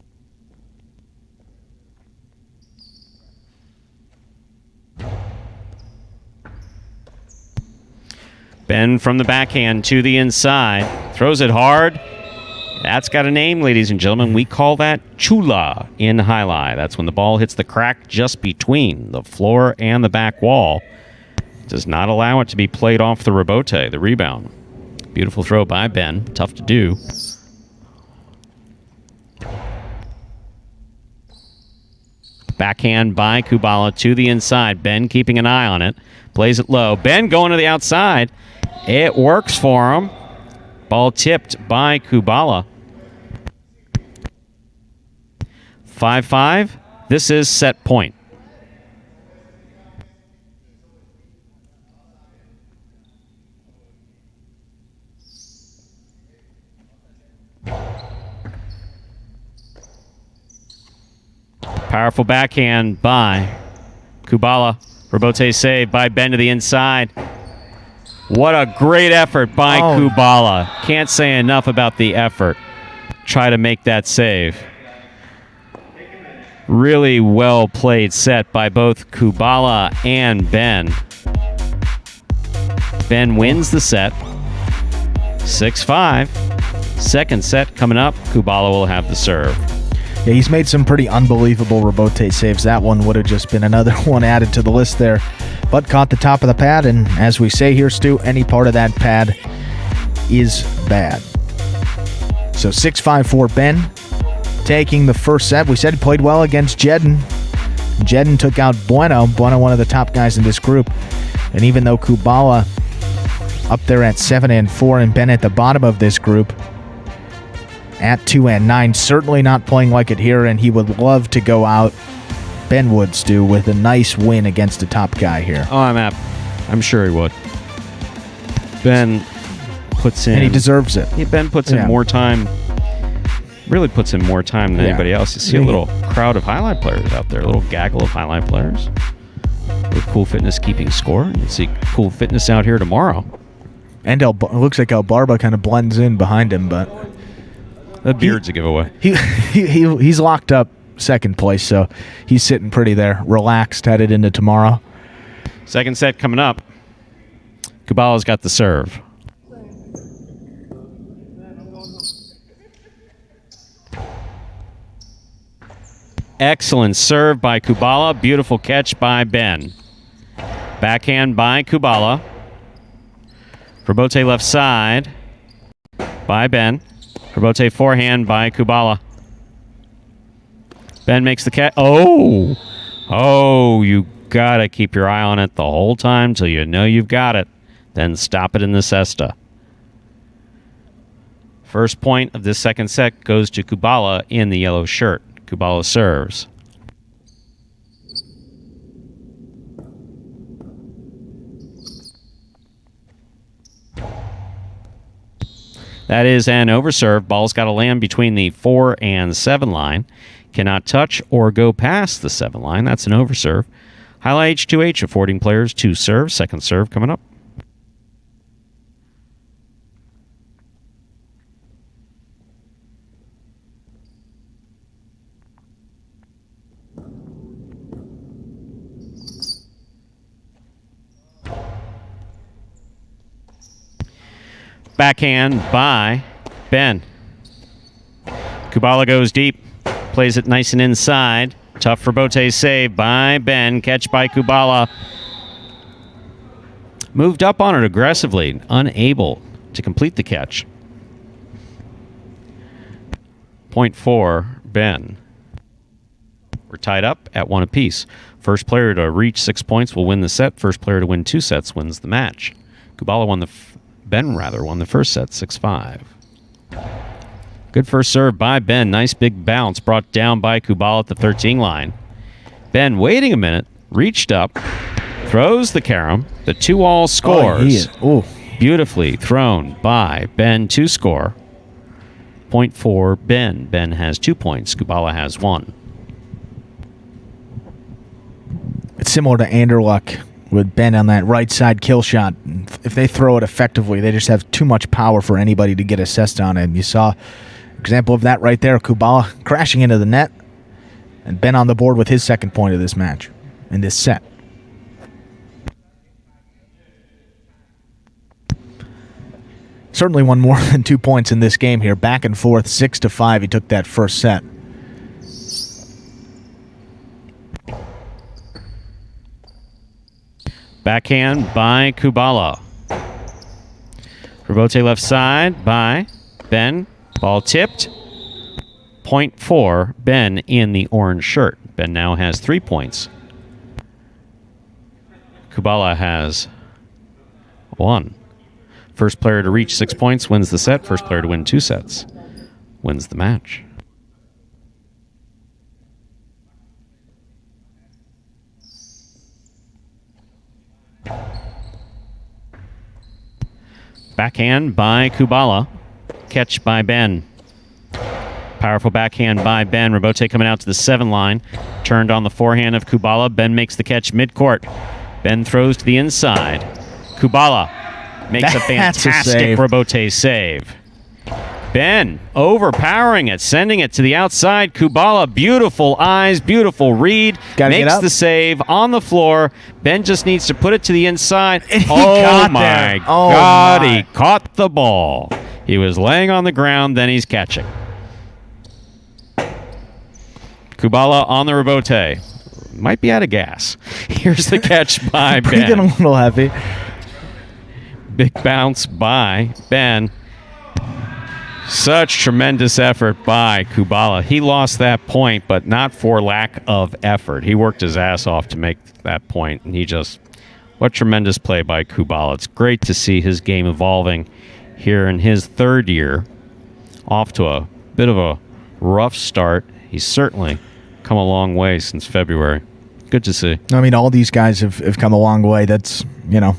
Ben from the backhand to the inside. Throws it hard. That's got a name, ladies and gentlemen. We call that chula in Jai-Alai. That's when the ball hits the crack just between the floor and the back wall. Does not allow it to be played off the rebote, the rebound. Beautiful throw by Ben. Tough to do. Backhand by Kubala to the inside. Ben keeping an eye on it. Plays it low. Ben going to the outside. It works for him. Ball tipped by Kubala. 5-5. This is set point. Powerful backhand by Kubala. Rebote save by Ben to the inside. What a great effort by Kubala. Can't say enough about the effort. Try to make that save. Really well played set by both Kubala and Ben. Ben wins the set. 6-5. Second set coming up. Kubala will have the serve. Yeah, he's made some pretty unbelievable rebote saves. That one would have just been another one added to the list there. But caught the top of the pad, and as we say here, Stu, any part of that pad is bad. So 6-5 for Ben. Taking the first set. We said he played well against Jedden. Jedden took out Bueno. Bueno, one of the top guys in this group. And even though Kubala up there at 7-4 and Ben at the bottom of this group at 2-9, certainly not playing like it here, and he would love to go out, Ben would, Stu, with a nice win against a top guy here. Oh, I'm sure he would. Ben puts in... And he deserves it. Yeah, Ben puts in more time, really puts in more time than anybody else. You see a little crowd of Jai-Alai players out there, a little gaggle of Jai-Alai players with Cool Fitness keeping score. You see Cool Fitness out here tomorrow. And it looks like El Barba kind of blends in behind him, but... The beard's a giveaway. He's locked up second place, so he's sitting pretty there, relaxed, headed into tomorrow. Second set coming up. Kubala's got the serve. Excellent serve by Kubala. Beautiful catch by Ben. Backhand by Kubala. Rebote left side by Ben. Rebote forehand by Kubala. Ben makes the catch. Oh! Oh, you gotta keep your eye on it the whole time till you know you've got it. Then stop it in the cesta. First point of this second set goes to Kubala in the yellow shirt. Kubala serves. That is an overserve. Ball's got to land between the 4 and 7 line. Cannot touch or go past the 7 line. That's an overserve. Jai-Alai H2H affording players 2 serves. Second serve coming up. Backhand by Ben. Kubala goes deep. Plays it nice and inside. Tough for Bote's save by Ben. Catch by Kubala. Moved up on it aggressively. Unable to complete the catch. Point for Ben. We're tied up at 1 apiece. First player to reach 6 points will win the set. First player to win 2 sets wins the match. Kubala won the... Ben won the first set, 6-5. Good first serve by Ben. Nice big bounce brought down by Kubala at the 13 line. Ben waiting a minute, reached up, throws the carom. The 2-all scores. Beautifully thrown by Ben to score. Point for Ben. Ben has 2 points. Kubala has 1. It's similar to Anderluck with Ben on that right side kill shot. If they throw it effectively, they just have too much power for anybody to get assessed on it. You saw an example of that right there. Kubala crashing into the net, and Ben on the board with his second point of this match, in this set. Certainly won more than 2 points in this game here. Back and forth, 6-5. He took that first set. Backhand by Kubala. Rebote left side by Ben. Ball tipped. Point for Ben in the orange shirt. Ben now has 3 points. Kubala has 1. First player to reach 6 points wins the set. First player to win 2 sets wins the match. Backhand by Kubala. Catch by Ben. Powerful backhand by Ben. Rebote coming out to the 7 line. Turned on the forehand of Kubala. Ben makes the catch midcourt. Ben throws to the inside. Kubala makes a fantastic Rebote save. Ben overpowering it, sending it to the outside. Kubala, beautiful eyes, beautiful read. Makes the save on the floor. Ben just needs to put it to the inside. Oh my God, he caught the ball. He was laying on the ground, then he's catching. Kubala on the Rebote. Might be out of gas. Here's the catch by Ben. Breathing a little heavy. Big bounce by Ben. Such tremendous effort by Kubala. He lost that point, but not for lack of effort. He worked his ass off to make that point, and what tremendous play by Kubala. It's great to see his game evolving here in his 3rd year. Off to a bit of a rough start. He's certainly come a long way since February. Good to see. I mean, all these guys have come a long way. That's,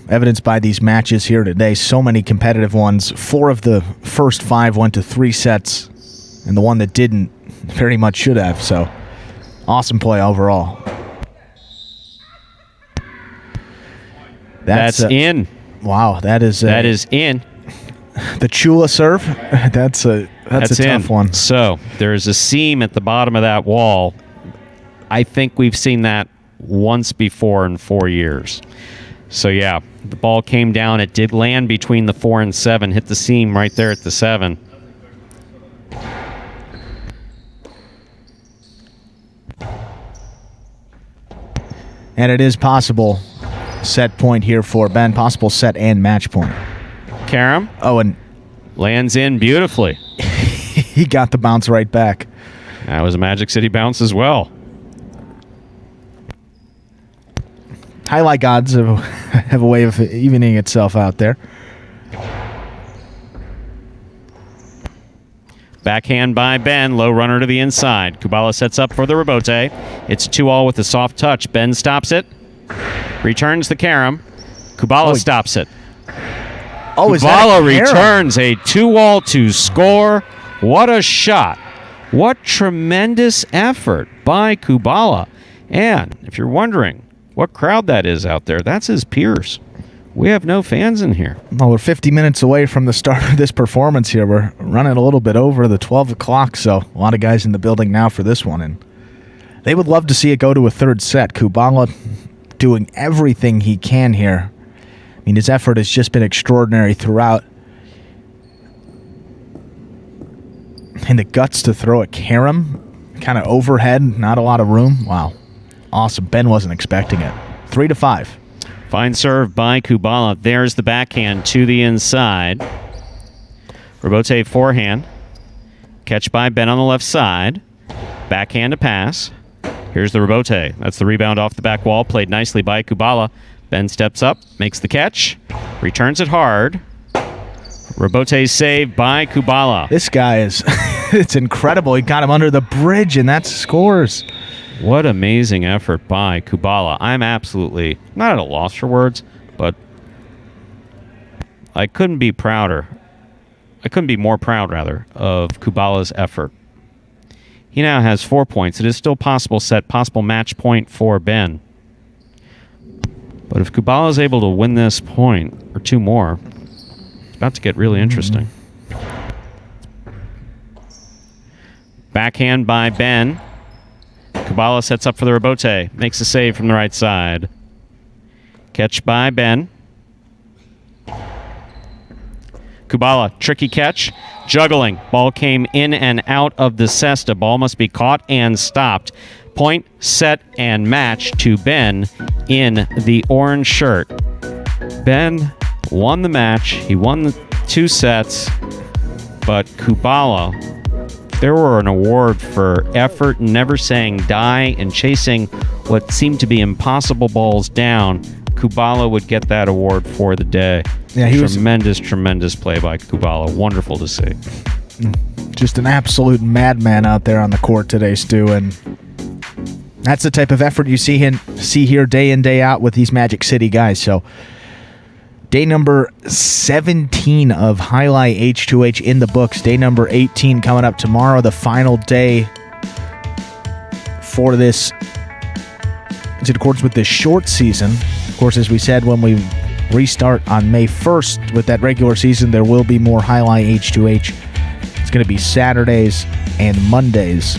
evidenced by these matches here today. So many competitive ones. 4 of the first 5 went to 3 sets, and the one that didn't very much should have. So, awesome play overall. That's in. Wow, that is in. The Chula serve. That's a tough one. So there's a seam at the bottom of that wall. I think we've seen that once before in 4 years. So, yeah, the ball came down. It did land between the 4 and 7, hit the seam right there at the 7. And it is possible set point here for Ben. Possible set and match point. Karam. Oh, and lands in beautifully. he got the bounce right back. That was a Magic City bounce as well. Highlight gods have a way of evening itself out there. Backhand by Ben, low runner to the inside. Kubala sets up for the rebote. It's a 2-all with a soft touch. Ben stops it. Returns the Karam. Kubala stops it. Oh, Kubala returns a 2-all to score. What a shot. What tremendous effort by Kubala. And if you're wondering what crowd that is out there, that's his peers. We have no fans in here. Well, we're 50 minutes away from the start of this performance here. We're running a little bit over the 12 o'clock, so a lot of guys in the building now for this one. And they would love to see it go to a third set. Kubala doing everything he can here. I mean, his effort has just been extraordinary throughout. And the guts to throw at Karam, kind of overhead, not a lot of room. Wow. Awesome. Ben wasn't expecting it. 3-5. Fine serve by Kubala. There's the backhand to the inside. Rebote forehand. Catch by Ben on the left side. Backhand to pass. Here's the rebote. That's the rebound off the back wall. Played nicely by Kubala. Ben steps up, makes the catch. Returns it hard. Rebote saved by Kubala. This guy is, it's incredible. He got him under the bridge, and that scores. What amazing effort by Kubala. I'm absolutely not at a loss for words, but I couldn't be prouder. I couldn't be more proud, rather, of Kubala's effort. He now has 4 points. It is still possible set, possible match point for Ben. But if Kubala is able to win this point, or 2 more, it's about to get really interesting. Backhand by Ben. Kubala sets up for the rebote. Makes a save from the right side. Catch by Ben. Kubala, tricky catch. Juggling. Ball came in and out of the cesta. Ball must be caught and stopped. Point, set, and match to Ben in the orange shirt. Ben won the match. He won the 2 sets. But Kubala, there were an award for effort, never saying die, and chasing what seemed to be impossible balls down. Kubala would get that award for the day. Yeah, he tremendous play by Kubala. Wonderful to see. Just an absolute madman out there on the court today, Stu, and that's the type of effort you see here day in, day out with these Magic City guys. So day number 17 of Jai-Alai H2H in the books. Day number 18 coming up tomorrow, the final day for this. It's in accordance with this short season. Of course, as we said, when we restart on May 1st with that regular season, there will be more Jai-Alai H2H. It's going to be Saturdays and Mondays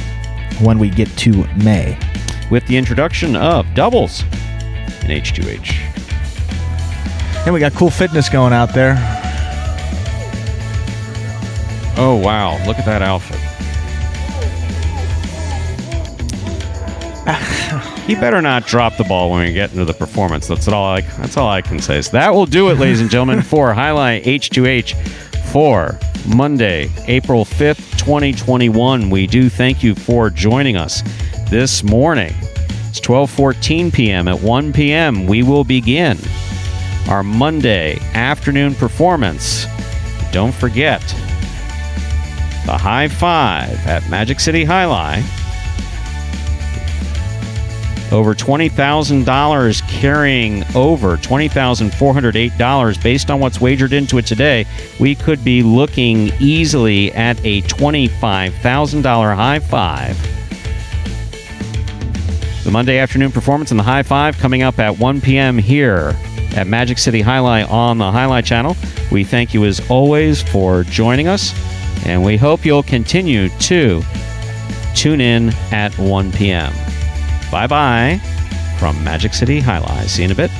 when we get to May. With the introduction of doubles in H2H. And we got cool fitness going out there. Oh, wow. Look at that outfit. He better not drop the ball when we get into the performance. That's all I can say. So that will do it, ladies and gentlemen, for Jai-Alai H2H for Monday, April 5th, 2021. We do thank you for joining us this morning. It's 12:14 p.m. At 1 p.m., we will begin our Monday afternoon performance. Don't forget the high five at Magic City Jai-Alai. Over $20,000 carrying over $20,408 based on what's wagered into it today. We could be looking easily at a $25,000 high five. The Monday afternoon performance and the high five coming up at 1 p.m. here at Magic City Jai-Alai on the Jai-Alai channel. We thank you as always for joining us, and we hope you'll continue to tune in at 1 p.m. Bye-bye from Magic City Jai-Alai. See you in a bit.